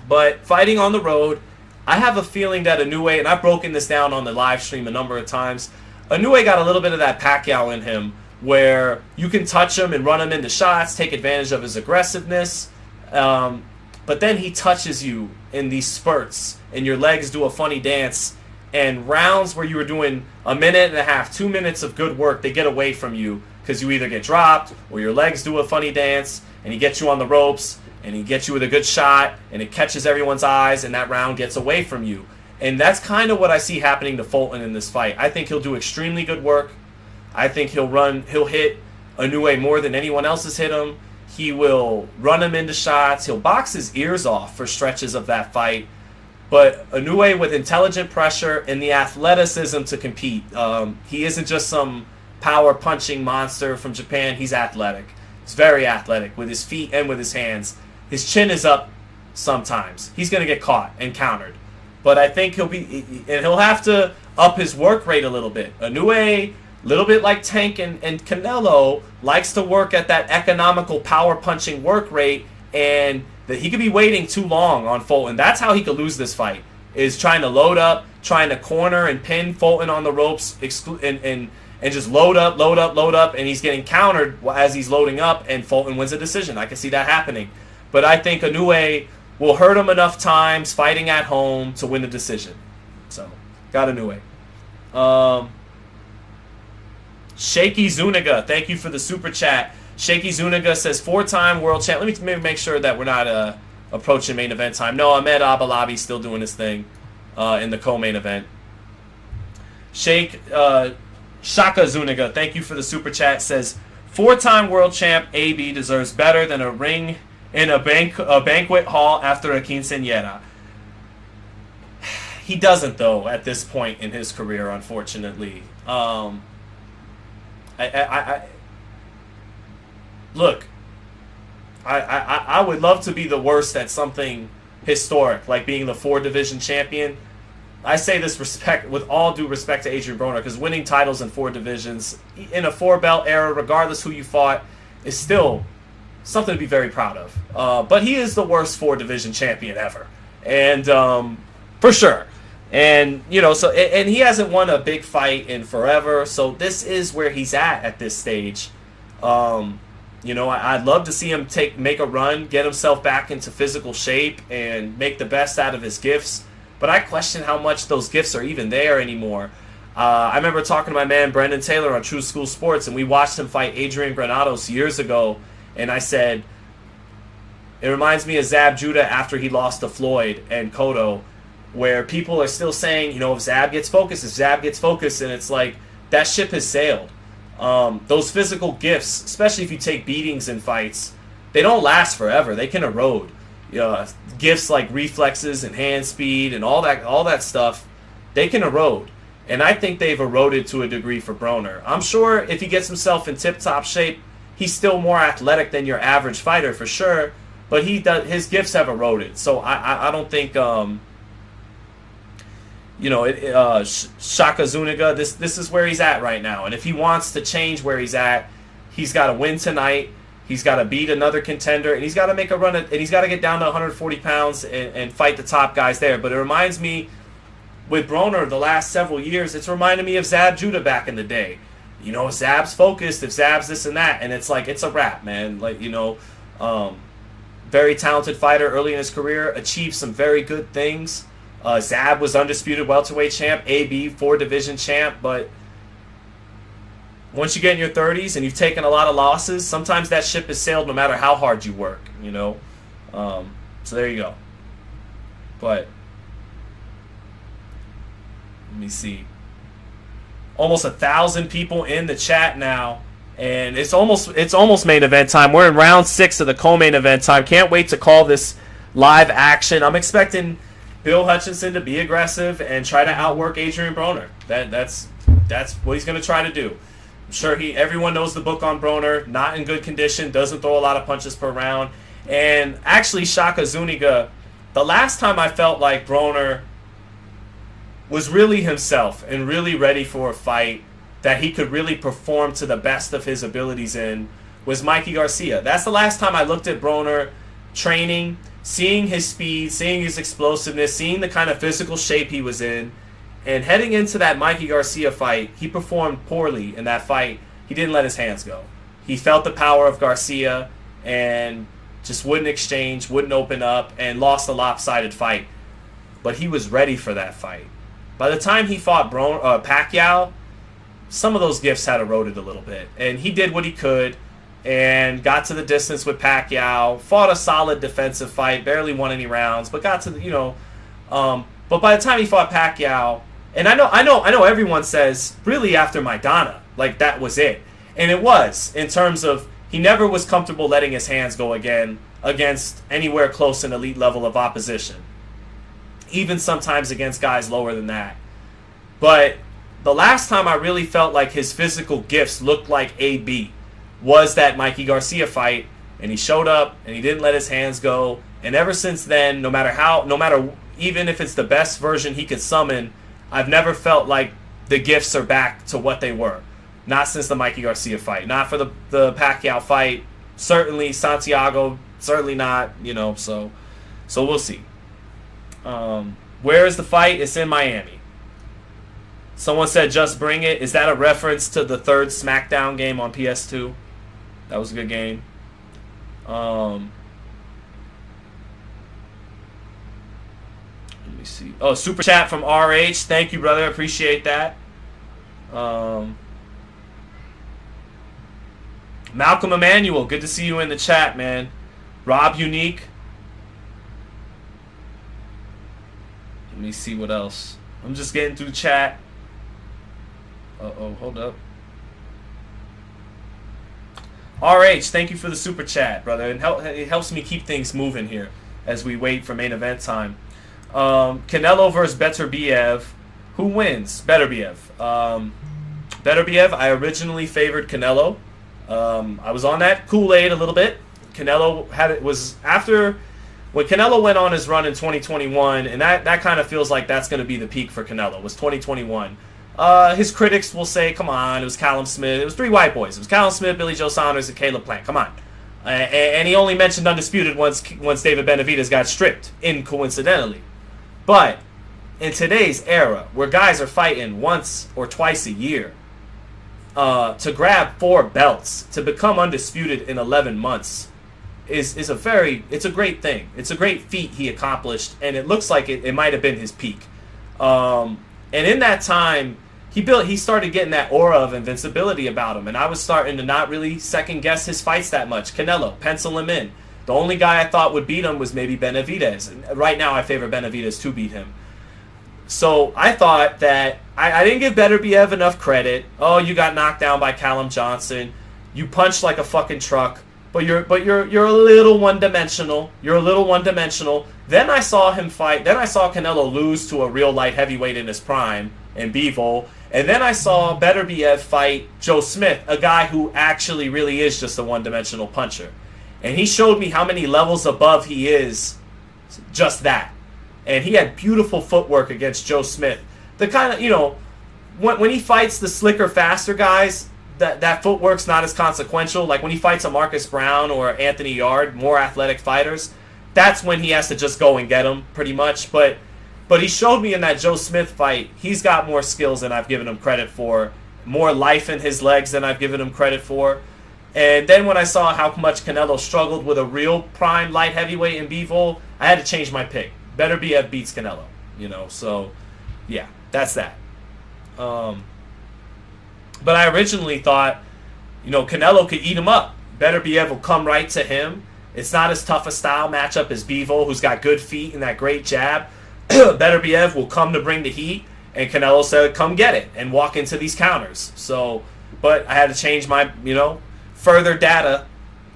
[SPEAKER 1] but fighting on the road, I have a feeling that Inoue, and I've broken this down on the live stream a number of times, Inoue got a little bit of that Pacquiao in him, where you can touch him and run him into shots, take advantage of his aggressiveness, but then he touches you in these spurts, and your legs do a funny dance, and rounds where you were doing a minute and a half, 2 minutes of good work, they get away from you because you either get dropped or your legs do a funny dance, and he gets you on the ropes, and he gets you with a good shot, and it catches everyone's eyes, and that round gets away from you. And that's kind of what I see happening to Fulton in this fight. I think he'll do extremely good work. I think he'll hit Inoue more than anyone else has hit him. He will run him into shots. He'll box his ears off for stretches of that fight. But Inoue with intelligent pressure and the athleticism to compete. He isn't just some power punching monster from Japan. He's athletic. He's very athletic with his feet and with his hands. His chin is up sometimes. He's going to get caught and countered. But I think he'll have to up his work rate a little bit. Inoue, a little bit like Tank and Canelo, likes to work at that economical power punching work rate, and that he could be waiting too long on Fulton. That's how he could lose this fight, is trying to load up, trying to corner and pin Fulton on the ropes, and just load up, and he's getting countered as he's loading up, and Fulton wins a decision. I can see that happening. But I think Inoue will hurt him enough times fighting at home to win the decision. So, got Inoue. Shaky Zuniga, thank you for the super chat. Shaky Zuniga says 4-time world champ. Let me maybe make sure that we're not approaching main event time. No, Ahmed Abalabi's still doing his thing in the co-main event. Shaka Zuniga, thank you for the super chat. Says 4-time world champ AB deserves better than a ring in a banquet hall after a quinceañera. He doesn't, though, at this point in his career, unfortunately. Look, I would love to be the worst at something historic, like being the 4-division champion. I say this with all due respect to Adrien Broner, because winning titles in 4 divisions in a 4-belt era, regardless who you fought, is still something to be very proud of. But he is the worst 4-division champion ever, and for sure. And, you know, so, and he hasn't won a big fight in forever. So this is where he's at this stage. You know, I'd love to see him make a run, get himself back into physical shape, and make the best out of his gifts. But I question how much those gifts are even there anymore. I remember talking to my man Brendan Taylor on True School Sports, and we watched him fight Adrien Granados years ago. And I said, it reminds me of Zab Judah after he lost to Floyd and Cotto, where people are still saying, you know, if Zab gets focused, and it's like, that ship has sailed. Those physical gifts, especially if you take beatings in fights, they don't last forever. They can erode. You know, gifts like reflexes and hand speed and all that stuff, they can erode. And I think they've eroded to a degree for Broner. I'm sure if he gets himself in tip-top shape, he's still more athletic than your average fighter for sure. But his gifts have eroded. So I don't think you know, Shaka Zuniga, this is where he's at right now. And if he wants to change where he's at, he's got to win tonight. He's got to beat another contender, and he's got to make a run and he's got to get down to 140 pounds and fight the top guys there. But it reminds me, with Broner the last several years, it's reminded me of Zab Judah back in the day. You know, Zab's focused, if Zab's this and that, and it's like, it's a wrap, man. Like, you know, very talented fighter early in his career, achieved some very good things. Zab was undisputed welterweight champ, AB 4-division champ, but once you get in your 30s and you've taken a lot of losses, sometimes that ship has sailed no matter how hard you work, you know. So there you go. But let me see. Almost 1,000 people in the chat now, and it's almost main event time. We're in round 6 of the co-main event time. Can't wait to call this live action. I'm expecting Bill Hutchinson to be aggressive and try to outwork Adrien Broner. That's what he's going to try to do. I'm sure everyone knows the book on Broner. Not in good condition, doesn't throw a lot of punches per round. And actually, Shaka Zuniga, the last time I felt like Broner was really himself and really ready for a fight that he could really perform to the best of his abilities in was Mikey Garcia. That's the last time I looked at Broner training, seeing his speed, seeing his explosiveness, seeing the kind of physical shape he was in. And heading into that Mikey Garcia fight, he performed poorly in that fight. He didn't let his hands go. He felt the power of Garcia and just wouldn't exchange, wouldn't open up, and lost a lopsided fight. But he was ready for that fight. By the time he fought Pacquiao, some of those gifts had eroded a little bit. And he did what he could and got to the distance with Pacquiao, fought a solid defensive fight, barely won any rounds, but got to the, you know, but by the time he fought Pacquiao, and I know everyone says really after Maidana, like that was it. And it was, in terms of he never was comfortable letting his hands go again against anywhere close an elite level of opposition. Even sometimes against guys lower than that. But the last time I really felt like his physical gifts looked like AB was that Mikey Garcia fight, and he showed up and he didn't let his hands go. And ever since then, no matter even if it's the best version he could summon, I've never felt like the gifts are back to what they were. Not since the Mikey Garcia fight. Not for the Pacquiao fight. Certainly Santiago. Certainly not. You know. So we'll see. Where is the fight? It's in Miami. Someone said just bring it. Is that a reference to the third SmackDown game on PS2? That was a good game. Let me see. Oh, super chat from RH. Thank you, brother. Appreciate that. Malcolm Emmanuel. Good to see you in the chat, man. Rob Unique. Let me see what else. I'm just getting through chat. Uh-oh, hold up. RH, thank you for the super chat, brother. And it helps me keep things moving here as we wait for main event time. Canelo versus Beterbiev. Who wins? Beterbiev. Beterbiev, I originally favored Canelo. I was on that Kool-Aid a little bit. Canelo was after when Canelo went on his run in 2021, and that kind of feels like that's going to be the peak for Canelo, was 2021. His critics will say, come on, it was Callum Smith. It was three white boys. It was Callum Smith, Billy Joe Saunders, and Caleb Plant. Come on. And he only mentioned undisputed once David Benavidez got stripped, incoincidentally. But in today's era, where guys are fighting once or twice a year, to grab 4 belts, to become undisputed in 11 months, is it's a great thing. It's a great feat he accomplished, and it looks like it might have been his peak. And in that time, he started getting that aura of invincibility about him, and I was starting to not really second guess his fights that much. Canelo, pencil him in. The only guy I thought would beat him was maybe Benavidez. And right now, I favor Benavidez to beat him. So I thought that I didn't give Beterbiev enough credit. Oh, you got knocked down by Callum Johnson. You punched like a fucking truck, but you're a little one-dimensional. You're a little one-dimensional. Then I saw him fight. Then I saw Canelo lose to a real light heavyweight in his prime, in Bivol. And then I saw Beterbiev fight Joe Smith, a guy who actually really is just a one-dimensional puncher. And he showed me how many levels above he is just that. And he had beautiful footwork against Joe Smith. The kind of, when he fights the slicker, faster guys, that footwork's not as consequential. Like when he fights a Marcus Brown or Anthony Yard, more athletic fighters, that's when he has to just go and get them, pretty much. But he showed me in that Joe Smith fight, he's got more skills than I've given him credit for, more life in his legs than I've given him credit for. And then when I saw how much Canelo struggled with a real prime light heavyweight in Bivol, I had to change my pick. Beterbiev beats Canelo, so yeah, that's that. But I originally thought, Canelo could eat him up. Beterbiev will come right to him. It's not as tough a style matchup as Bivol, who's got good feet and that great jab. Beterbiev will come to bring the heat, and Canelo said, come get it, and walk into these counters. So, but I had to change my, further data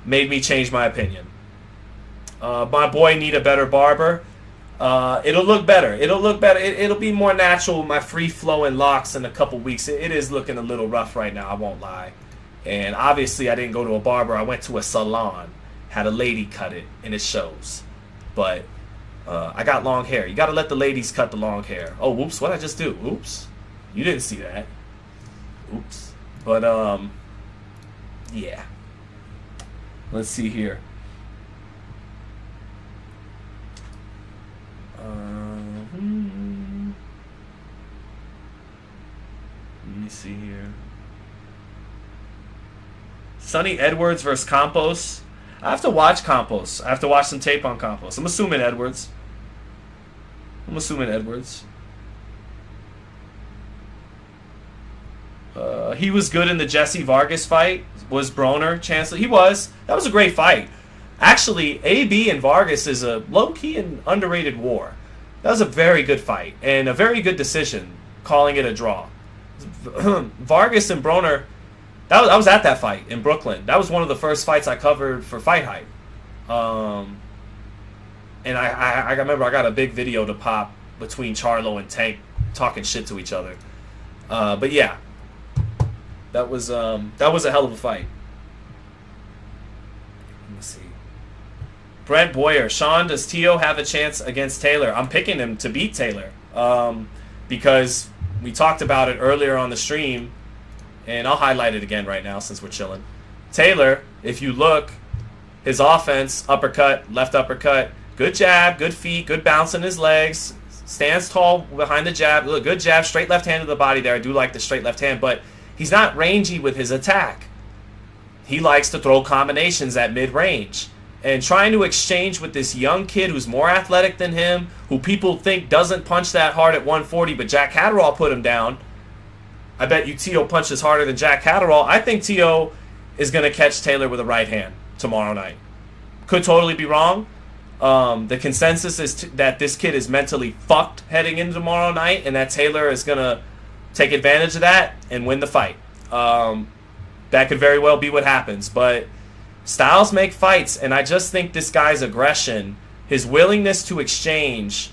[SPEAKER 1] made me change my opinion. My boy need a better barber. It'll look better. It'll be more natural with my free-flowing locks in a couple weeks. It is looking a little rough right now, I won't lie. And obviously I didn't go to a barber. I went to a salon, had a lady cut it, and it shows. But I got long hair. You got to let the ladies cut the long hair. Oh, whoops, what'd I just do? Oops. You didn't see that. Oops. But, yeah. Let's see here. Let me see here. Sonny Edwards versus Campos. I have to watch Campos. I have to watch some tape on Campos. I'm assuming Edwards. He was good in the Jesse Vargas fight. Was Broner Chancellor? He was. That was a great fight. Actually, AB and Vargas is a low-key and underrated war. That was a very good fight and a very good decision, calling it a draw. Vargas and Broner, I was at that fight in Brooklyn. That was one of the first fights I covered for FightHype. And I remember I got a big video to pop between Charlo and Tank talking shit to each other. But yeah, that was a hell of a fight. Let me see. Brent Boyer, Sean, does Tio have a chance against Taylor? I'm picking him to beat Taylor because we talked about it earlier on the stream, and I'll highlight it again right now since we're chilling. Taylor, if you look, his offense, uppercut, left uppercut, good jab, good feet, good bounce in his legs, stands tall behind the jab, look, good jab, straight left hand to the body there. I do like the straight left hand, but he's not rangy with his attack. He likes to throw combinations at mid-range. And trying to exchange with this young kid who's more athletic than him, who people think doesn't punch that hard at 140, but Jack Catterall put him down. I bet you Tio punches harder than Jack Catterall. I think Tio is going to catch Taylor with a right hand tomorrow night. Could totally be wrong. The consensus is that this kid is mentally fucked heading into tomorrow night, and that Taylor is going to take advantage of that and win the fight. That could very well be what happens, but styles make fights, and I just think this guy's aggression, his willingness to exchange,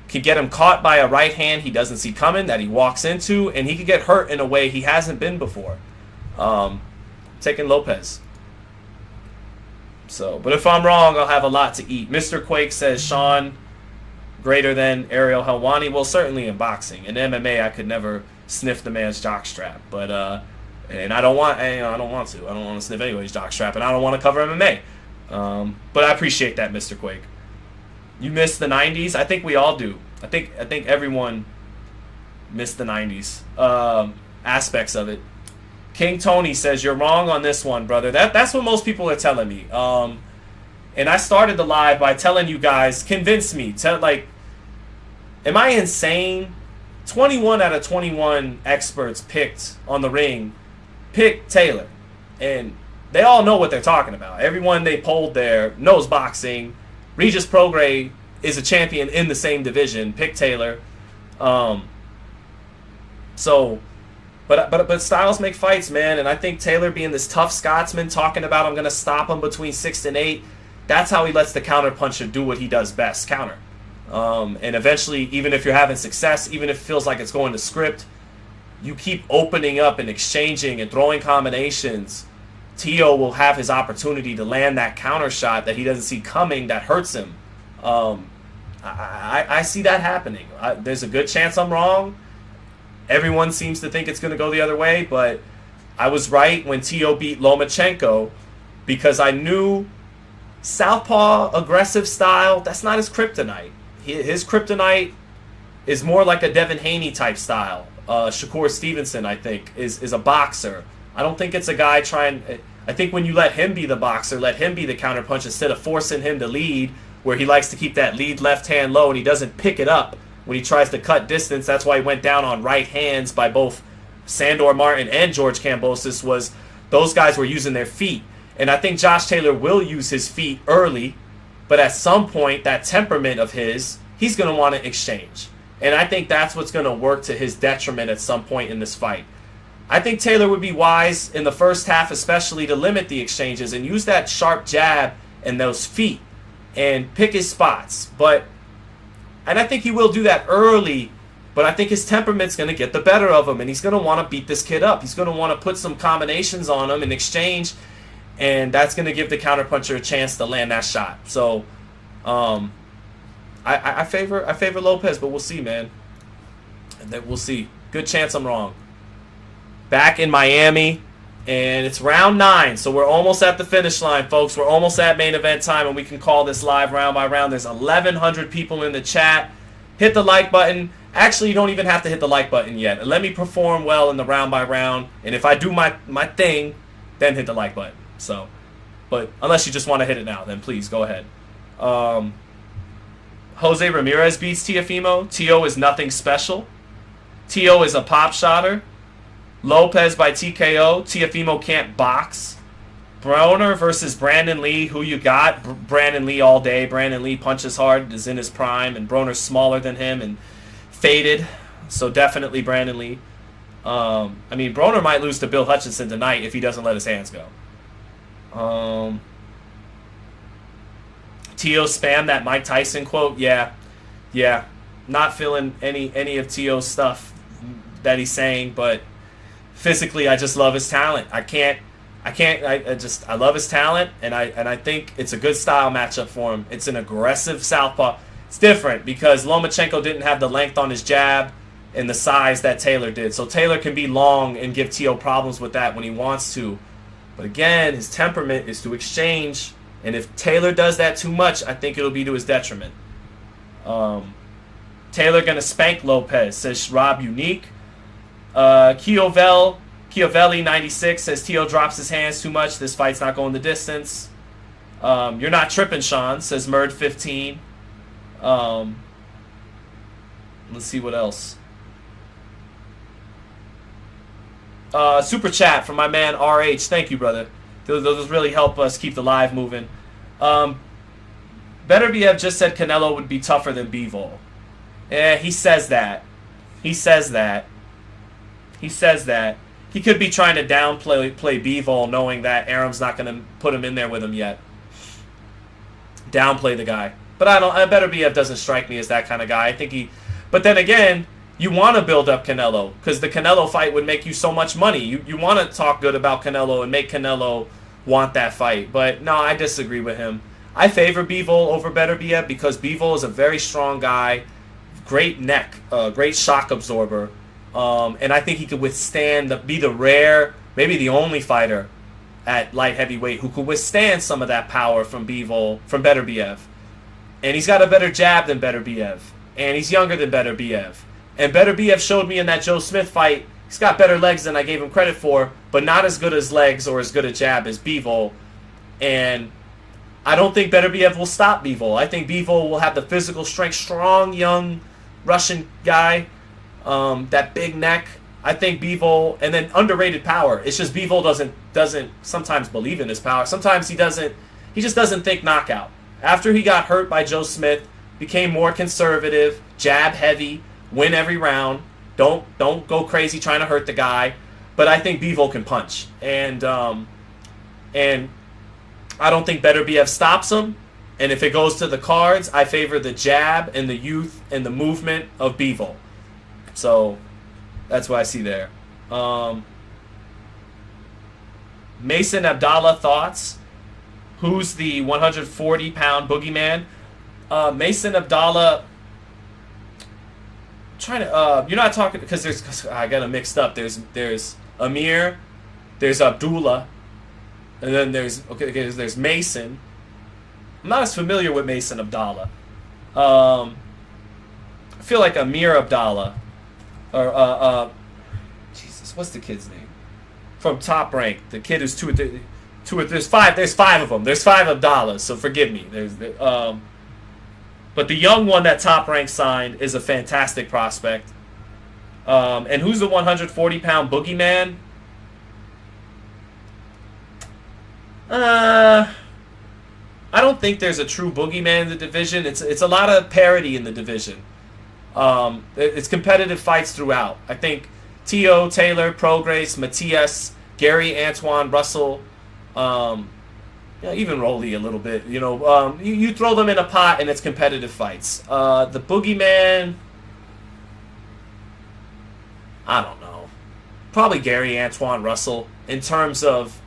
[SPEAKER 1] could get him caught by a right hand he doesn't see coming, that he walks into, and he could get hurt in a way he hasn't been before. Taking Lopez. So, but if I'm wrong, I'll have a lot to eat. Mr. Quake says Sean greater than Ariel Helwani. Well, certainly in boxing. In MMA, I could never sniff the man's jockstrap, but and I don't want to. I don't want to sniff anybody's jockstrap, and I don't want to cover MMA. But I appreciate that, Mr. Quake. You miss the 90s? I think we all do. I think everyone missed the 90s aspects of it. King Tony says, you're wrong on this one, brother. That's what most people are telling me. And I started the live by telling you guys, convince me. Am I insane? 21 out of 21 experts picked on the ring picked Taylor. And they all know what they're talking about. Everyone they polled there knows boxing. Regis Prograis is a champion in the same division. Pick Taylor. But styles make fights, man. And I think Taylor being this tough Scotsman, talking about I'm going to stop him between 6 and 8, that's how he lets the counter puncher do what he does best, counter. And eventually, even if you're having success, even if it feels like it's going to script, you keep opening up and exchanging and throwing combinations. Tio will have his opportunity to land that counter shot that he doesn't see coming that hurts him. I see that happening. There's a good chance I'm wrong. Everyone seems to think it's going to go the other way, but I was right when Tio beat Lomachenko because I knew southpaw aggressive style, that's not his kryptonite. His kryptonite is more like a Devin Haney type style. Shakur Stevenson, I think, is a boxer. I don't think it's a guy trying... I think when you let him be the boxer, let him be the counterpunch instead of forcing him to lead, where he likes to keep that lead left hand low and he doesn't pick it up when he tries to cut distance. That's why he went down on right hands by both Sandor Martin and George Kambosos, was those guys were using their feet. And I think Josh Taylor will use his feet early, but at some point, that temperament of his, he's going to want to exchange. And I think that's what's going to work to his detriment at some point in this fight. I think Taylor would be wise in the first half especially to limit the exchanges and use that sharp jab and those feet and pick his spots. And I think he will do that early, but I think his temperament's going to get the better of him, and he's going to want to beat this kid up. He's going to want to put some combinations on him in exchange, and that's going to give the counterpuncher a chance to land that shot. So I favor Lopez, but we'll see, man. And then we'll see. Good chance I'm wrong. Back in Miami, and it's round 9, so we're almost at the finish line, folks. We're almost at main event time, and we can call this live round by round. There's 1,100 people in the chat. Hit the like button. Actually, you don't even have to hit the like button yet. Let me perform well in the round by round, and if I do my thing, then hit the like button. So, but unless you just want to hit it now, then please go ahead. Jose Ramirez beats Teofimo. Tio is nothing special. Tio is a pop shotter. Lopez by TKO. Teofimo can't box. Broner versus Brandon Lee. Who you got? Brandon Lee all day. Brandon Lee punches hard, is in his prime, and Broner's smaller than him and faded. So definitely Brandon Lee. I mean, Broner might lose to Bill Hutchinson tonight if he doesn't let his hands go. Tio spammed that Mike Tyson quote. Yeah. Not feeling any of Tio's stuff that he's saying, but physically, I just love his talent. I love his talent, and I think it's a good style matchup for him. It's an aggressive southpaw. It's different because Lomachenko didn't have the length on his jab and the size that Taylor did. So Taylor can be long and give Tio problems with that when he wants to. But again, his temperament is to exchange, and if Taylor does that too much, I think it'll be to his detriment. Taylor gonna spank Lopez, says Rob Unique. Chiovelli 96 says Tio drops his hands too much. This fight's not going the distance. You're not tripping, Sean, says Murd 15. Let's see what else. Super chat from my man RH. Thank you, brother. Those really help us keep the live moving. Beterbiev just said Canelo would be tougher than Bivol. He says that. He could be trying to downplay Bivol, knowing that Aram's not going to put him in there with him yet. Downplay the guy. But Beterbiev doesn't strike me as that kind of guy. I think but then again, you want to build up Canelo, because the Canelo fight would make you so much money. You want to talk good about Canelo and make Canelo want that fight. But no, I disagree with him. I favor Bivol over Beterbiev because Bivol is a very strong guy, great neck, great shock absorber. And I think he could be the rare, maybe the only fighter at light heavyweight who could withstand some of that power from Beterbiev. And he's got a better jab than Beterbiev. And he's younger than Beterbiev. And Beterbiev showed me in that Joe Smith fight, he's got better legs than I gave him credit for, but not as good as legs or as good a jab as Bivol. And I don't think Beterbiev will stop Bivol. I think Bivol will have the physical strength, strong, young Russian guy, that big neck. I think Bivol, and then underrated power. It's just Bivol doesn't sometimes believe in his power. Sometimes he just doesn't think knockout. After he got hurt by Joe Smith, became more conservative, jab heavy, win every round. Don't go crazy trying to hurt the guy. But I think Bivol can punch. And I don't think Beterbiev stops him. And if it goes to the cards, I favor the jab and the youth and the movement of Bivol. So that's what I see there. Mason Abdallah, thoughts? Who's the 140-pound boogeyman? Mason Abdallah. Trying to. You're not talking because I got them mixed up. There's Amir, there's Abdullah, and then there's Mason. I'm not as familiar with Mason Abdallah. I feel like Amir Abdallah, or Jesus, what's the kid's name? From Top Rank, the kid who's there's five of them. There's 5 Abdallahs, so forgive me. But the young one that Top Rank signed is a fantastic prospect. And who's the 140-pound boogeyman? I don't think there's a true boogeyman in the division. It's a lot of parity in the division. It's competitive fights throughout. I think T.O., Taylor, Prograis, Matias, Gary, Antoine, Russell, even Rolly a little bit. You throw them in a pot and it's competitive fights. The boogeyman, I don't know. Probably Gary, Antoine, Russell in terms of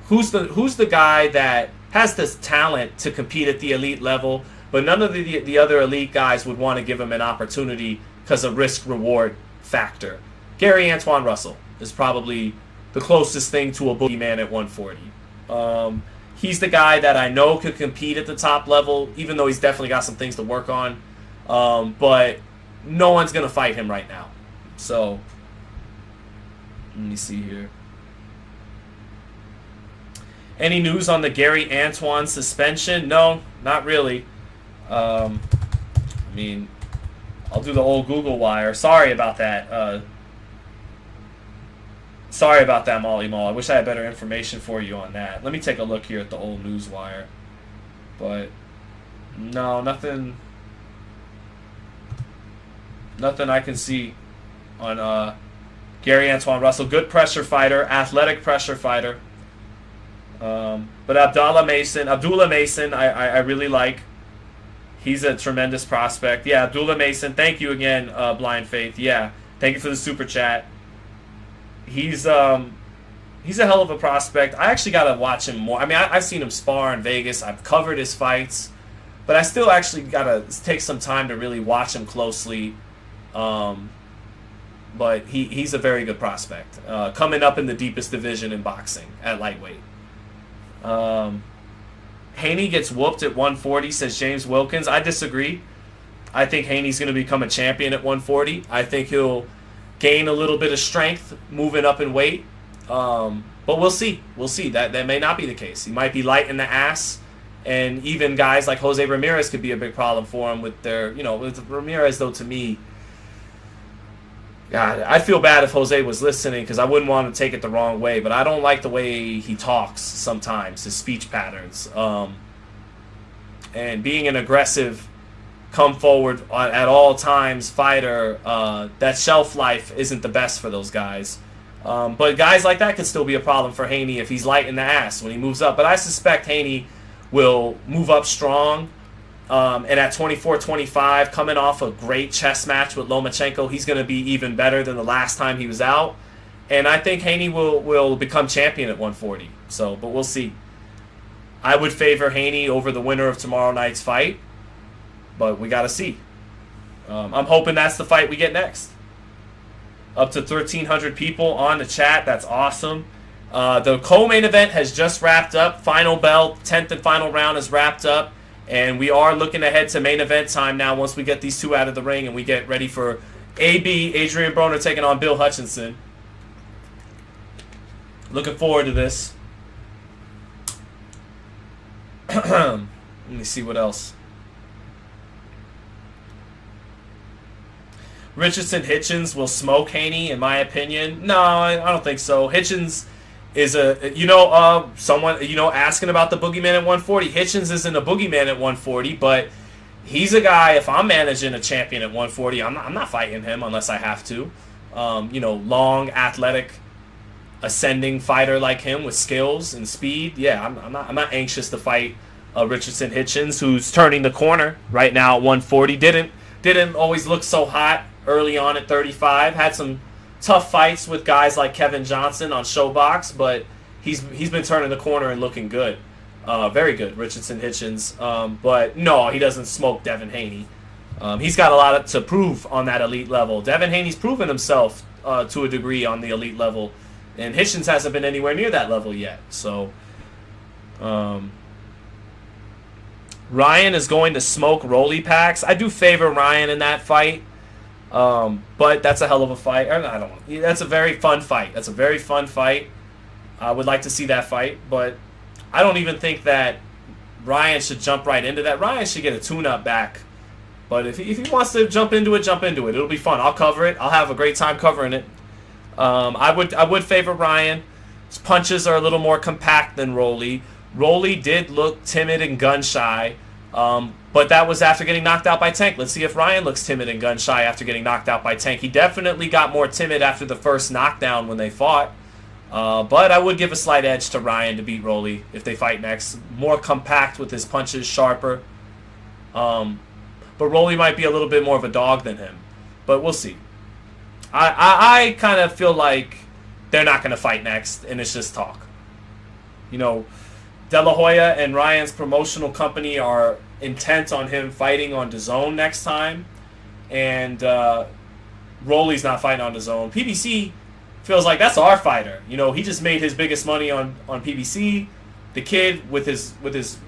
[SPEAKER 1] who's the guy that has this talent to compete at the elite level, but none of the other elite guys would want to give him an opportunity because of risk-reward factor. Gary Antoine Russell is probably the closest thing to a boogeyman at 140. He's the guy that I know could compete at the top level, even though he's definitely got some things to work on. But no one's going to fight him right now. So, let me see here. Any news on the Gary Antoine suspension? No, not really. I'll do the old Google wire. Sorry about that. Sorry about that, Molly Mall. I wish I had better information for you on that. Let me take a look here at the old news wire. But no, nothing I can see on Gary Antoine Russell. Good pressure fighter, athletic pressure fighter. But Abdullah Mason, I really like. He's a tremendous prospect. Yeah, Abdullah Mason. Thank you again, Blind Faith. Yeah, thank you for the super chat. He's a hell of a prospect. I actually gotta watch him more. I mean, I've seen him spar in Vegas. I've covered his fights, but I still actually gotta take some time to really watch him closely. But he's a very good prospect. Coming up in the deepest division in boxing at lightweight. Haney gets whooped at 140, says James Wilkins. I disagree. I think Haney's going to become a champion at 140. I think he'll gain a little bit of strength moving up in weight. But we'll see. We'll see. That may not be the case. He might be light in the ass. And even guys like Jose Ramirez could be a big problem for him with their, with Ramirez, though, to me, God, I'd feel bad if Jose was listening because I wouldn't want to take it the wrong way, but I don't like the way he talks sometimes, his speech patterns. And being an aggressive, come forward at all times fighter, that shelf life isn't the best for those guys. But guys like that could still be a problem for Haney if he's light in the ass when he moves up. But I suspect Haney will move up strong. And at 24-25, coming off a great chess match with Lomachenko, he's going to be even better than the last time he was out. And I think Haney will become champion at 140. So, but we'll see. I would favor Haney over the winner of tomorrow night's fight, but we got to see. I'm hoping that's the fight we get next. Up to 1,300 people on the chat. That's awesome. The co-main event has just wrapped up. Final bell, 10th and final round is wrapped up. And we are looking ahead to main event time now once we get these two out of the ring and we get ready for AB, Adrien Broner, taking on Bill Hutchinson. Looking forward to this. Let me see what else. Richardson Hitchens will smoke Haney, in my opinion. No, I don't think so. Hitchens is someone, asking about the boogeyman at 140. Hitchens isn't a boogeyman at 140, but he's a guy, if I'm managing a champion at 140, I'm not fighting him unless I have to. Long, athletic, ascending fighter like him with skills and speed. Yeah, I'm not anxious to fight Richardson Hitchens, who's turning the corner right now at 140. Didn't always look so hot early on at 35. Had some tough fights with guys like Kevin Johnson on Showbox, but he's been turning the corner and looking good. Very good, Richardson Hitchens. But no, he doesn't smoke Devin Haney. He's got a lot to prove on that elite level. Devin Haney's proven himself to a degree on the elite level, and Hitchens hasn't been anywhere near that level yet. So Ryan is going to smoke Rolly Packs. I do favor Ryan in that fight. But that's a hell of a fight. That's a very fun fight. That's a very fun fight. I would like to see that fight, but I don't even think that Ryan should jump right into that. Ryan should get a tune-up back. But if he wants to jump into it, jump into it. It'll be fun. I'll cover it. I'll have a great time covering it. I would favor Ryan. His punches are a little more compact than Rolly. Rolly did look timid and gun-shy. But that was after getting knocked out by Tank. Let's see if Ryan looks timid and gun-shy after getting knocked out by Tank. He definitely got more timid after the first knockdown when they fought. But I would give a slight edge to Ryan to beat Rolly if they fight next. More compact with his punches, sharper. But Rolly might be a little bit more of a dog than him. But we'll see. I kind of feel like they're not going to fight next, and it's just talk. De La Hoya and Ryan's promotional company are intent on him fighting on DAZN next time, and Rolly's not fighting on DAZN. PBC feels like that's our fighter. He just made his biggest money on PBC. The kid with his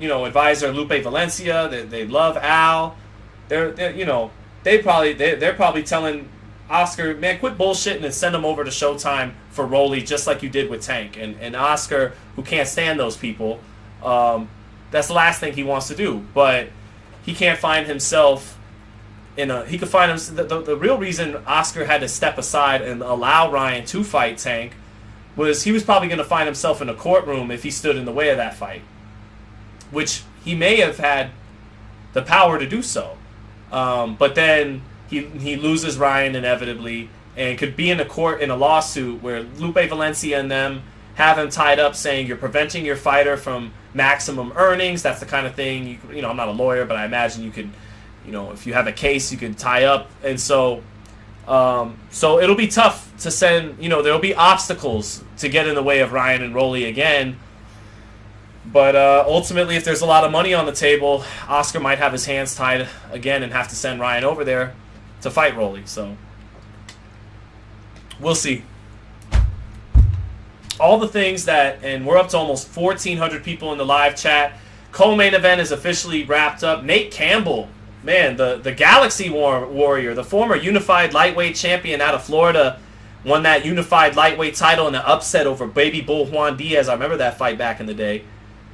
[SPEAKER 1] advisor Lupe Valencia, they love Al. They're probably telling Oscar, man, quit bullshitting and send him over to Showtime for Rolly, just like you did with Tank. And Oscar, who can't stand those people, that's the last thing he wants to do. But he can't find himself he could find the real reason Oscar had to step aside and allow Ryan to fight Tank was he was probably going to find himself in a courtroom if he stood in the way of that fight, which he may have had the power to do so. But then he loses Ryan inevitably and could be in a court in a lawsuit where Lupe Valencia and them have him tied up saying you're preventing your fighter from maximum earnings. That's the kind of thing, I'm not a lawyer, but I imagine you could, if you have a case, you could tie up. And so it'll be tough to send, there'll be obstacles to get in the way of Ryan and Rolly again. But ultimately, if there's a lot of money on the table, Oscar might have his hands tied again and have to send Ryan over there to fight Rolly. So we'll see. All the things and we're up to almost 1,400 people in the live chat. Co-main event is officially wrapped up. Nate Campbell, man, the Galaxy Warrior, the former unified lightweight champion out of Florida, won that unified lightweight title in an upset over Baby Bull Juan Diaz. I remember that fight back in the day.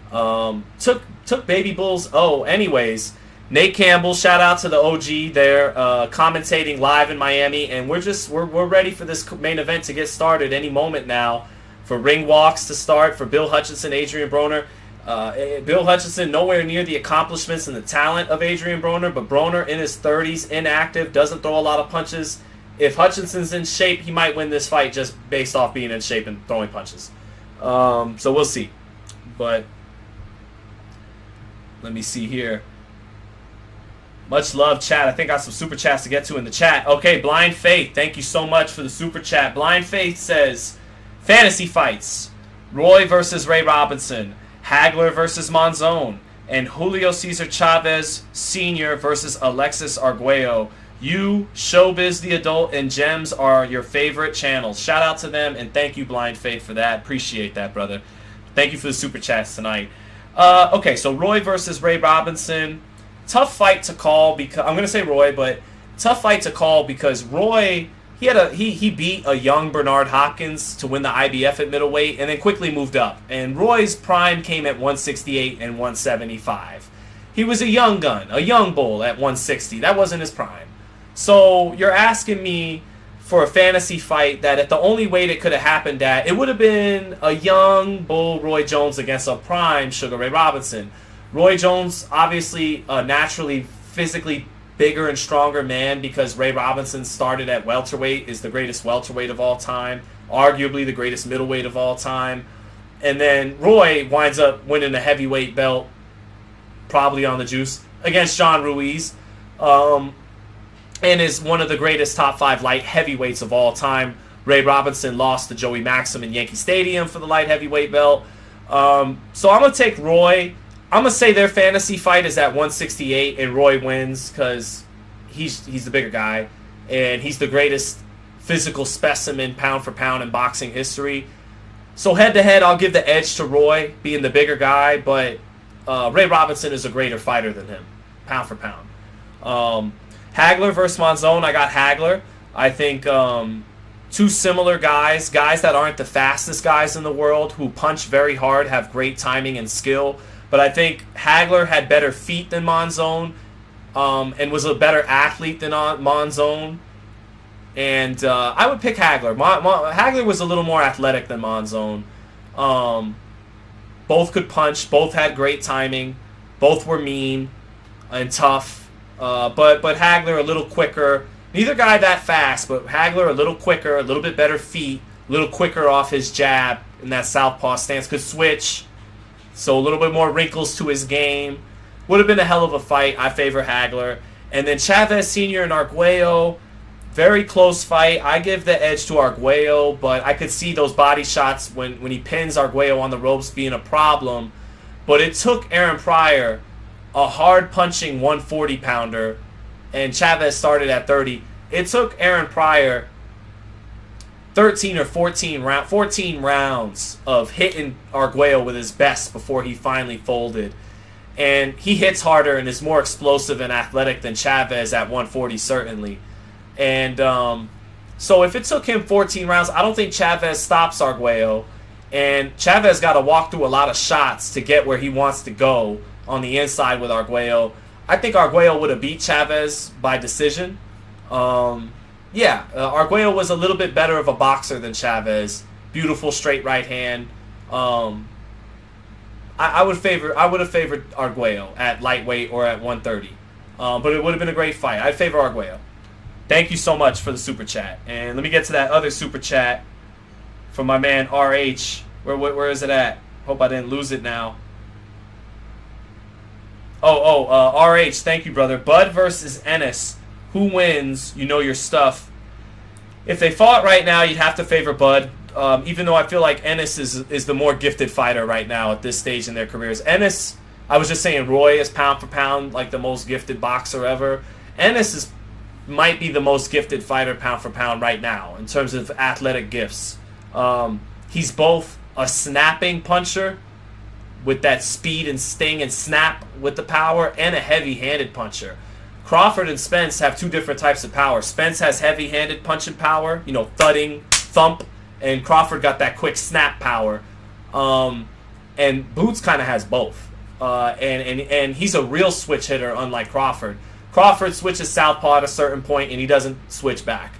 [SPEAKER 1] Took Baby Bull's anyways. Nate Campbell, shout out to the OG there, commentating live in Miami, and we're ready for this main event to get started any moment now. For ring walks to start, for Bill Hutchinson, Adrien Broner. Bill Hutchinson nowhere near the accomplishments and the talent of Adrien Broner, but Broner in his 30s, inactive, doesn't throw a lot of punches. If Hutchinson's in shape, he might win this fight just based off being in shape and throwing punches. So we'll see. But let me see here. Much love, chat. I think I got some super chats to get to in the chat. Okay, Blind Faith, thank you so much for the super chat. Blind Faith says, fantasy fights, Roy versus Ray Robinson, Hagler versus Monzon, and Julio Cesar Chavez Sr. versus Alexis Arguello. You, Showbiz the Adult, and Gems are your favorite channels. Shout out to them, and thank you, Blind Faith, for that. Appreciate that, brother. Thank you for the super chats tonight. Okay, so Roy versus Ray Robinson. Tough fight to call because I'm gonna say Roy, but tough fight to call because Roy he beat a young Bernard Hopkins to win the IBF at middleweight and then quickly moved up. And Roy's prime came at 168 and 175. He was a young gun, a young bull at 160. That wasn't his prime. So you're asking me for a fantasy fight that at the only weight it could have happened at, it would have been a young bull Roy Jones against a prime Sugar Ray Robinson. Roy Jones, obviously a naturally physically bigger and stronger man because Ray Robinson started at welterweight, is the greatest welterweight of all time, arguably the greatest middleweight of all time. And then Roy winds up winning the heavyweight belt, probably on the juice, against John Ruiz. And is one of the greatest top 5 light heavyweights of all time. Ray Robinson lost to Joey Maxim in Yankee Stadium for the light heavyweight belt. So I'm going to take Roy. I'm going to say their fantasy fight is at 168 and Roy wins because he's the bigger guy. And he's the greatest physical specimen pound for pound in boxing history. So head to head, I'll give the edge to Roy being the bigger guy. But Ray Robinson is a greater fighter than him, pound for pound. Hagler versus Monzon, I got Hagler. I think two similar guys that aren't the fastest guys in the world, who punch very hard, have great timing and skill. But I think Hagler had better feet than Monzon and was a better athlete than Monzon. And I would pick Hagler. Hagler was a little more athletic than Monzon. Both could punch. Both had great timing. Both were mean and tough. But Hagler a little quicker. Neither guy that fast, but Hagler a little quicker, a little bit better feet, a little quicker off his jab in that southpaw stance. Could switch, so a little bit more wrinkles to his game. Would have been a hell of a fight. I favor Hagler. And then Chavez Sr. and Arguello, very close fight. I give the edge to Arguello, but I could see those body shots when he pins Arguello on the ropes being a problem. But it took Aaron Pryor, a hard-punching 140-pounder, and Chavez started at 30. It took Aaron Pryor 13 or 14 rounds of hitting Arguello with his best before he finally folded. And he hits harder and is more explosive and athletic than Chavez at 140, certainly. And so if it took him 14 rounds, I don't think Chavez stops Arguello. And Chavez got to walk through a lot of shots to get where he wants to go on the inside with Arguello. I think Arguello would have beat Chavez by decision. Arguello was a little bit better of a boxer than Chavez. Beautiful straight right hand. I would have favored Arguello at lightweight or at 130. But it would have been a great fight. I'd favor Arguello. Thank you so much for the super chat. And let me get to that other super chat from my man RH. Where is it at? Hope I didn't lose it now. RH, thank you, brother. Bud versus Ennis. Who wins? You know your stuff. If they fought right now, you'd have to favor Bud, even though I feel like Ennis is the more gifted fighter right now at this stage in their careers. Ennis, I was just saying Roy is pound for pound like the most gifted boxer ever. Ennis might be the most gifted fighter pound for pound right now in terms of athletic gifts. He's both a snapping puncher with that speed and sting and snap with the power, and a heavy-handed puncher. Crawford and Spence have two different types of power. Spence has heavy-handed punching power, thudding, thump, and Crawford got that quick snap power. And Boots kind of has both. And he's a real switch hitter, unlike Crawford. Crawford switches southpaw at a certain point, and he doesn't switch back.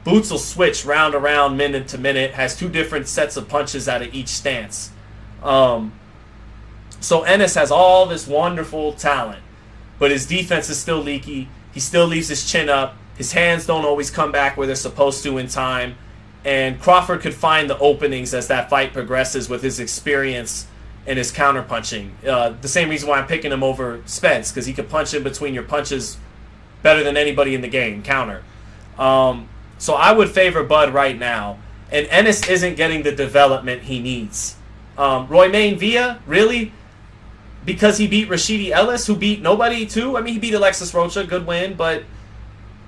[SPEAKER 1] Boots will switch round around, minute to minute, has two different sets of punches out of each stance. So Ennis has all this wonderful talent, but his defense is still leaky. He still leaves his chin up. His hands don't always come back where they're supposed to in time. And Crawford could find the openings as that fight progresses with his experience and his counterpunching. The same reason why I'm picking him over Spence, because he could punch in between your punches better than anybody in the game, counter. So I would favor Bud right now. And Ennis isn't getting the development he needs. Roy Main Villa, really? Because he beat Rashidi Ellis, who beat nobody too? I mean, he beat Alexis Rocha, good win, but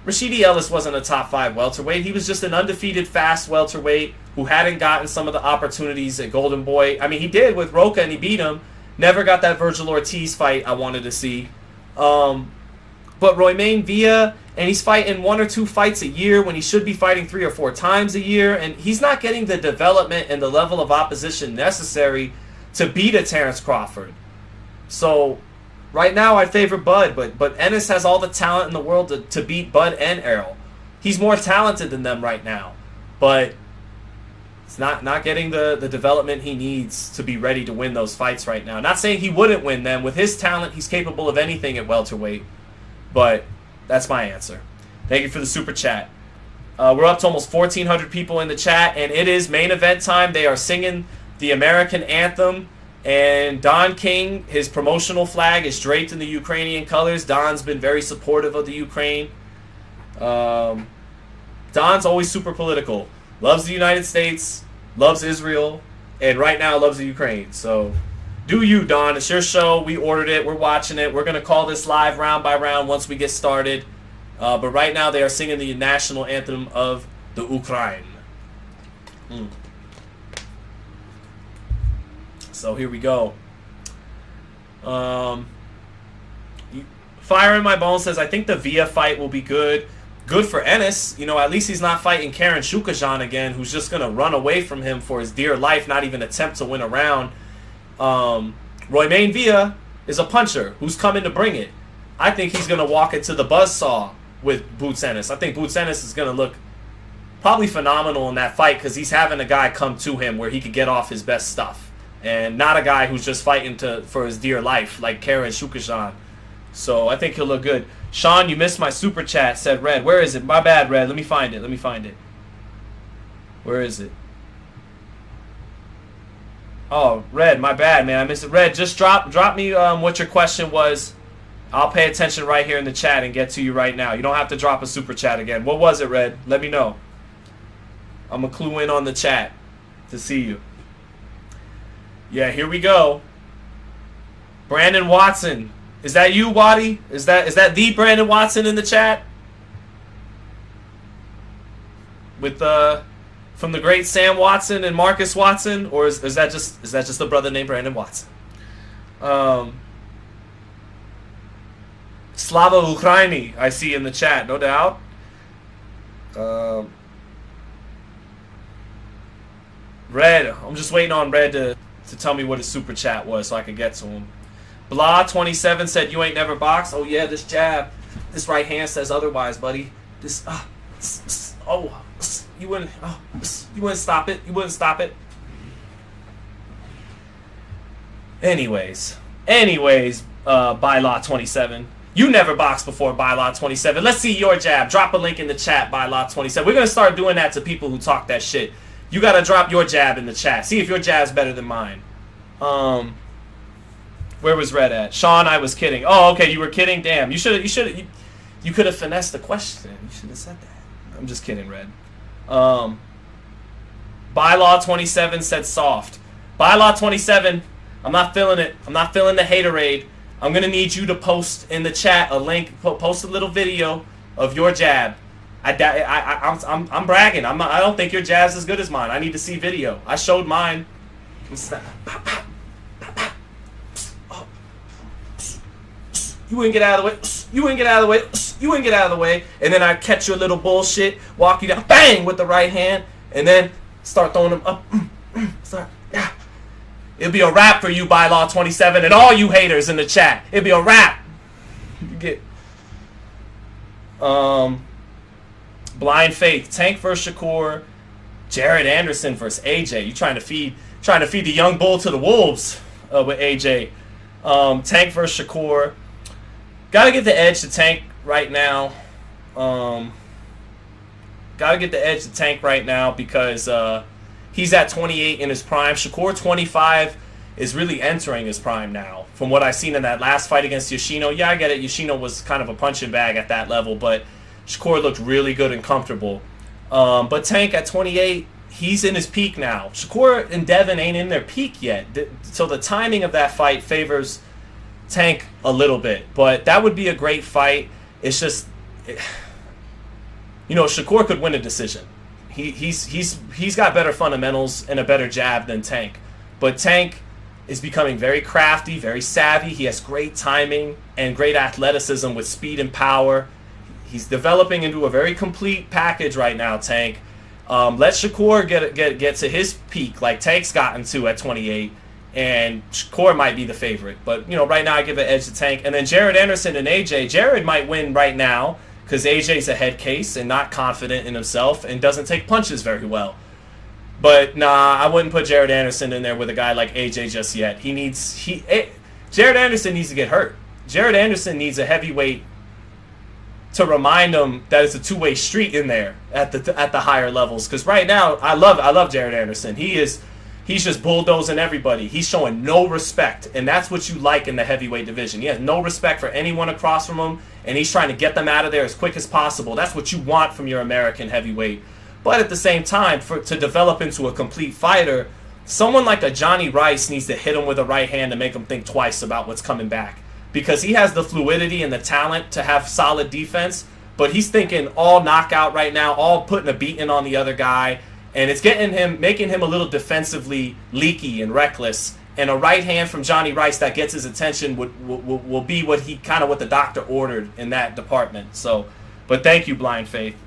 [SPEAKER 1] Rashidi Ellis wasn't a top 5 welterweight. He was just an undefeated fast welterweight who hadn't gotten some of the opportunities at Golden Boy. I mean, he did with Rocha and he beat him, Never got that Virgil Ortiz fight I wanted to see. But Roymain Villa, and he's fighting 1 or 2 fights a year when he should be fighting 3 or 4 times a year, and he's not getting the development and the level of opposition necessary to beat a Terrence Crawford. So right now I favor Bud, but Ennis has all the talent in the world to beat Bud and Errol. He's more talented than them right now, but it's not getting the development he needs to be ready to win those fights right now. Not saying he wouldn't win them. With his talent, he's capable of anything at welterweight. But that's my answer. Thank you for the super chat. We're up to almost 1,400 people in the chat, and it is main event time. They are singing the American anthem, and Don King, his promotional flag is draped in the Ukrainian colors. Don's been very supportive of the Ukraine. Don's always super political. Loves the United States, loves Israel, and right now loves the Ukraine. So do you, Don. It's your show. We ordered it. We're watching it. We're going to call this live round by round once we get started. But right now they are singing the national anthem of the Ukraine. So here we go. Fire in My Bones says, I think the Villa fight will be good. Good for Ennis. You know, at least he's not fighting Karen Shukajan again, who's just going to run away from him for his dear life, not even attempt to win a round. Roymain Villa is a puncher who's coming to bring it. I think he's going to walk into the buzzsaw with Boots Ennis. I think Boots Ennis is going to look probably phenomenal in that fight because he's having a guy come to him where he could get off his best stuff. And not a guy who's just fighting for his dear life like Karen Shukajan. So I think he'll look good. Sean, you missed my super chat, said Red. Where is it? My bad, Red. Let me find it. Where is it? Oh, Red, my bad, man. I missed it. Red, just drop me what your question was. I'll pay attention right here in the chat and get to you right now. You don't have to drop a super chat again. What was it, Red? Let me know. I'm going to clue in on the chat to see you. Yeah, here we go. Brandon Watson. Is that you, Waddy? Is that the Brandon Watson in the chat? With from the great Sam Watson and Marcus Watson, or is that just a brother named Brandon Watson? Slava Ukraini, I see in the chat, no doubt. Red, I'm just waiting on Red to tell me what his super chat was so I can get to him. Blah27 said, you ain't never boxed. Oh yeah, this jab, this right hand says otherwise, buddy. This you wouldn't stop it. You wouldn't stop it. Anyways, by Law 27. You never boxed before, by Law 27. Let's see your jab. Drop a link in the chat, by Law 27. We're gonna start doing that to people who talk that shit. You gotta drop your jab in the chat. See if your jab's better than mine. Where was Red at? Sean, I was kidding. Oh, okay, you were kidding. Damn, you could have finessed the question. You should have said that. I'm just kidding, Red. Bylaw 27 said soft. Bylaw 27, I'm not feeling it. I'm not feeling the haterade. I'm gonna need you to post in the chat a link. Post a little video of your jab. I'm bragging. I don't think your jab's as good as mine. I need to see video. I showed mine. You wouldn't get out of the way. You wouldn't get out of the way. You wouldn't get out of the way. And then I catch your little bullshit, walk you down, bang, with the right hand, and then start throwing them up. Yeah. It'll be a wrap for you, Bylaw 27, and all you haters in the chat. It'll be a wrap. You get Blind Faith, Tank versus Shakur, Jared Anderson versus AJ. You trying to feed the young bull to the wolves with AJ. Tank versus Shakur. Gotta get the edge to Tank right now. Gotta get the edge to Tank right now because he's at 28 in his prime. Shakur 25 is really entering his prime now. From what I've seen in that last fight against Yoshino. Yeah, I get it. Yoshino was kind of a punching bag at that level, but Shakur looked really good and comfortable. But Tank at 28, he's in his peak now. Shakur and Devin ain't in their peak yet. So the timing of that fight favors Tank a little bit. But that would be a great fight. It's just, Shakur could win a decision. He's got better fundamentals and a better jab than Tank. But Tank, is becoming very crafty, very savvy. He has great timing and great athleticism with speed and power. He's developing into a very complete package right now, Tank. Let Shakur get to his peak like Tank's gotten to at 28, and Shakur might be the favorite. But, right now I give an edge to Tank. And then Jared Anderson and AJ. Jared might win right now because AJ's a head case and not confident in himself and doesn't take punches very well. But, nah, I wouldn't put Jared Anderson in there with a guy like AJ just yet. Jared Anderson needs to get hurt. Jared Anderson needs a heavyweight to remind him that it's a two-way street in there at the higher levels. Because right now, I love Jared Anderson. He's just bulldozing everybody. He's showing no respect, and that's what you like in the heavyweight division. He has no respect for anyone across from him, and he's trying to get them out of there as quick as possible. That's what you want from your American heavyweight. But at the same time, to develop into a complete fighter, someone like a Johnny Rice needs to hit him with a right hand to make him think twice about what's coming back. Because he has the fluidity and the talent to have solid defense, but he's thinking all knockout right now, all putting a beating on the other guy, and it's making him a little defensively leaky and reckless. And a right hand from Johnny Rice that gets his attention will be what the doctor ordered in that department. So, but thank you, Blind Faith.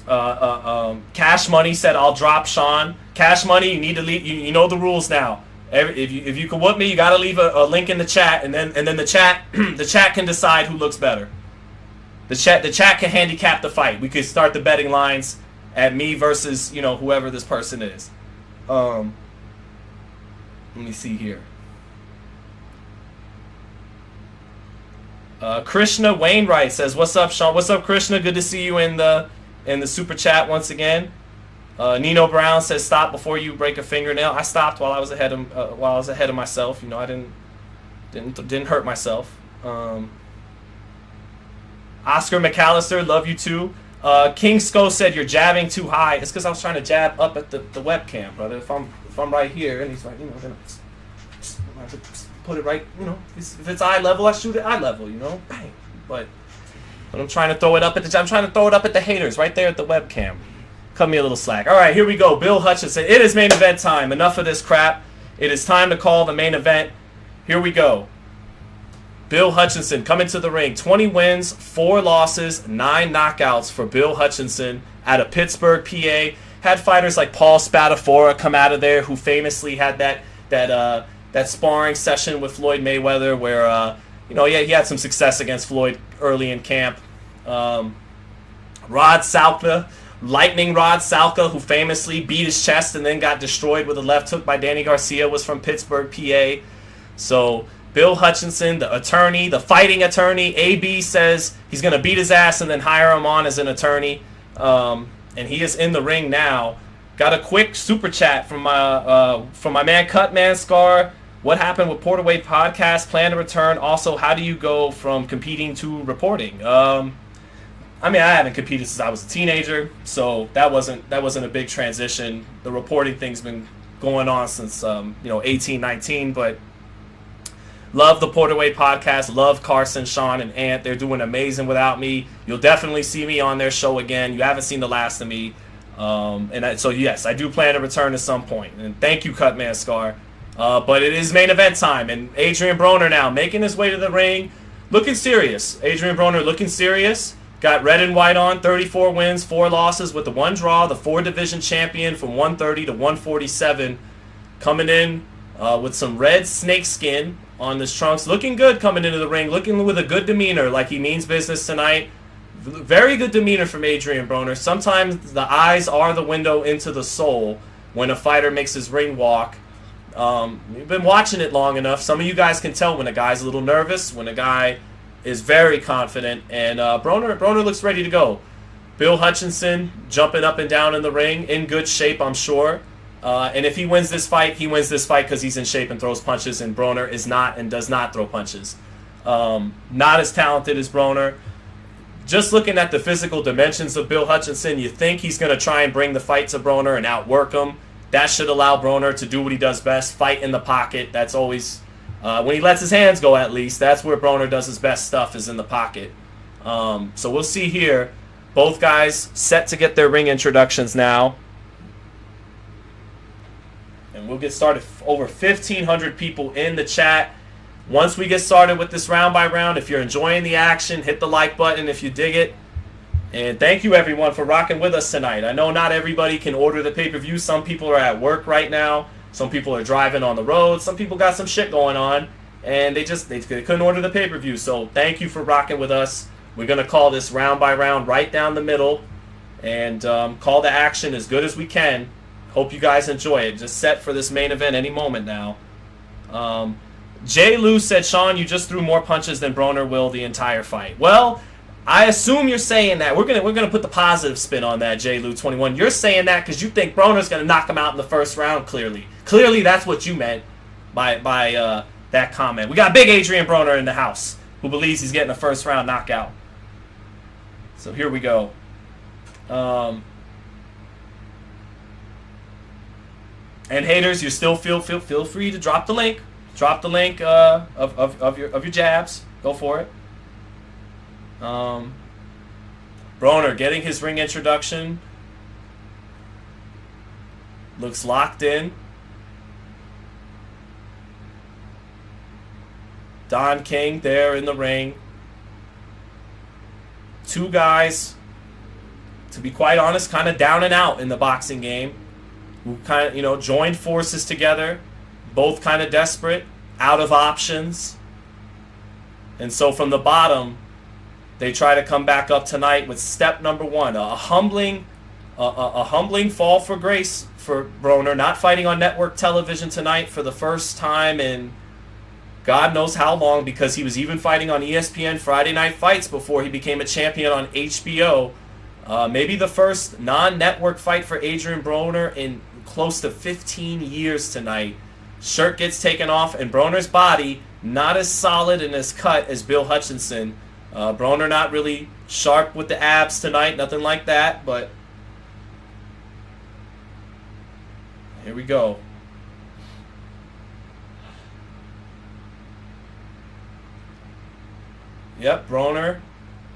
[SPEAKER 1] Cash Money said, "I'll drop Sean." Cash Money, you need to leave. You know the rules now. If you can whoop me, you got to leave a link in the chat, and then the chat the chat can decide who looks better. The chat can handicap the fight. We could start the betting lines at me versus whoever this person is. Let me see here. Krishna Wainwright says, "What's up, Sean? What's up, Krishna? Good to see you in the super chat once again." Nino Brown says, "Stop before you break a fingernail." I stopped while I was ahead of myself. I didn't hurt myself. Oscar McAllister, love you too. King Sko said, "You're jabbing too high." It's because I was trying to jab up at the webcam, brother. If I'm right here and he's like, gonna put it right, if it's eye level, I shoot it eye level, bang. But I'm trying to throw it up at the haters right there at the webcam. Cut me a little slack. All right, here we go. Bill Hutchinson. It is main event time. Enough of this crap. It is time to call the main event. Here we go. Bill Hutchinson coming to the ring. 20 wins, 4 losses, 9 knockouts for Bill Hutchinson out of Pittsburgh, PA. Had fighters like Paul Spadafora come out of there, who famously had that sparring session with Floyd Mayweather, where he had some success against Floyd early in camp. Rod Salka. Lightning Rod Salka, who famously beat his chest and then got destroyed with a left hook by Danny Garcia, was from Pittsburgh, PA. So Bill Hutchinson, the attorney, the fighting attorney, AB says he's going to beat his ass and then hire him on as an attorney. And he is in the ring now. Got a quick super chat from my man Cutman Scar. What happened with Porterweight podcast? Plan to return. Also, how do you go from competing to reporting? I haven't competed since I was a teenager, so that wasn't a big transition. The reporting thing's been going on since 18, 19, but love the Porterweight podcast. Love Carson, Sean, and Ant. They're doing amazing without me. You'll definitely see me on their show again. You haven't seen the last of me, so yes, I do plan to return at some point. And thank you, Cutman Scar. But it is main event time, and Adrien Broner now making his way to the ring, looking serious. Adrien Broner looking serious. Got red and white on, 34 wins, 4 losses with the 1 draw, the 4-division champion from 130 to 147. Coming in with some red snake skin on his trunks. Looking good coming into the ring, looking with a good demeanor, like he means business tonight. Very good demeanor from Adrien Broner. Sometimes the eyes are the window into the soul when a fighter makes his ring walk. We've been watching it long enough. Some of you guys can tell when a guy's a little nervous, when a guy is very confident, and Broner looks ready to go. Bill Hutchinson jumping up and down in the ring, in good shape, I'm sure. And if he wins this fight because he's in shape and throws punches, and Broner is not and does not throw punches. Not as talented as Broner. Just looking at the physical dimensions of Bill Hutchinson, you think he's going to try and bring the fight to Broner and outwork him. That should allow Broner to do what he does best, fight in the pocket. That's always... when he lets his hands go, at least, that's where Broner does his best stuff, is in the pocket. So we'll see here. Both guys set to get their ring introductions now. And we'll get started. Over 1,500 people in the chat. Once we get started with this round by round, if you're enjoying the action, hit the like button if you dig it. And thank you, everyone, for rocking with us tonight. I know not everybody can order the pay-per-view. Some people are at work right now. Some people are driving on the road. Some people got some shit going on. And they couldn't order the pay-per-view. So thank you for rocking with us. We're going to call this round by round right down the middle. And call the action as good as we can. Hope you guys enjoy it. Just set for this main event any moment now. Jay Lou said, Sean, you just threw more punches than Broner will the entire fight. Well, I assume you're saying that. We're gonna put the positive spin on that, Jay Lou 21. You're saying that because you think Broner's gonna knock him out in the first round. Clearly, that's what you meant by that comment. We got big Adrien Broner in the house who believes he's getting a first round knockout. So here we go. And haters, you still feel free to drop the link. Drop the link of your jabs. Go for it. Broner getting his ring introduction. Looks locked in. Don King there in the ring. Two guys, to be quite honest, kind of down and out in the boxing game. Who kind of, joined forces together. Both kind of desperate, out of options. And so from the bottom, they try to come back up tonight with step number one, a humbling fall for grace for Broner, not fighting on network television tonight for the first time in God knows how long, because he was even fighting on ESPN Friday Night Fights before he became a champion on HBO. Maybe the first non-network fight for Adrien Broner in close to 15 years tonight. Shirt gets taken off, and Broner's body not as solid and as cut as Bill Hutchinson. Broner not really sharp with the abs tonight, nothing like that, but here we go. Yep, Broner.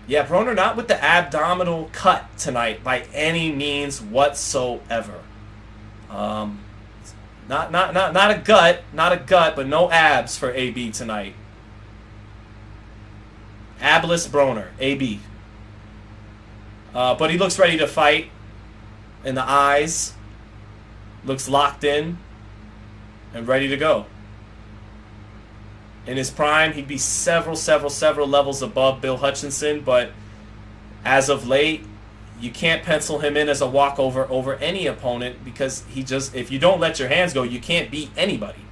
[SPEAKER 1] Yeah, Broner not with the abdominal cut tonight by any means whatsoever. Not a gut, but no abs for AB tonight. Abless Broner, AB. But he looks ready to fight. In the eyes, looks locked in and ready to go. In his prime, he'd be several levels above Bill Hutchinson, but as of late, you can't pencil him in as a walkover over any opponent, because if you don't let your hands go, you can't beat anybody.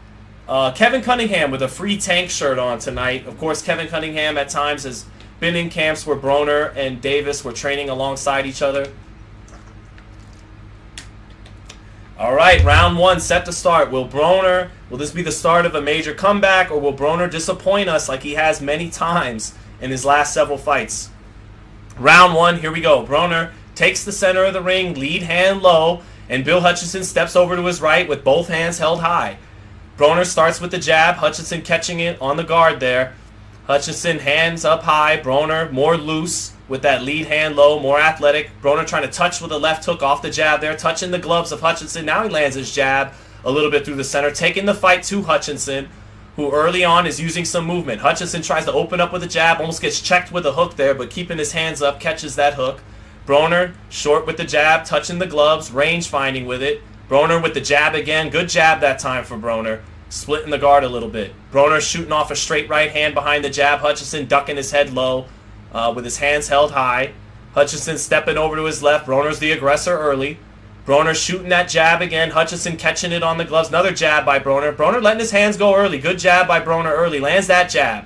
[SPEAKER 1] Kevin Cunningham with a free Tank shirt on tonight. Of course, Kevin Cunningham at times has been in camps where Broner and Davis were training alongside each other. All right, round one set to start. Will this be the start of a major comeback, or will Broner disappoint us like he has many times in his last several fights? Round one, here we go. Broner takes the center of the ring, lead hand low, and Bill Hutchinson steps over to his right with both hands held high. Broner starts with the jab, Hutchinson catching it on the guard there. Hutchinson hands up high, Broner more loose with that lead hand low, more athletic. Broner trying to touch with a left hook off the jab there, touching the gloves of Hutchinson. Now he lands his jab a little bit through the center, taking the fight to Hutchinson, who early on is using some movement. Hutchinson tries to open up with a jab, almost gets checked with a hook there, but keeping his hands up, catches that hook. Broner short with the jab, touching the gloves, range finding with it. Broner with the jab again, good jab that time for Broner. Splitting the guard a little bit. Broner shooting off a straight right hand behind the jab. Hutchinson ducking his head low with his hands held high. Hutchinson stepping over to his left. Broner's the aggressor early. Broner shooting that jab again. Hutchinson catching it on the gloves. Another jab by Broner. Broner letting his hands go early. Good jab by Broner early. Lands that jab.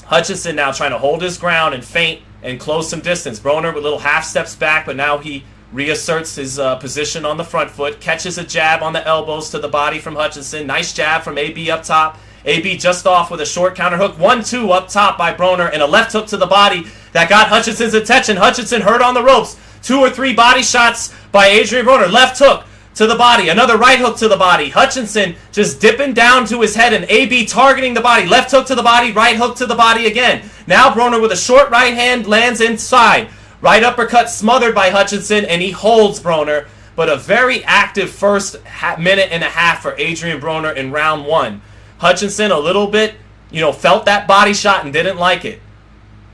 [SPEAKER 1] Hutchinson now trying to hold his ground and feint and close some distance. Broner with little half steps back, but now he reasserts his position on the front foot. Catches a jab on the elbows to the body from Hutchinson. Nice jab from AB up top. AB just off with a short counter hook. 1-2 up top by Broner and a left hook to the body that got Hutchinson's attention. Hutchinson hurt on the ropes. 2 or 3 body shots by Adrien Broner. Left hook to the body. Another right hook to the body. Hutchinson just dipping down to his head and AB targeting the body. Left hook to the body. Right hook to the body again. Now Broner with a short right hand lands inside. Right uppercut smothered by Hutchinson, and he holds Broner. but a very active first minute and a half for Adrien Broner in round 1. Hutchinson a little bit, felt that body shot and didn't like it.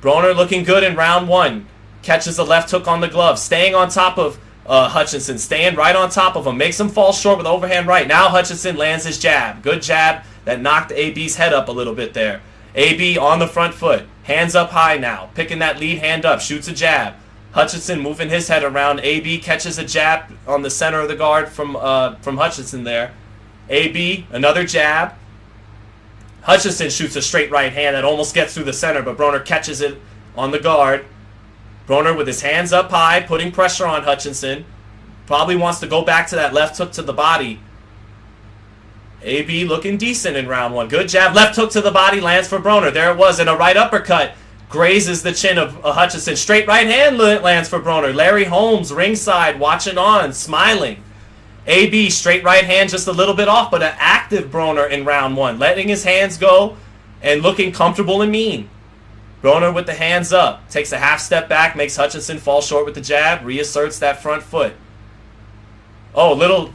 [SPEAKER 1] Broner looking good in round 1. Catches the left hook on the glove, staying on top of Hutchinson, staying right on top of him, makes him fall short with overhand right. Now Hutchinson lands his jab. Good jab that knocked AB's head up a little bit there. AB on the front foot, hands up high now, picking that lead hand up, shoots a jab. Hutchinson moving his head around. AB catches a jab on the center of the guard from Hutchinson there. AB, another jab. Hutchinson shoots a straight right hand that almost gets through the center, but Broner catches it on the guard. Broner with his hands up high, putting pressure on Hutchinson. Probably wants to go back to that left hook to the body. AB looking decent in round 1. Good jab. Left hook to the body lands for Broner. There it was. And a right uppercut grazes the chin of Hutchinson. Straight right hand lands for Broner. Larry Holmes ringside watching on, smiling. AB straight right hand just a little bit off, but an active Broner in round 1. Letting his hands go and looking comfortable and mean. Broner with the hands up, takes a half step back, makes Hutchinson fall short with the jab, reasserts that front foot. Oh, little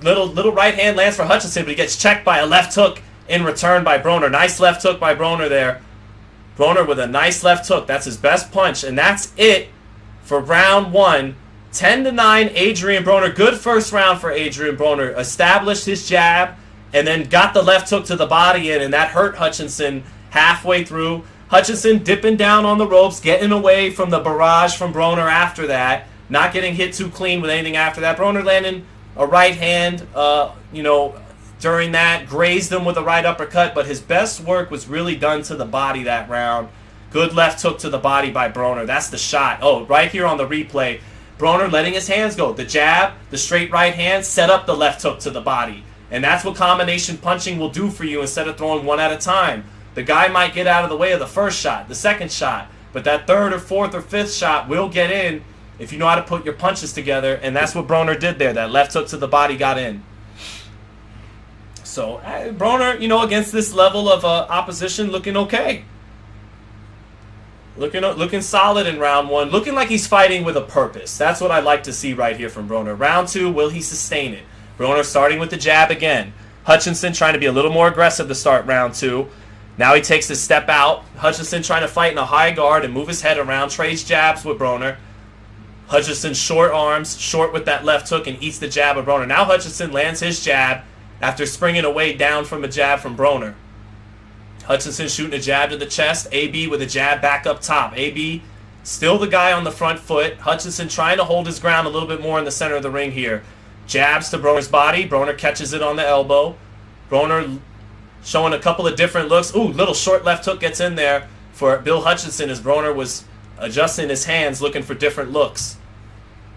[SPEAKER 1] right hand lands for Hutchinson, but he gets checked by a left hook in return by Broner. Nice left hook by Broner there. Broner with a nice left hook. That's his best punch, and that's it for round 1. 10-9, Adrien Broner. Good first round for Adrien Broner. Established his jab, and then got the left hook to the body in, and that hurt Hutchinson halfway through. Hutchinson dipping down on the ropes, getting away from the barrage from Broner after that. Not getting hit too clean with anything after that. Broner landing a right hand, during that. Grazed him with a right uppercut, but his best work was really done to the body that round. Good left hook to the body by Broner. That's the shot. Oh, right here on the replay. Broner letting his hands go. The jab, the straight right hand, set up the left hook to the body. And that's what combination punching will do for you instead of throwing one at a time. The guy might get out of the way of the first shot, the second shot, but that third or fourth or fifth shot will get in if you know how to put your punches together, and that's what Broner did there. That left hook to the body got in. So Broner, against this level of opposition, looking okay. Looking solid in round 1. Looking like he's fighting with a purpose. That's what I like to see right here from Broner. Round 2, will he sustain it? Broner starting with the jab again. Hutchinson trying to be a little more aggressive to start round 2. Now he takes his step out. Hutchinson trying to fight in a high guard and move his head around. Trades jabs with Broner. Hutchinson short arms, short with that left hook, and eats the jab of Broner. Now Hutchinson lands his jab after springing away down from a jab from Broner. Hutchinson shooting a jab to the chest. AB with a jab back up top. AB still the guy on the front foot. Hutchinson trying to hold his ground a little bit more in the center of the ring here. Jabs to Broner's body. Broner catches it on the elbow. Broner showing a couple of different looks. Ooh, little short left hook gets in there for Bill Hutchinson as Broner was adjusting his hands, looking for different looks.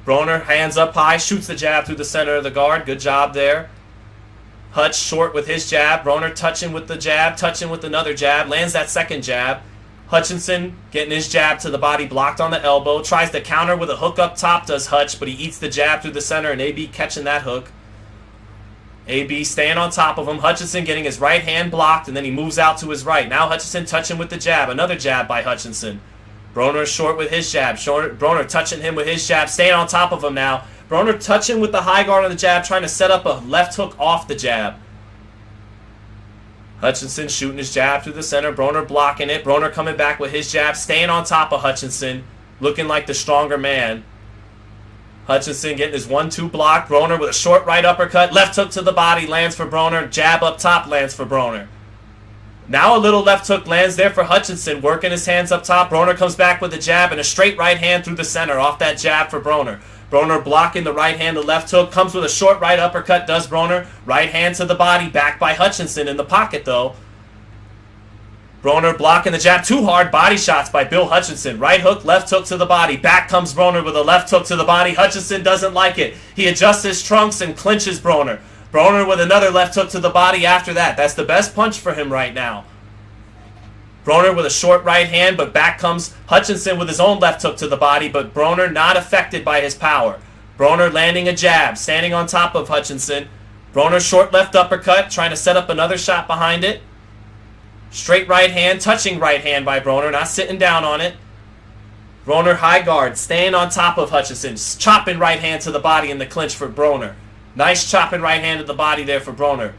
[SPEAKER 1] Broner, hands up high, shoots the jab through the center of the guard. Good job there. Hutch short with his jab. Broner touching with the jab, touching with another jab. Lands that second jab. Hutchinson getting his jab to the body, blocked on the elbow. Tries to counter with a hook up top, does Hutch, but he eats the jab through the center, and AB catching that hook. AB staying on top of him. Hutchinson getting his right hand blocked, and then he moves out to his right. Now Hutchinson touching with the jab. Another jab by Hutchinson. Broner short with his jab. Broner touching him with his jab. Staying on top of him now. Broner touching with the high guard on the jab, trying to set up a left hook off the jab. Hutchinson shooting his jab through the center. Broner blocking it. Broner coming back with his jab. Staying on top of Hutchinson. Looking like the stronger man. Hutchinson getting his 1-2 block. Broner with a short right uppercut. Left hook to the body lands for Broner. Jab up top lands for Broner. Now a little left hook lands there for Hutchinson. Working his hands up top. Broner comes back with a jab and a straight right hand through the center off that jab for Broner. Broner blocking the right hand, the left hook. Comes with a short right uppercut, does Broner. Right hand to the body, backed by Hutchinson in the pocket though. Broner blocking the jab too hard. Body shots by Bill Hutchinson. Right hook, left hook to the body. Back comes Broner with a left hook to the body. Hutchinson doesn't like it. He adjusts his trunks and clinches Broner. Broner with another left hook to the body after that. That's the best punch for him right now. Broner with a short right hand, but back comes Hutchinson with his own left hook to the body, but Broner not affected by his power. Broner landing a jab, standing on top of Hutchinson. Broner short left uppercut, trying to set up another shot behind it. Straight right hand, touching right hand by Broner, not sitting down on it. Broner high guard, staying on top of Hutchinson, chopping right hand to the body in the clinch for Broner. Nice chopping right hand to the body there for Broner.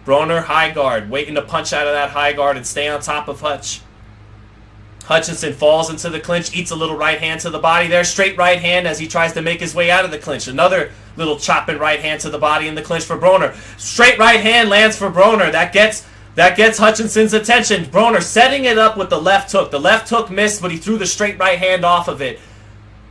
[SPEAKER 1] Broner, high guard, waiting to punch out of that high guard and stay on top of Hutch. Hutchinson falls into the clinch, eats a little right hand to the body there. Straight right hand as he tries to make his way out of the clinch. Another little chopping right hand to the body in the clinch for Broner. Straight right hand lands for Broner. That gets Hutchinson's attention. Broner setting it up with the left hook. The left hook missed, but he threw the straight right hand off of it.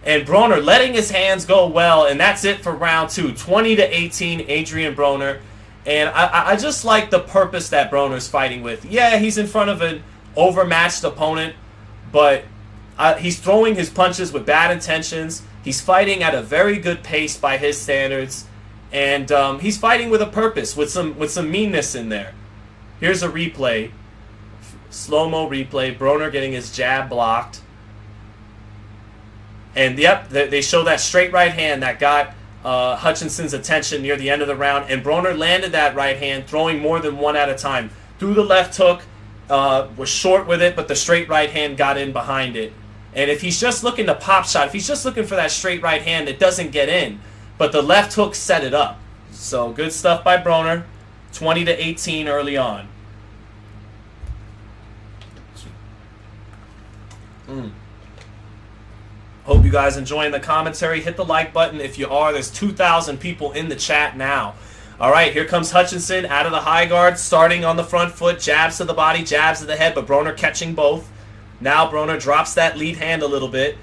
[SPEAKER 1] And Broner letting his hands go well, and that's it for round 2. 20-18, Adrien Broner. And I just like the purpose that Broner's fighting with. Yeah, he's in front of an overmatched opponent, but he's throwing his punches with bad intentions. He's fighting at a very good pace by his standards, and he's fighting with a purpose, with some meanness in there. Here's a replay, slow-mo replay. Broner getting his jab blocked, and yep, they show that straight right hand that got Hutchinson's attention near the end of the round, and Broner landed that right hand, throwing more than one at a time. Threw the left hook. Was short with it, but the straight right hand got in behind it. And if he's just looking to pop shot, if he's just looking for that straight right hand, it doesn't get in. But the left hook set it up. So good stuff by Broner. 20-18 early on. Hope you guys enjoying the commentary. Hit the like button if you are. There's 2,000 people in the chat now. All right, here comes Hutchinson out of the high guard, starting on the front foot, jabs to the body, jabs to the head, but Broner catching both. Now Broner drops that lead hand a little bit,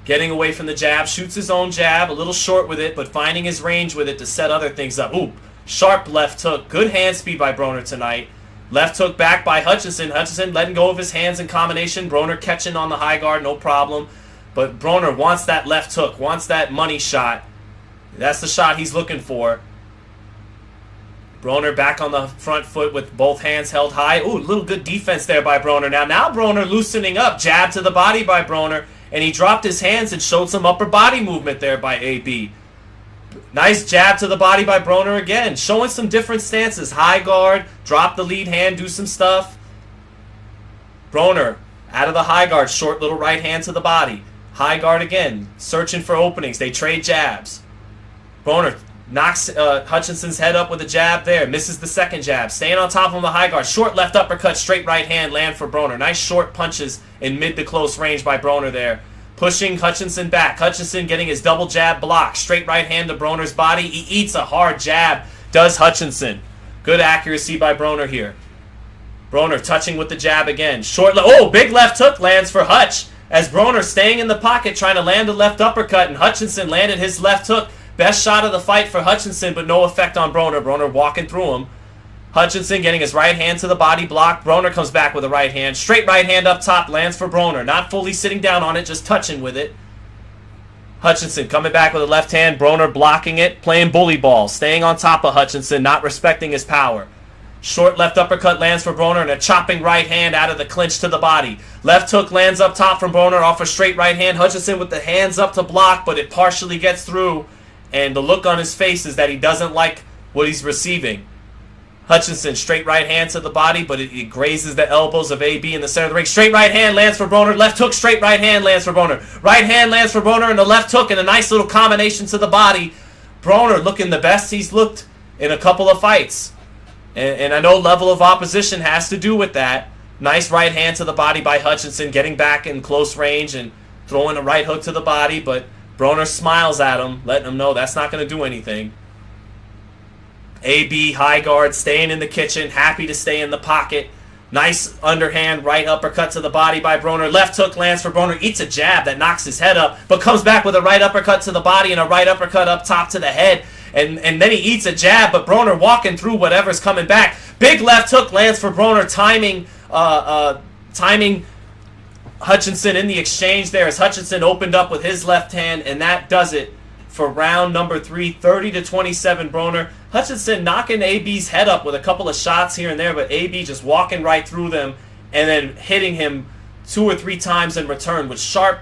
[SPEAKER 1] getting away from the jab, shoots his own jab, a little short with it, but finding his range with it to set other things up. Ooh, sharp left hook, good hand speed by Broner tonight. Left hook back by Hutchinson. Hutchinson letting go of his hands in combination. Broner catching on the high guard, no problem. But Broner wants that left hook, wants that money shot. That's the shot he's looking for. Broner back on the front foot with both hands held high. Ooh, little good defense there by Broner. Now Broner loosening up. Jab to the body by Broner. And he dropped his hands and showed some upper body movement there by AB. Nice jab to the body by Broner again. Showing some different stances. High guard. Drop the lead hand. Do some stuff. Broner out of the high guard. Short little right hand to the body. High guard again. Searching for openings. They trade jabs. Broner knocks Hutchinson's head up with a jab there. Misses the second jab. Staying on top of the high guard. Short left uppercut. Straight right hand land for Broner. Nice short punches in mid to close range by Broner there. Pushing Hutchinson back. Hutchinson getting his double jab blocked. Straight right hand to Broner's body. He eats a hard jab. Does Hutchinson. Good accuracy by Broner here. Broner touching with the jab again. Big left hook lands for Hutch. As Broner staying in the pocket trying to land a left uppercut. And Hutchinson landed his left hook. Best shot of the fight for Hutchinson, but no effect on Broner. Broner walking through him. Hutchinson getting his right hand to the body block. Broner comes back with a right hand. Straight right hand up top lands for Broner. Not fully sitting down on it, just touching with it. Hutchinson coming back with a left hand. Broner blocking it, playing bully ball. Staying on top of Hutchinson, not respecting his power. Short left uppercut lands for Broner and a chopping right hand out of the clinch to the body. Left hook lands up top from Broner off a straight right hand. Hutchinson with the hands up to block, but it partially gets through. And the look on his face is that he doesn't like what he's receiving. Hutchinson, straight right hand to the body, but it grazes the elbows of AB in the center of the ring. Straight right hand lands for Broner. Left hook, straight right hand lands for Broner. Right hand lands for Broner and the left hook and a nice little combination to the body. Broner looking the best he's looked in a couple of fights. And I know level of opposition has to do with that. Nice right hand to the body by Hutchinson, getting back in close range and throwing a right hook to the body, but Broner smiles at him, letting him know that's not going to do anything. AB, high guard, staying in the kitchen, happy to stay in the pocket. Nice underhand right uppercut to the body by Broner. Left hook lands for Broner, eats a jab that knocks his head up, but comes back with a right uppercut to the body and a right uppercut up top to the head. And then he eats a jab, but Broner walking through whatever's coming back. Big left hook lands for Broner, timing Hutchinson in the exchange there as Hutchinson opened up with his left hand, and that does it for round number 3, 30-27 Broner. Hutchinson knocking AB's head up with a couple of shots here and there, but AB just walking right through them and then hitting him 2 or 3 times in return with sharp,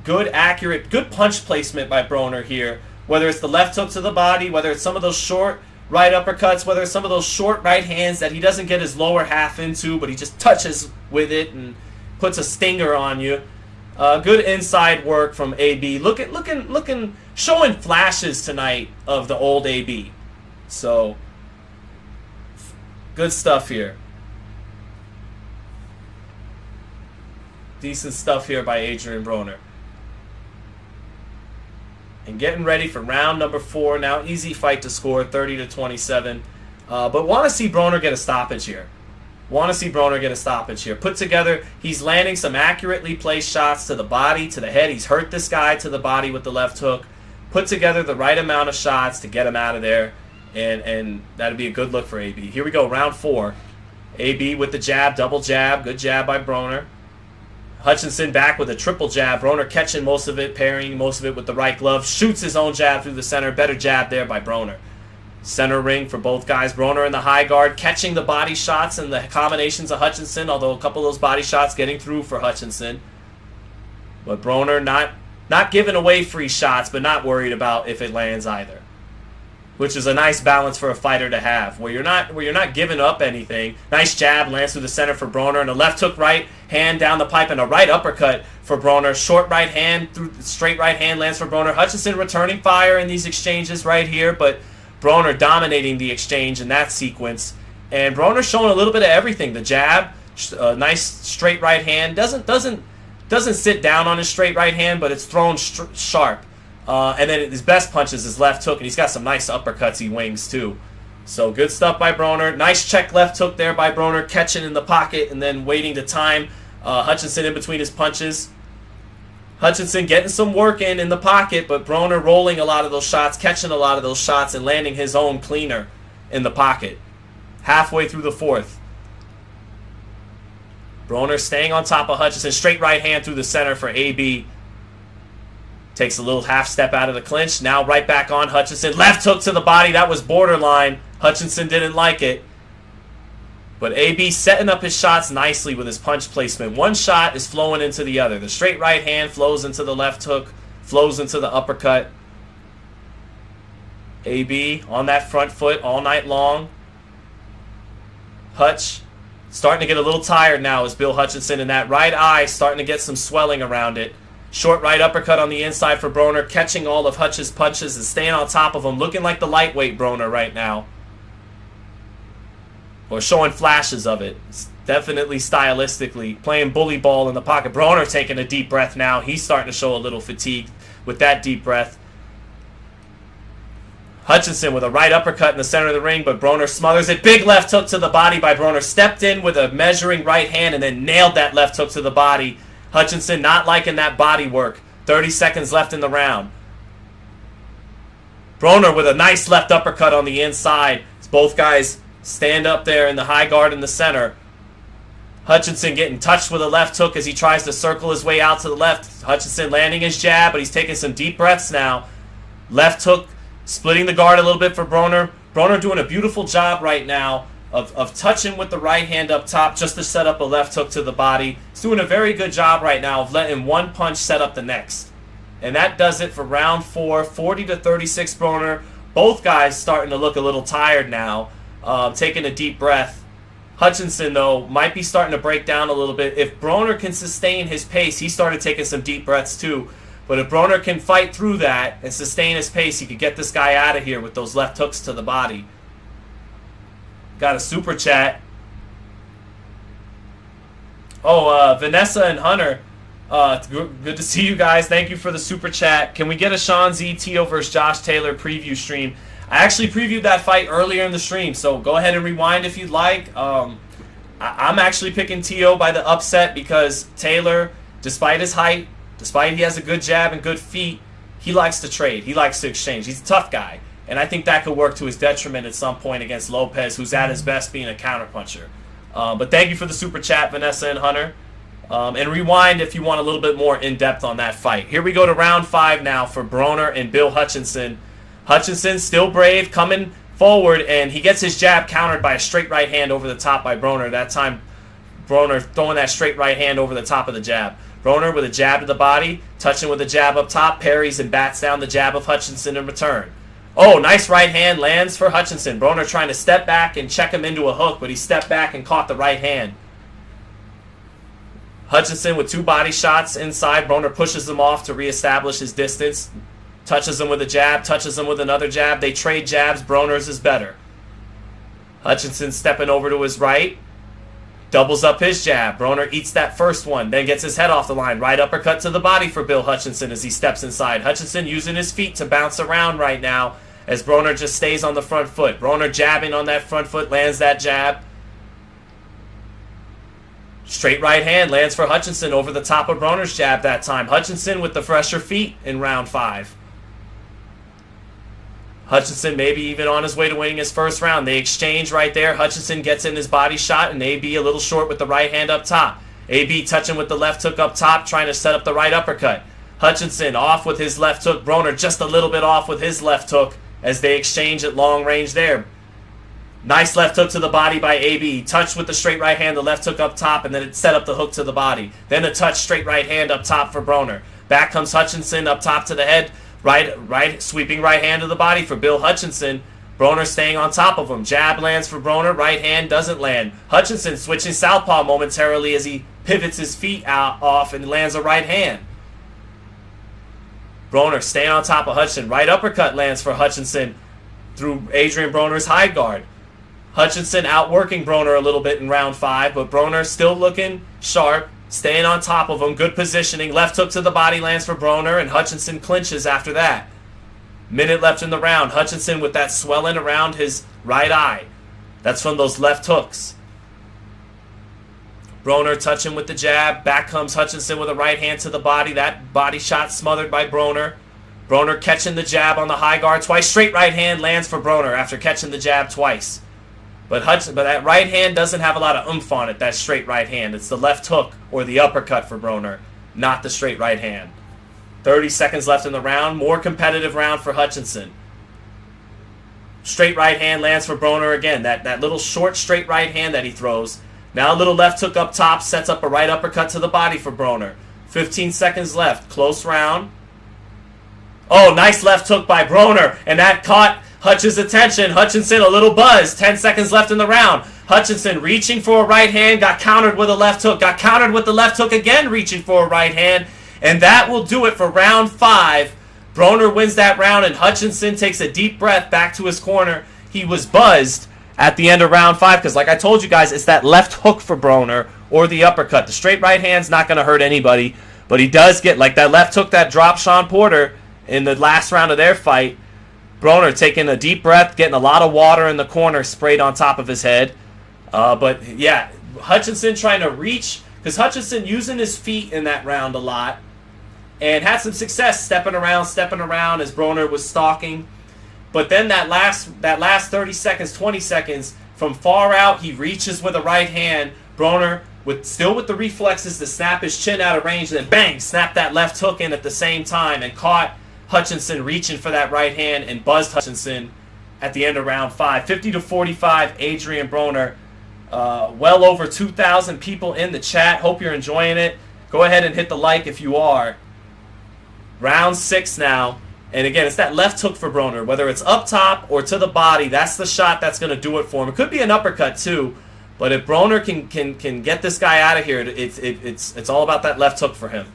[SPEAKER 1] good, accurate, good punch placement by Broner here. Whether it's the left hook to the body, whether it's some of those short right uppercuts, whether it's some of those short right hands that he doesn't get his lower half into, but he just touches with it and puts a stinger on you. Good inside work from AB. Showing flashes tonight of the old AB. So, good stuff here. Decent stuff here by Adrien Broner. And getting ready for round number 4. Now, easy fight to score, 30-27. But want to see Broner get a stoppage here. Put together, he's landing some accurately placed shots to the body, to the head. He's hurt this guy to the body with the left hook. Put together the right amount of shots to get him out of there. And that'd be a good look for AB. Here we go, round 4. AB with the jab, double jab. Good jab by Broner. Hutchinson back with a triple jab. Broner catching most of it, parrying most of it with the right glove. Shoots his own jab through the center. Better jab there by Broner. Center ring for both guys. Broner in the high guard, catching the body shots and the combinations of Hutchinson, although a couple of those body shots getting through for Hutchinson. But Broner not giving away free shots, but not worried about if it lands either. Which is a nice balance for a fighter to have, where you're not giving up anything. Nice jab lands through the center for Broner, and a left hook right hand down the pipe, and a right uppercut for Broner. Short right hand through straight right hand lands for Broner. Hutchinson returning fire in these exchanges right here, but Broner dominating the exchange in that sequence. And Broner showing a little bit of everything. The jab, nice straight right hand, doesn't sit down on his straight right hand, but it's thrown sharp. And then his best punch is his left hook, and he's got some nice uppercuts he wings too. So good stuff by Broner. Nice check left hook there by Broner, catching in the pocket and then waiting to time Hutchinson in between his punches. Hutchinson getting some work in the pocket, but Broner rolling a lot of those shots, catching a lot of those shots, and landing his own cleaner in the pocket. Halfway through the 4th. Broner staying on top of Hutchinson. Straight right hand through the center for AB. Takes a little half step out of the clinch. Now right back on Hutchinson. Left hook to the body. That was borderline. Hutchinson didn't like it. But AB setting up his shots nicely with his punch placement. One shot is flowing into the other. The straight right hand flows into the left hook, flows into the uppercut. AB on that front foot all night long. Hutch starting to get a little tired now as Bill Hutchinson, and that right eye starting to get some swelling around it. Short right uppercut on the inside for Broner, catching all of Hutch's punches and staying on top of him, looking like the lightweight Broner right now. Or showing flashes of it. It's definitely stylistically. Playing bully ball in the pocket. Broner taking a deep breath now. He's starting to show a little fatigue with that deep breath. Hutchinson with a right uppercut in the center of the ring, but Broner smothers it. Big left hook to the body by Broner. Stepped in with a measuring right hand and then nailed that left hook to the body. Hutchinson not liking that body work. 30 seconds left in the round. Broner with a nice left uppercut on the inside. Both guys stand up there in the high guard in the center. Hutchinson getting touched with a left hook as he tries to circle his way out to the left. Hutchinson landing his jab, but he's taking some deep breaths now. Left hook splitting the guard a little bit for Broner. Broner doing a beautiful job right now of touching with the right hand up top just to set up a left hook to the body. He's doing a very good job right now of letting one punch set up the next. And that does it for round 4, 40-36 Broner. Both guys starting to look a little tired now, taking a deep breath. Hutchinson, though, might be starting to break down a little bit. If Broner can sustain his pace, he started taking some deep breaths too. But if Broner can fight through that and sustain his pace, he could get this guy out of here with those left hooks to the body. Got a super chat. Oh, Vanessa and Hunter. Good to see you guys. Thank you for the super chat. Can we get a Sean Z Tio versus Josh Taylor preview stream? I actually previewed that fight earlier in the stream, so go ahead and rewind if you'd like. I'm actually picking Tio by the upset because Taylor, despite his height, despite he has a good jab and good feet, he likes to trade. He likes to exchange. He's a tough guy. And I think that could work to his detriment at some point against Lopez, who's at his best being a counterpuncher. But thank you for the super chat, Vanessa and Hunter. And rewind if you want a little bit more in-depth on that fight. Here we go to round 5 now for Broner and Bill Hutchinson. Hutchinson still brave, coming forward, and he gets his jab countered by a straight right hand over the top by Broner. That time, Broner throwing that straight right hand over the top of the jab. Broner with a jab to the body, touching with a jab up top, parries and bats down the jab of Hutchinson in return. Oh, nice right hand lands for Hutchinson. Broner trying to step back and check him into a hook, but he stepped back and caught the right hand. Hutchinson with 2 body shots inside. Broner pushes him off to reestablish his distance. Touches him with a jab, touches him with another jab. They trade jabs. Broner's is better. Hutchinson stepping over to his right. Doubles up his jab. Broner eats that first one, then gets his head off the line. Right uppercut to the body for Bill Hutchinson as he steps inside. Hutchinson using his feet to bounce around right now as Broner just stays on the front foot. Broner jabbing on that front foot, lands that jab. Straight right hand lands for Hutchinson over the top of Broner's jab that time. Hutchinson with the fresher feet in round 5. Hutchinson maybe even on his way to winning his first round. They exchange right there. Hutchinson gets in his body shot, and AB a little short with the right hand up top. AB touching with the left hook up top, trying to set up the right uppercut. Hutchinson off with his left hook. Broner just a little bit off with his left hook as they exchange at long range there. Nice left hook to the body by AB. Touch with the straight right hand, the left hook up top, and then it set up the hook to the body. Then a touch, straight right hand up top for Broner. Back comes Hutchinson up top to the head. Right, sweeping right hand to the body for Bill Hutchinson. Broner staying on top of him. Jab lands for Broner. Right hand doesn't land. Hutchinson switching southpaw momentarily as he pivots his feet off and lands a right hand. Broner staying on top of Hutchinson. Right uppercut lands for Hutchinson through Adrien Broner's high guard. Hutchinson outworking Broner a little bit in round 5, but Broner still looking sharp. Staying on top of him, good positioning. Left hook to the body lands for Broner, and Hutchinson clinches after that. Minute left in the round. Hutchinson with that swelling around his right eye. That's from those left hooks. Broner touching with the jab. Back comes Hutchinson with a right hand to the body. That body shot smothered by Broner. Broner catching the jab on the high guard twice. Straight right hand lands for Broner after catching the jab twice. But that right hand doesn't have a lot of oomph on it, that straight right hand. It's the left hook or the uppercut for Broner, not the straight right hand. 30 seconds left in the round. More competitive round for Hutchinson. Straight right hand lands for Broner again. That little short straight right hand that he throws. Now a little left hook up top sets up a right uppercut to the body for Broner. 15 seconds left. Close round. Oh, nice left hook by Broner. And that caught Hutch's attention. Hutchinson a little buzzed. 10 seconds left in the round. Hutchinson reaching for a right hand. Got countered with a left hook. Got countered with the left hook again, reaching for a right hand. And that will do it for round 5. Broner wins that round, and Hutchinson takes a deep breath back to his corner. He was buzzed at the end of round 5 because, like I told you guys, it's that left hook for Broner or the uppercut. The straight right hand's not going to hurt anybody, but he does get, like that left hook that dropped Sean Porter in the last round of their fight. Broner taking a deep breath, getting a lot of water in the corner sprayed on top of his head. But yeah, Hutchinson trying to reach, because Hutchinson using his feet in that round a lot and had some success stepping around as Broner was stalking. But then that last 30 seconds, 20 seconds, from far out, he reaches with a right hand. Broner, still with the reflexes to snap his chin out of range, and then bang, snap that left hook in at the same time and caught Hutchinson reaching for that right hand and buzzed Hutchinson at the end of round 5. 50-45, Adrien Broner. Well over 2,000 people in the chat. Hope you're enjoying it. Go ahead and hit the like if you are. Round 6 now. And again, it's that left hook for Broner. Whether it's up top or to the body, that's the shot that's going to do it for him. It could be an uppercut too. But if Broner can get this guy out of here, it's all about that left hook for him.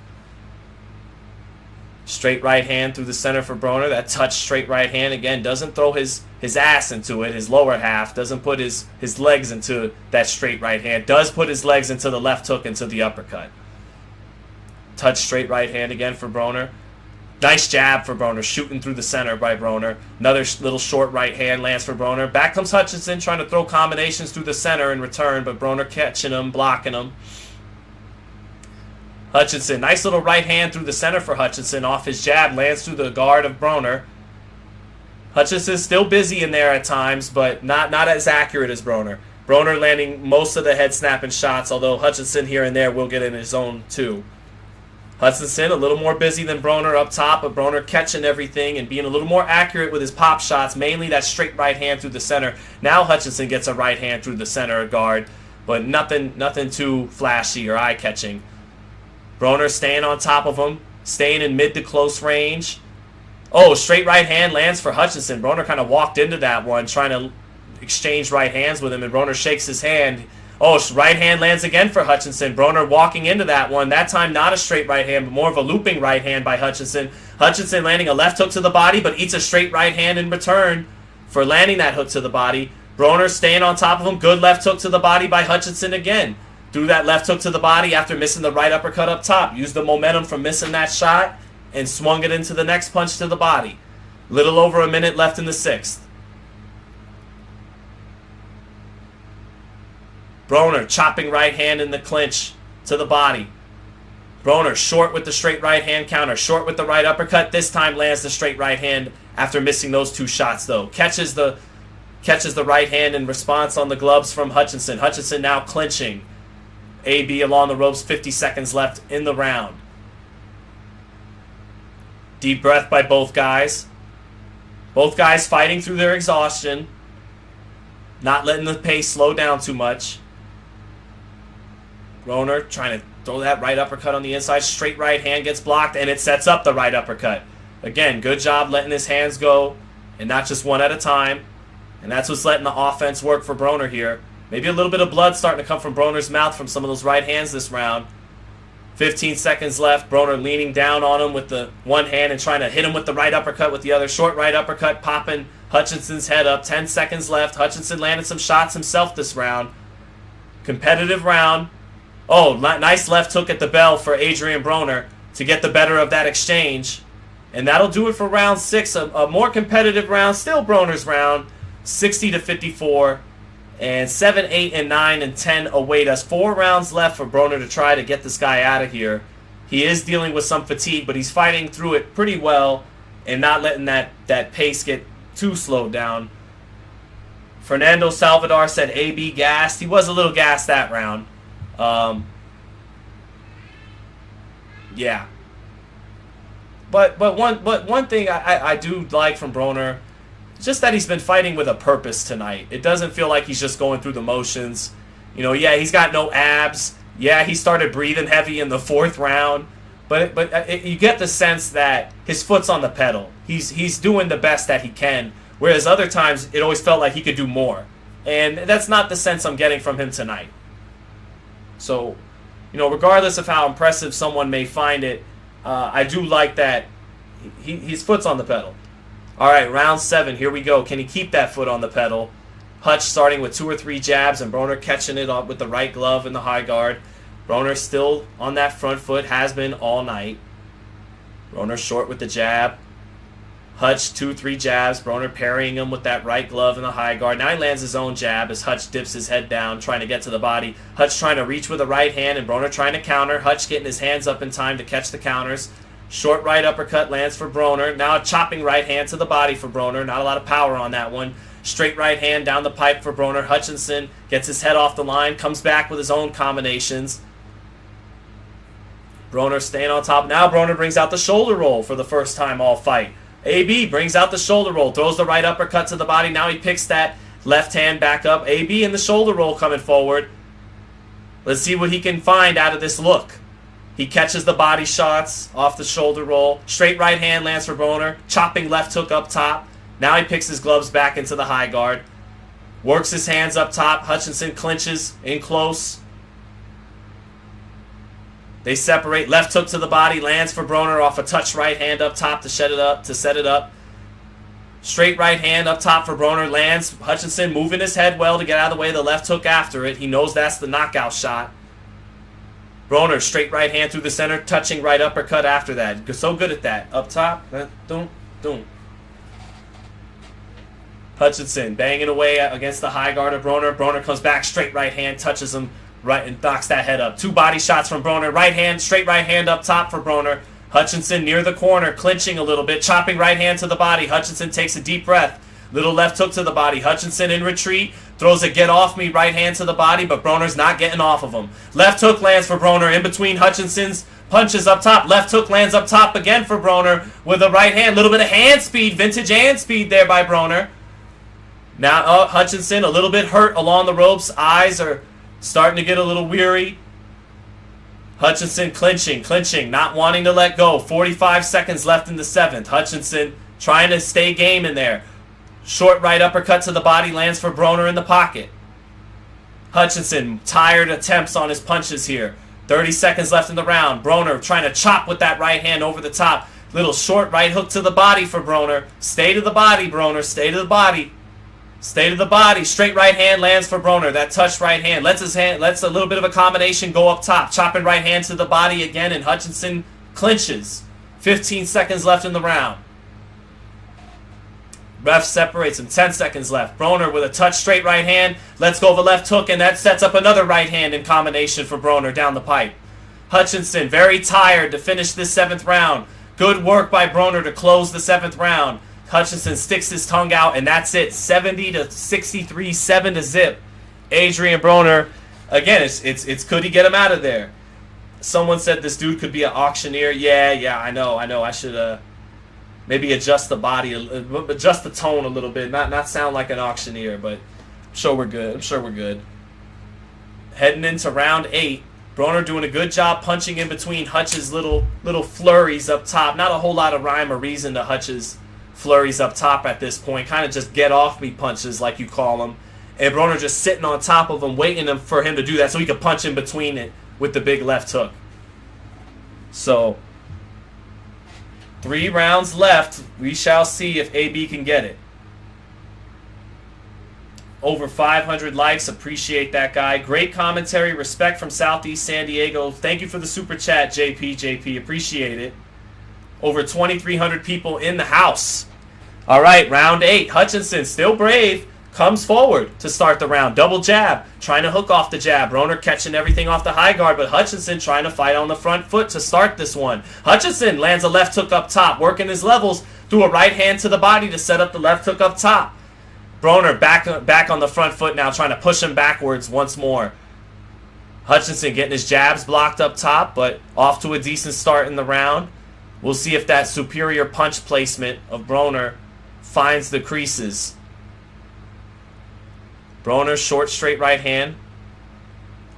[SPEAKER 1] Straight right hand through the center for Broner. That touch straight right hand, again, doesn't throw his ass into it, his lower half. Doesn't put his legs into that straight right hand. Does put his legs into the left hook, into the uppercut. Touch straight right hand again for Broner. Nice jab for Broner, shooting through the center by Broner. Another little short right hand lands for Broner. Back comes Hutchinson trying to throw combinations through the center in return, but Broner catching him, blocking him. Hutchinson, nice little right hand through the center for Hutchinson. Off his jab, lands through the guard of Broner. Hutchinson's still busy in there at times, but not as accurate as Broner. Broner landing most of the head snapping shots, although Hutchinson here and there will get in his zone too. Hutchinson a little more busy than Broner up top, but Broner catching everything and being a little more accurate with his pop shots, mainly that straight right hand through the center. Now Hutchinson gets a right hand through the center guard, but nothing too flashy or eye-catching. Broner staying on top of him, staying in mid to close range. Oh, straight right hand lands for Hutchinson. Broner kind of walked into that one, trying to exchange right hands with him, and Broner shakes his hand. Oh, right hand lands again for Hutchinson. Broner walking into that one. That time not a straight right hand, but more of a looping right hand by Hutchinson. Hutchinson landing a left hook to the body, but eats a straight right hand in return for landing that hook to the body. Broner staying on top of him. Good left hook to the body by Hutchinson again. Threw that left hook to the body after missing the right uppercut up top. Used the momentum from missing that shot and swung it into the next punch to the body. Little over a minute left in the 6th. Broner chopping right hand in the clinch to the body. Broner short with the straight right hand counter. Short with the right uppercut. This time lands the straight right hand after missing those 2 shots though. Catches the right hand in response on the gloves from Hutchinson. Hutchinson now clinching. AB along the ropes, 50 seconds left in the round. Deep breath by both guys. Both guys fighting through their exhaustion. Not letting the pace slow down too much. Broner trying to throw that right uppercut on the inside. Straight right hand gets blocked, and it sets up the right uppercut. Again, good job letting his hands go, and not just one at a time. And that's what's letting the offense work for Broner here. Maybe a little bit of blood starting to come from Broner's mouth from some of those right hands this round. 15 seconds left. Broner leaning down on him with the one hand and trying to hit him with the right uppercut with the other. Short right uppercut popping Hutchinson's head up. 10 seconds left. Hutchinson landed some shots himself this round. Competitive round. Oh, nice left hook at the bell for Adrien Broner to get the better of that exchange. And that'll do it for round 6. A more competitive round. Still Broner's round. 60-54. And 7, 8, and 9, and 10 await us. 4 rounds left for Broner to try to get this guy out of here. He is dealing with some fatigue, but he's fighting through it pretty well and not letting that pace get too slowed down. Fernando Salvador said AB gassed. He was a little gassed that round. Yeah. But one thing I do like from Broner, just that he's been fighting with a purpose tonight. It doesn't feel like he's just going through the motions. You know, yeah, he's got no abs. Yeah, he started breathing heavy in the 4th round. But you get the sense that his foot's on the pedal. He's doing the best that he can. Whereas other times, it always felt like he could do more. And that's not the sense I'm getting from him tonight. So, you know, regardless of how impressive someone may find it, I do like that his foot's on the pedal. All right, round 7. Here we go. Can he keep that foot on the pedal? Hutch starting with 2 or 3 jabs, and Broner catching it up with the right glove and the high guard. Broner still on that front foot, has been all night. Broner short with the jab. Hutch 2, 3 jabs. Broner parrying him with that right glove and the high guard. Now he lands his own jab as Hutch dips his head down, trying to get to the body. Hutch trying to reach with a right hand, and Broner trying to counter. Hutch getting his hands up in time to catch the counters. Short right uppercut lands for Broner. Now a chopping right hand to the body for Broner. Not a lot of power on that one. Straight right hand down the pipe for Broner. Hutchinson gets his head off the line. Comes back with his own combinations. Broner staying on top. Now Broner brings out the shoulder roll for the first time all fight. AB brings out the shoulder roll. Throws the right uppercut to the body. Now he picks that left hand back up. AB in the shoulder roll coming forward. Let's see what he can find out of this look. He catches the body shots off the shoulder roll. Straight right hand lands for Broner. Chopping left hook up top. Now he picks his gloves back into the high guard. Works his hands up top. Hutchinson clinches in close. They separate. Left hook to the body. Lands for Broner off a touch right hand up top to set it up. Straight right hand up top for Broner. Lands. Hutchinson moving his head well to get out of the way. The left hook after it. He knows that's the knockout shot. Broner, straight right hand through the center, touching right uppercut after that. So good at that. Up top. Doom, doom. Hutchinson banging away against the high guard of Broner. Broner comes back, straight right hand, touches him right and knocks that head up. 2 body shots from Broner. Right hand, straight right hand up top for Broner. Hutchinson near the corner, clinching a little bit, chopping right hand to the body. Hutchinson takes a deep breath. Little left hook to the body. Hutchinson in retreat. Throws a get off me right hand to the body, but Broner's not getting off of him. Left hook lands for Broner in between Hutchinson's punches up top. Left hook lands up top again for Broner with a right hand. Little bit of hand speed, vintage hand speed there by Broner. Now Hutchinson a little bit hurt along the ropes. Eyes are starting to get a little weary. Hutchinson clinching, not wanting to let go. 45 seconds left in the 7th. Hutchinson trying to stay game in there. Short right uppercut to the body lands for Broner in the pocket. Hutchinson, tired attempts on his punches here. 30 seconds left in the round. Broner trying to chop with that right hand over the top. Little short right hook to the body for Broner. Stay to the body, Broner. Stay to the body. Stay to the body. Straight right hand lands for Broner. That touch right hand lets a little bit of a combination go up top. Chopping right hand to the body again, and Hutchinson clinches. 15 seconds left in the round. Ref separates him. 10 seconds left. Broner with a touch straight right hand. Let's go of a left hook, and that sets up another right hand in combination for Broner down the pipe. Hutchinson very tired to finish this 7th round. Good work by Broner to close the 7th round. Hutchinson sticks his tongue out, and that's it. 70-63, 7-0. Adrien Broner, again, it's could he get him out of there? Someone said this dude could be an auctioneer. Yeah, I know. I should maybe adjust the body, adjust the tone a little bit. Not sound like an auctioneer, but I'm sure we're good. Heading into round 8. Broner doing a good job punching in between Hutch's little flurries up top. Not a whole lot of rhyme or reason to Hutch's flurries up top at this point. Kind of just get off me punches, like you call them. And Broner just sitting on top of him, waiting for him to do that so he could punch in between it with the big left hook. So 3 rounds left. We shall see if AB can get it. Over 500 likes. Appreciate that, guy. Great commentary. Respect from Southeast San Diego. Thank you for the super chat, JP. Appreciate it. Over 2,300 people in the house. All right, round 8. Hutchinson, still brave, comes forward to start the round. Double jab, trying to hook off the jab. Broner catching everything off the high guard, but Hutchinson trying to fight on the front foot to start this one. Hutchinson lands a left hook up top, working his levels through a right hand to the body to set up the left hook up top. Broner back on the front foot now, trying to push him backwards once more. Hutchinson getting his jabs blocked up top, but off to a decent start in the round. We'll see if that superior punch placement of Broner finds the creases. Broner, short, straight right hand.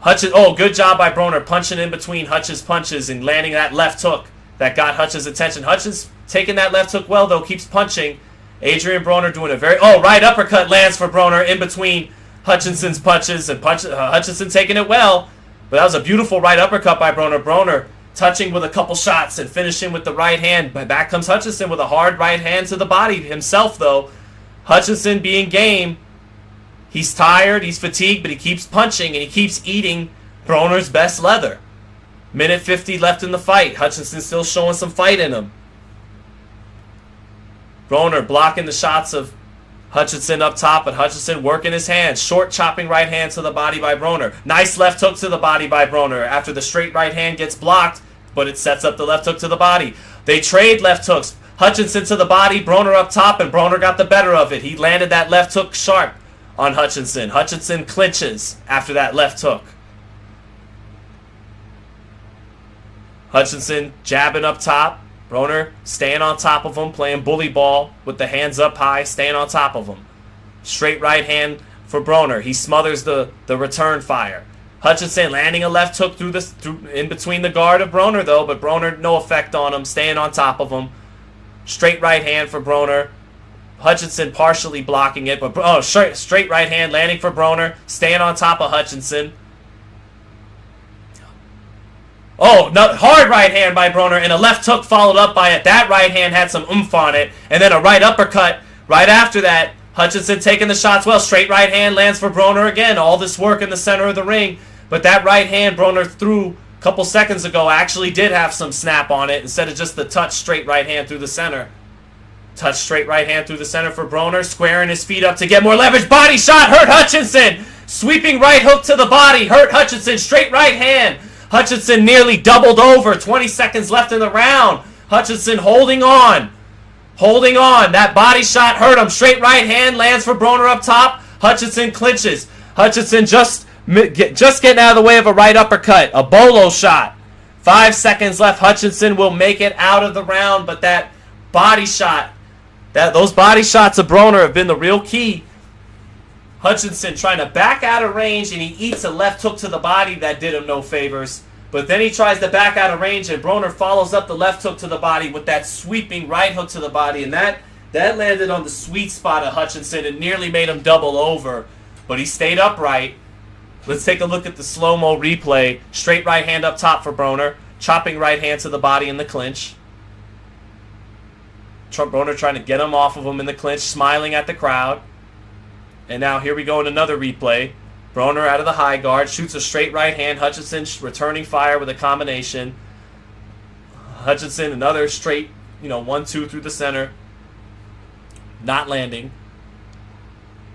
[SPEAKER 1] Good job by Broner, punching in between Hutch's punches and landing that left hook that got Hutch's attention. Hutch's taking that left hook well, though, keeps punching. Adrien Broner doing a right uppercut lands for Broner in between Hutchinson's punches, and Hutchinson taking it well. But that was a beautiful right uppercut by Broner. Broner touching with a couple shots and finishing with the right hand. But back comes Hutchinson with a hard right hand to the body himself, though. Hutchinson being game. He's tired, he's fatigued, but he keeps punching and he keeps eating Broner's best leather. Minute 50 left in the fight. Hutchinson still showing some fight in him. Broner blocking the shots of Hutchinson up top, but Hutchinson working his hands. Short chopping right hand to the body by Broner. Nice left hook to the body by Broner after the straight right hand gets blocked, but it sets up the left hook to the body. They trade left hooks. Hutchinson to the body, Broner up top, and Broner got the better of it. He landed that left hook sharp on Hutchinson. Hutchinson clinches after that left hook. Hutchinson jabbing up top. Broner staying on top of him, playing bully ball with the hands up high, staying on top of him. Straight right hand for Broner. He smothers the return fire. Hutchinson landing a left hook through in between the guard of Broner, though, but Broner no effect on him, staying on top of him. Straight right hand for Broner. Hutchinson partially blocking it, but straight right hand landing for Broner, staying on top of Hutchinson. Hard right hand by Broner, and a left hook followed up by it. That right hand had some oomph on it, and then a right uppercut right after that. Hutchinson taking the shots well. Straight right hand lands for Broner again. All this work in the center of the ring, but that right hand Broner threw a couple seconds ago actually did have some snap on it instead of just the touch straight right hand through the center. Touch straight right hand through the center for Broner, squaring his feet up to get more leverage. Body shot, hurt Hutchinson. Sweeping right hook to the body, hurt Hutchinson. Straight right hand. Hutchinson nearly doubled over. 20 seconds left in the round. Hutchinson holding on. Holding on. That body shot hurt him. Straight right hand lands for Broner up top. Hutchinson clinches. Hutchinson just getting out of the way of a right uppercut. A bolo shot. 5 seconds left. Hutchinson will make it out of the round, but that body shot, those body shots of Broner have been the real key. Hutchinson trying to back out of range, and he eats a left hook to the body that did him no favors. But then he tries to back out of range, and Broner follows up the left hook to the body with that sweeping right hook to the body. And that landed on the sweet spot of Hutchinson and nearly made him double over. But he stayed upright. Let's take a look at the slow-mo replay. Straight right hand up top for Broner. Chopping right hand to the body in the clinch. Broner trying to get him off of him in the clinch, smiling at the crowd. And now here we go in another replay. Broner out of the high guard, shoots a straight right hand. Hutchinson returning fire with a combination. Hutchinson, another straight, 1-2 through the center. Not landing.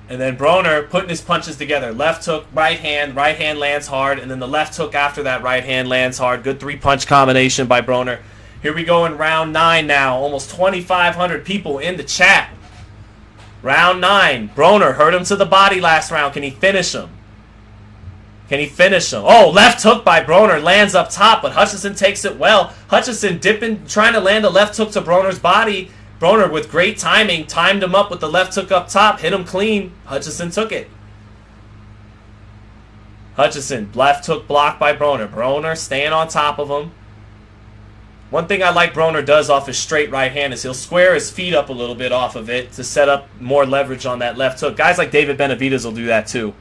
[SPEAKER 1] And then Broner putting his punches together. Left hook, right hand lands hard, and then the left hook after that right hand lands hard. Good 3-punch combination by Broner. Here we go in round 9 now. Almost 2,500 people in the chat. Round 9. Broner hurt him to the body last round. Can he finish him? Oh, left hook by Broner. Lands up top, but Hutchinson takes it well. Hutchinson dipping, trying to land a left hook to Broner's body. Broner with great timing, timed him up with the left hook up top, hit him clean. Hutchinson took it. Hutchinson, left hook blocked by Broner. Broner staying on top of him. One thing I like Broner does off his straight right hand is he'll square his feet up a little bit off of it to set up more leverage on that left hook. Guys like David Benavidez will do that too.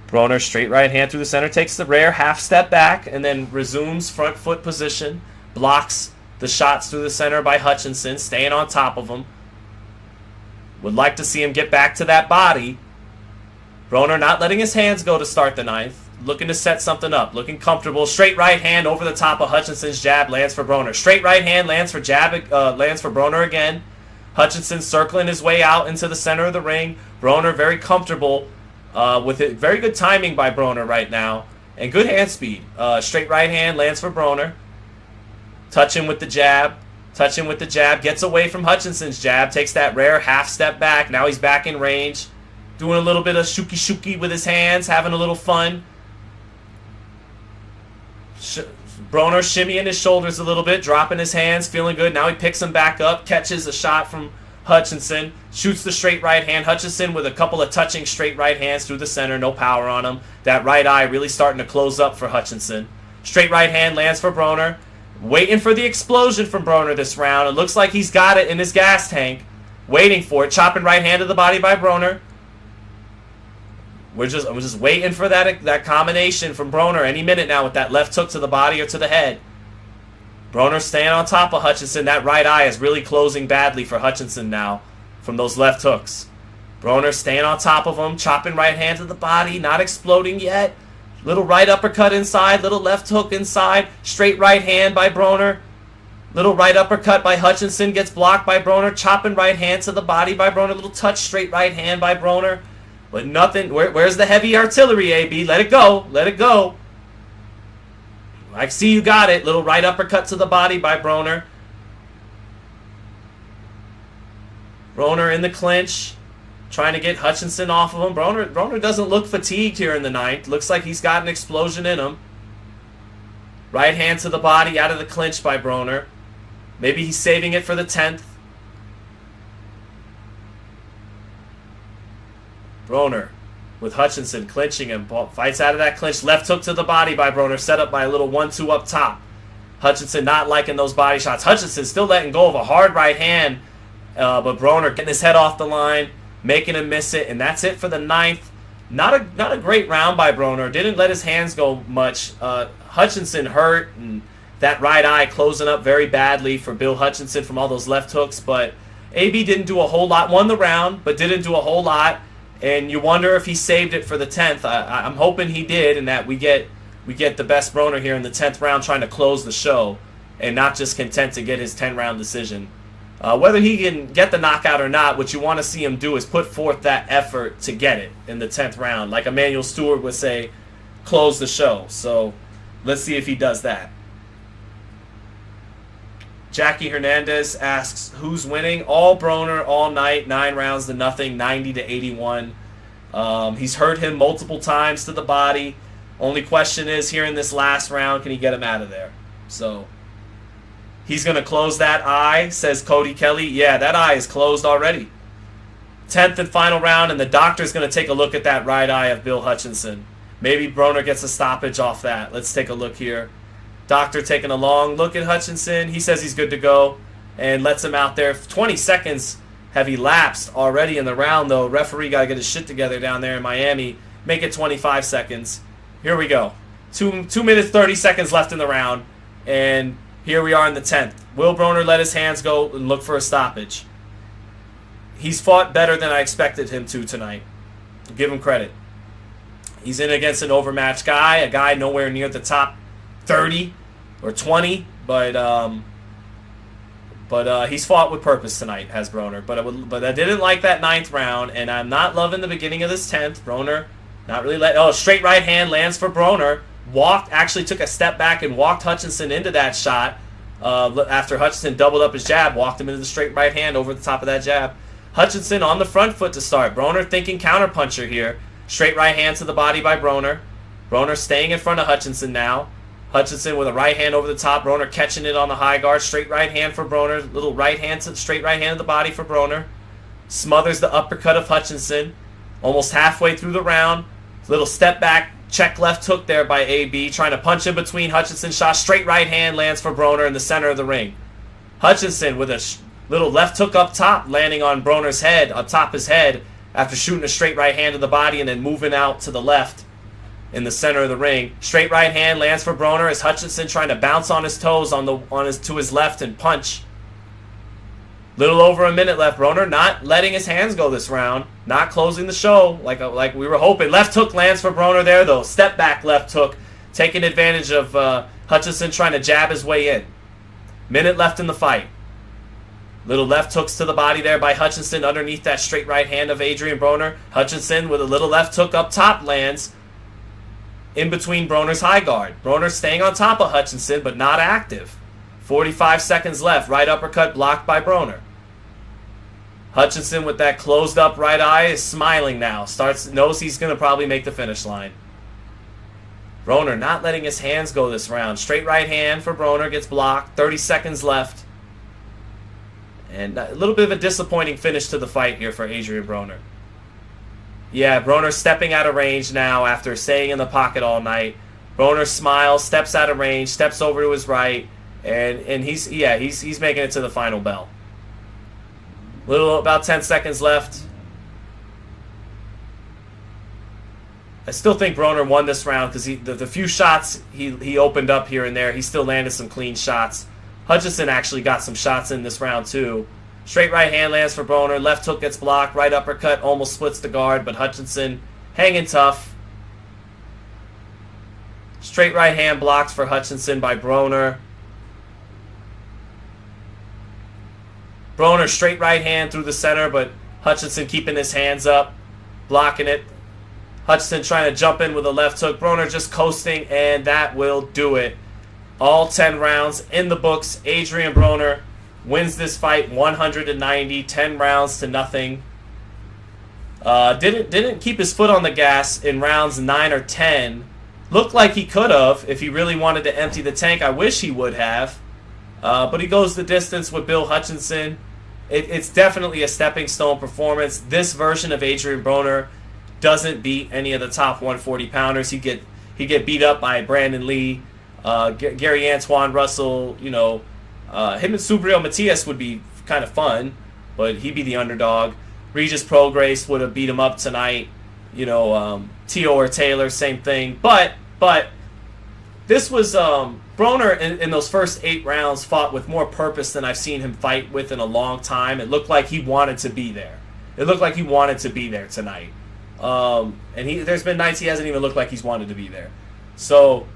[SPEAKER 1] Broner, straight right hand through the center, takes the rare half step back and then resumes front foot position, blocks the shots through the center by Hutchinson, staying on top of him. Would like to see him get back to that body. Broner not letting his hands go to start the 9th. Looking to set something up. Looking comfortable. Straight right hand over the top of Hutchinson's jab. Lands for Broner. Straight right hand lands for Broner again. Hutchinson circling his way out into the center of the ring. Broner very comfortable with it. Very good timing by Broner right now. And good hand speed. Straight right hand lands for Broner. Touching with the jab. Gets away from Hutchinson's jab. Takes that rare half step back. Now he's back in range. Doing a little bit of shuki with his hands. Having a little fun. Broner shimmying his shoulders a little bit. Dropping his hands. Feeling good. Now he picks him back up. Catches a shot from Hutchinson. Shoots the straight right hand. Hutchinson with a couple of touching straight right hands through the center. No power on him. That right eye really starting to close up for Hutchinson. Straight right hand lands for Broner. Waiting for the explosion from Broner this round. It looks like he's got it in his gas tank. Waiting for it. Chopping right hand to the body by Broner. I'm just waiting for that combination from Broner any minute now with that left hook to the body or to the head. Broner staying on top of Hutchinson. That right eye is really closing badly for Hutchinson now from those left hooks. Broner staying on top of him. Chopping right hand to the body. Not exploding yet. Little right uppercut inside. Little left hook inside. Straight right hand by Broner. Little right uppercut by Hutchinson. Gets blocked by Broner. Chopping right hand to the body by Broner. Little touch straight right hand by Broner. But nothing. Where's the heavy artillery, AB? Let it go. Let it go. I see you got it. Little right uppercut to the body by Broner. Broner in the clinch. Trying to get Hutchinson off of him. Broner doesn't look fatigued here in the 9th. Looks like he's got an explosion in him. Right hand to the body out of the clinch by Broner. Maybe he's saving it for the 10th. Broner with Hutchinson clinching him. Fights out of that clinch. Left hook to the body by Broner. Set up by a little 1-2 up top. Hutchinson not liking those body shots. Hutchinson still letting go of a hard right hand. But Broner getting his head off the line. Making him miss it. And that's it for the 9th. Not a great round by Broner. Didn't let his hands go much. Hutchinson hurt. And that right eye closing up very badly for Bill Hutchinson from all those left hooks. But AB didn't do a whole lot. Won the round. But didn't do a whole lot. And you wonder if he saved it for the 10th. I'm hoping he did, and that we get the best Broner here in the 10th round, trying to close the show, and not just content to get his 10-round decision. Whether he can get the knockout or not, what you want to see him do is put forth that effort to get it in the 10th round, like Emmanuel Stewart would say, close the show. So let's see if he does that. Jackie Hernandez asks, who's winning? All Broner, all night, 9 rounds to nothing, 90-81. He's hurt him multiple times to the body. Only question is, here in this last round, can he get him out of there? So, he's going to close that eye, says Cody Kelly. Yeah, that eye is closed already. 10th and final round, and the doctor's going to take a look at that right eye of Bill Hutchinson. Maybe Broner gets a stoppage off that. Let's take a look here. Doctor taking a long look at Hutchinson. He says he's good to go and lets him out there. 20 seconds have elapsed already in the round, though. Referee got to get his shit together down there in Miami Make it 25 seconds. Here we go. 2 minutes, 30 seconds left in the round. And here we are in the 10th. Will Broner let his hands go and look for a stoppage. He's fought better than I expected him to tonight. Give him credit. He's in against an overmatched guy, a guy nowhere near the top 30 or 20, but he's fought with purpose tonight, has Broner. But I didn't like that 9th round, and I'm not loving the beginning of this 10th. Broner not really straight right hand lands for Broner. Actually took a step back and walked Hutchinson into that shot after Hutchinson doubled up his jab, walked him into the straight right hand over the top of that jab. Hutchinson on the front foot to start. Broner thinking counterpuncher here. Straight right hand to the body by Broner. Broner staying in front of Hutchinson now. Hutchinson with a right hand over the top. Broner catching it on the high guard. Straight right hand for Broner. Little right hand to straight right hand to the body for Broner. Smothers the uppercut of Hutchinson. Almost halfway through the round. Little step back. Check left hook there by AB. Trying to punch in between Hutchinson's shots. Straight right hand lands for Broner in the center of the ring. Hutchinson with a little left hook up top. Landing on Broner's head. Up top his head. After shooting a straight right hand to the body and then moving out to the left in the center of the ring. Straight right hand lands for Broner as Hutchinson trying to bounce on his toes to his left and punch. Little over a minute left. Broner not letting his hands go this round. Not closing the show like we were hoping. Left hook lands for Broner there though. Step back left hook. Taking advantage of Hutchinson trying to jab his way in. Minute left in the fight. Little left hooks to the body there by Hutchinson underneath that straight right hand of Adrien Broner. Hutchinson with a little left hook up top lands in between Broner's high guard. Broner staying on top of Hutchinson but not active. 45 seconds left. Right uppercut blocked by Broner. Hutchinson with that closed up right eye is smiling now. Knows he's going to probably make the finish line. Broner not letting his hands go this round. Straight right hand for Broner gets blocked. 30 seconds left. And a little bit of a disappointing finish to the fight here for Adrien Broner. Yeah, Broner stepping out of range now after staying in the pocket all night. Broner smiles, steps out of range, steps over to his right, and he's making it to the final bell. About 10 seconds left. I still think Broner won this round because the few shots he opened up here and there, he still landed some clean shots. Hutchinson actually got some shots in this round too. Straight right hand lands for Broner. Left hook gets blocked. Right uppercut almost splits the guard, but Hutchinson hanging tough. Straight right hand blocked for Hutchinson by Broner. Broner straight right hand through the center, but Hutchinson keeping his hands up, blocking it. Hutchinson trying to jump in with a left hook. Broner just coasting, and that will do it. All 10 rounds in the books. Adrien Broner wins this fight 190, 10 rounds to nothing. Didn't keep his foot on the gas in rounds 9 or 10. Looked like he could have if he really wanted to empty the tank. I wish he would have. But he goes the distance with Bill Hutchinson. It's definitely a stepping stone performance. This version of Adrien Broner doesn't beat any of the top 140 pounders. He get beat up by Brandon Lee. Gary Antoine Russell, him and Subriel Matias would be kind of fun, but he'd be the underdog. Regis Prograis would have beat him up tonight. Tio or Taylor, same thing. But this was Broner in those first 8 rounds fought with more purpose than I've seen him fight with in a long time. It looked like he wanted to be there. It looked like he wanted to be there tonight. And there's been nights he hasn't even looked like he's wanted to be there. So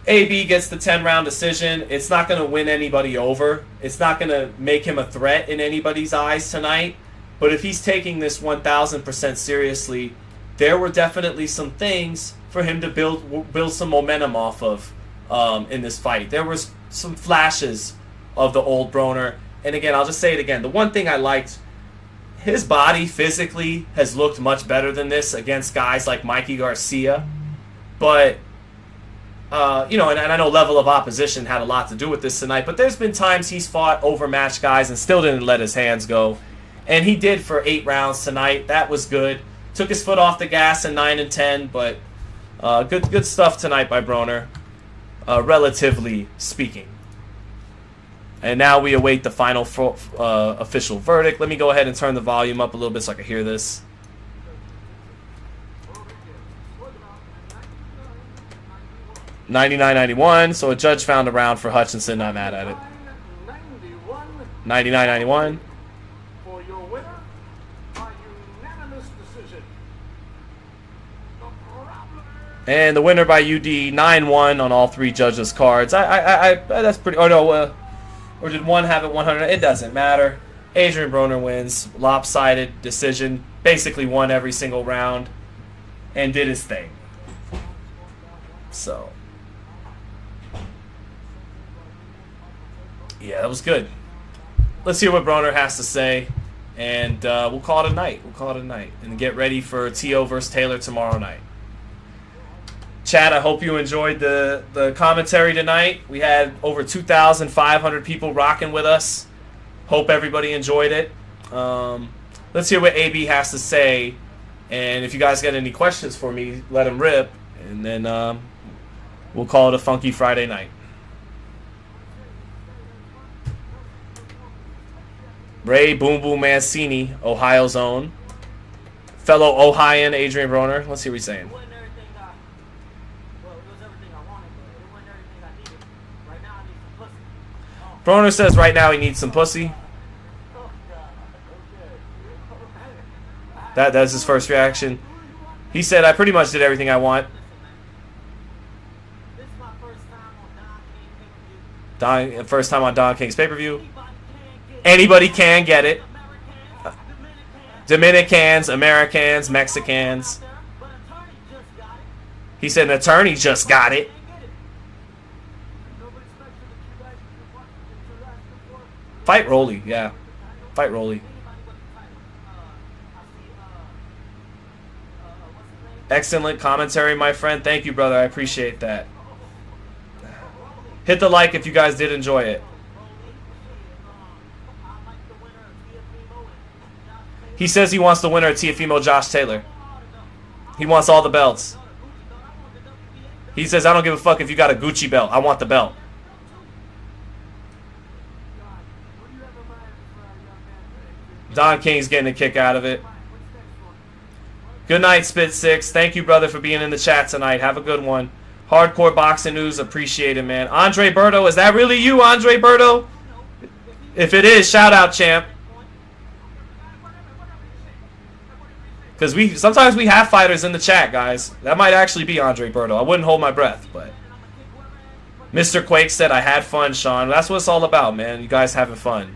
[SPEAKER 1] AB gets the 10-round decision. It's not going to win anybody over. It's not going to make him a threat in anybody's eyes tonight. But if he's taking this 1,000% seriously, there were definitely some things for him to build some momentum off of in this fight. There was some flashes of the old Broner. And again, I'll just say it again. The one thing I liked, his body physically has looked much better than this against guys like Mikey Garcia. But and I know level of opposition had a lot to do with this tonight, but there's been times he's fought overmatched guys and still didn't let his hands go. And he did for 8 rounds tonight. That was good. Took his foot off the gas in 9 and 10, but good stuff tonight by Broner, relatively speaking. And now we await the final official verdict. Let me go ahead and turn the volume up a little bit so I can hear this. 99-91. So a judge found a round for Hutchinson. Not mad at it. 99-91.
[SPEAKER 8] For your winner, by unanimous decision.
[SPEAKER 1] And the winner by UD 9-1 on all 3 judges' cards. That's pretty. Oh no, or did one have it 100? It doesn't matter. Adrien Broner wins, lopsided decision. Basically won every single round, and did his thing. So, yeah, that was good. Let's hear what Broner has to say, and we'll call it a night. We'll call it a night, and get ready for T.O. versus Taylor tomorrow night. Chad, I hope you enjoyed the commentary tonight. We had over 2,500 people rocking with us. Hope everybody enjoyed it. Let's hear what AB has to say. And if you guys got any questions for me, let them rip. And then we'll call it a funky Friday night. Ray Boom Boom Mancini, Ohio's own. Fellow Ohioan Adrien Broner. Let's see what he's saying. Broner says right now he needs some pussy. That's his first reaction. He said, I pretty much did everything I want. First time on Don King's pay-per-view. Anybody can get it. Dominicans, Americans, Mexicans. He said an attorney just got it. Fight Rolly, yeah. Fight Rolly. Excellent commentary, my friend. Thank you, brother. I appreciate that. Hit the like if you guys did enjoy it. He says he wants the winner of Teofimo, Josh Taylor. He wants all the belts. He says, I don't give a fuck if you got a Gucci belt. I want the belt. Don King's getting a kick out of it. Good night, Spit Six. Thank you, brother, for being in the chat tonight. Have a good one. Hardcore Boxing News. Appreciate it, man. Andre Berto. Is that really you, Andre Berto? If it is, shout out, champ. Because sometimes we have fighters in the chat, guys. That might actually be Andre Berto. I wouldn't hold my breath, but Mr. Quake said, I had fun, Sean. That's what it's all about, man. You guys having fun.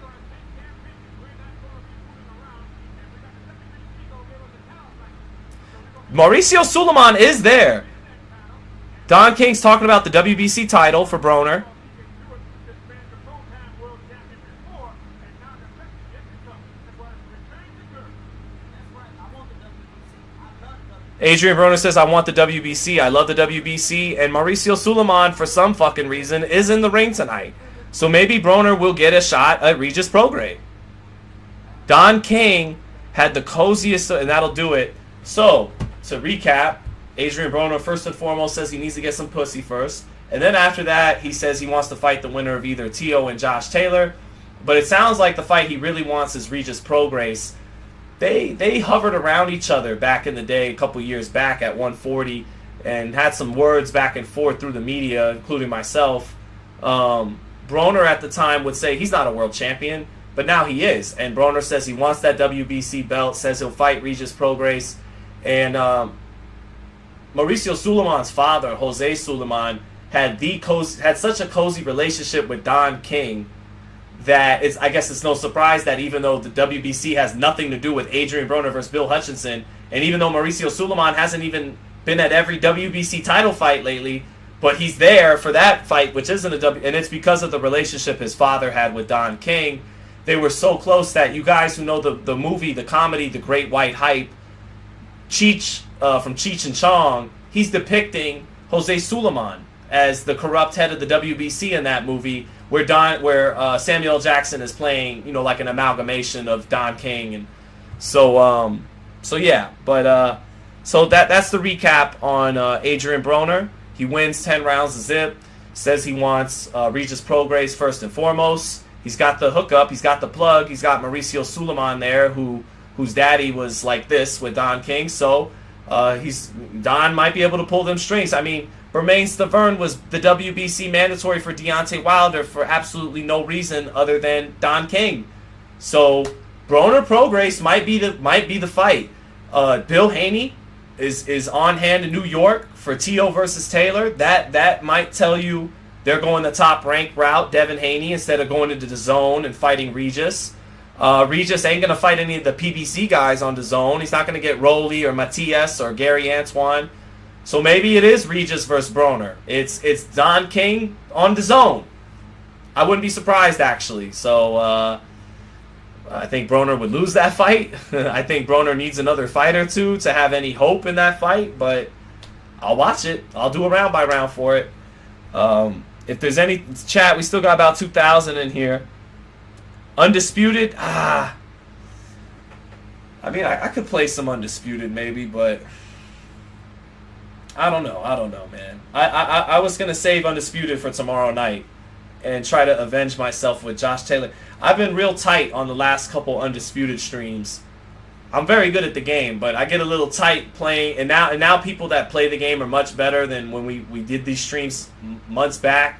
[SPEAKER 1] Mauricio Suleiman is there. Don King's talking about the WBC title for Broner. Adrien Broner says, I want the WBC. I love the WBC. And Mauricio Suleiman, for some fucking reason, is in the ring tonight. So maybe Broner will get a shot at Regis Prograde. Don King had the coziest, and that'll do it. So, to recap, Adrien Broner first and foremost says he needs to get some pussy first. And then after that, he says he wants to fight the winner of either T.O. and Josh Taylor. But it sounds like the fight he really wants is Regis Prograde. They hovered around each other back in the day, a couple years back at 140, and had some words back and forth through the media, including myself. Broner at the time would say he's not a world champion, but now he is. And Broner says he wants that WBC belt, says he'll fight Regis Prograde. And Mauricio Suleiman's father, Jose Suleiman, had such a cozy relationship with Don King that I guess it's no surprise that even though the WBC has nothing to do with Adrien Broner versus Bill Hutchinson, and even though Mauricio Suleiman hasn't even been at every WBC title fight lately, but he's there for that fight, which isn't and it's because of the relationship his father had with Don King. They were so close that you guys who know the movie, the comedy, The Great White Hype, Cheech from Cheech and Chong, he's depicting Jose Suleiman as the corrupt head of the WBC in that movie, where Samuel Jackson is playing, like an amalgamation of Don King, and so yeah. But so that's the recap on Adrien Broner. He wins 10 rounds to zip. Says he wants Regis Prograde first and foremost. He's got the hookup. He's got the plug. He's got Mauricio Suleiman there, whose daddy was like this with Don King. So Don might be able to pull them strings. I mean, Bermain Stavern was the WBC mandatory for Deontay Wilder for absolutely no reason other than Don King. So Broner Prograis might be the fight. Bill Haney is on hand in New York for Tio versus Taylor. That might tell you they're going the top rank route, Devin Haney, instead of going into the zone and fighting Regis. Regis ain't gonna fight any of the PBC guys on the zone. He's not gonna get Rolly or Matias or Gary Antoine. So maybe it is Regis versus Broner. It's Don King on the zone. I wouldn't be surprised, actually. So I think Broner would lose that fight. I think Broner needs another fight or two to have any hope in that fight. But I'll watch it. I'll do a round by round for it. If there's any chat, we still got about 2,000 in here. Undisputed? I mean, I could play some Undisputed maybe, but I don't know, man. I was going to save Undisputed for tomorrow night and try to avenge myself with Josh Taylor. I've been real tight on the last couple Undisputed streams. I'm very good at the game, but I get a little tight playing, and now people that play the game are much better than when we did these streams months back.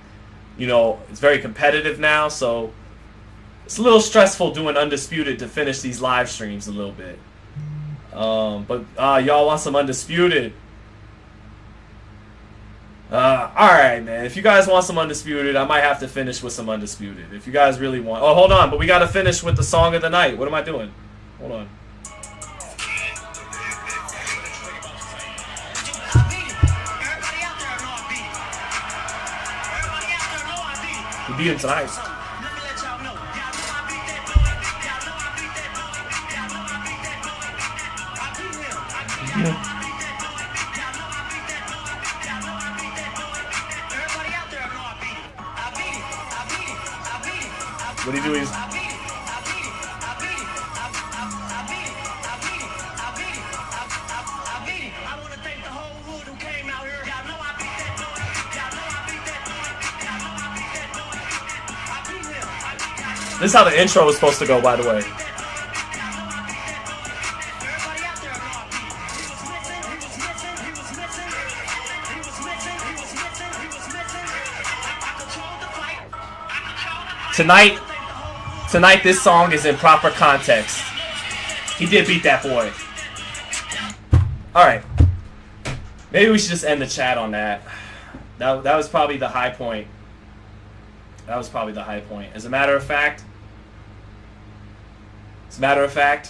[SPEAKER 1] You know, it's very competitive now, so it's a little stressful doing Undisputed to finish these live streams a little bit. But y'all want some Undisputed? Alright, man. If you guys want some Undisputed, I might have to finish with some Undisputed. If you guys really want... Oh, hold on. But we got to finish with the song of the night. What am I doing? Hold on. We beat him tonight. What do you do? He's... This is how the intro was supposed to go, by the way. Tonight this song is in proper context. He did beat that boy. Alright. Maybe we should just end the chat on that. That was probably the high point. That was probably the high point. As a matter of fact,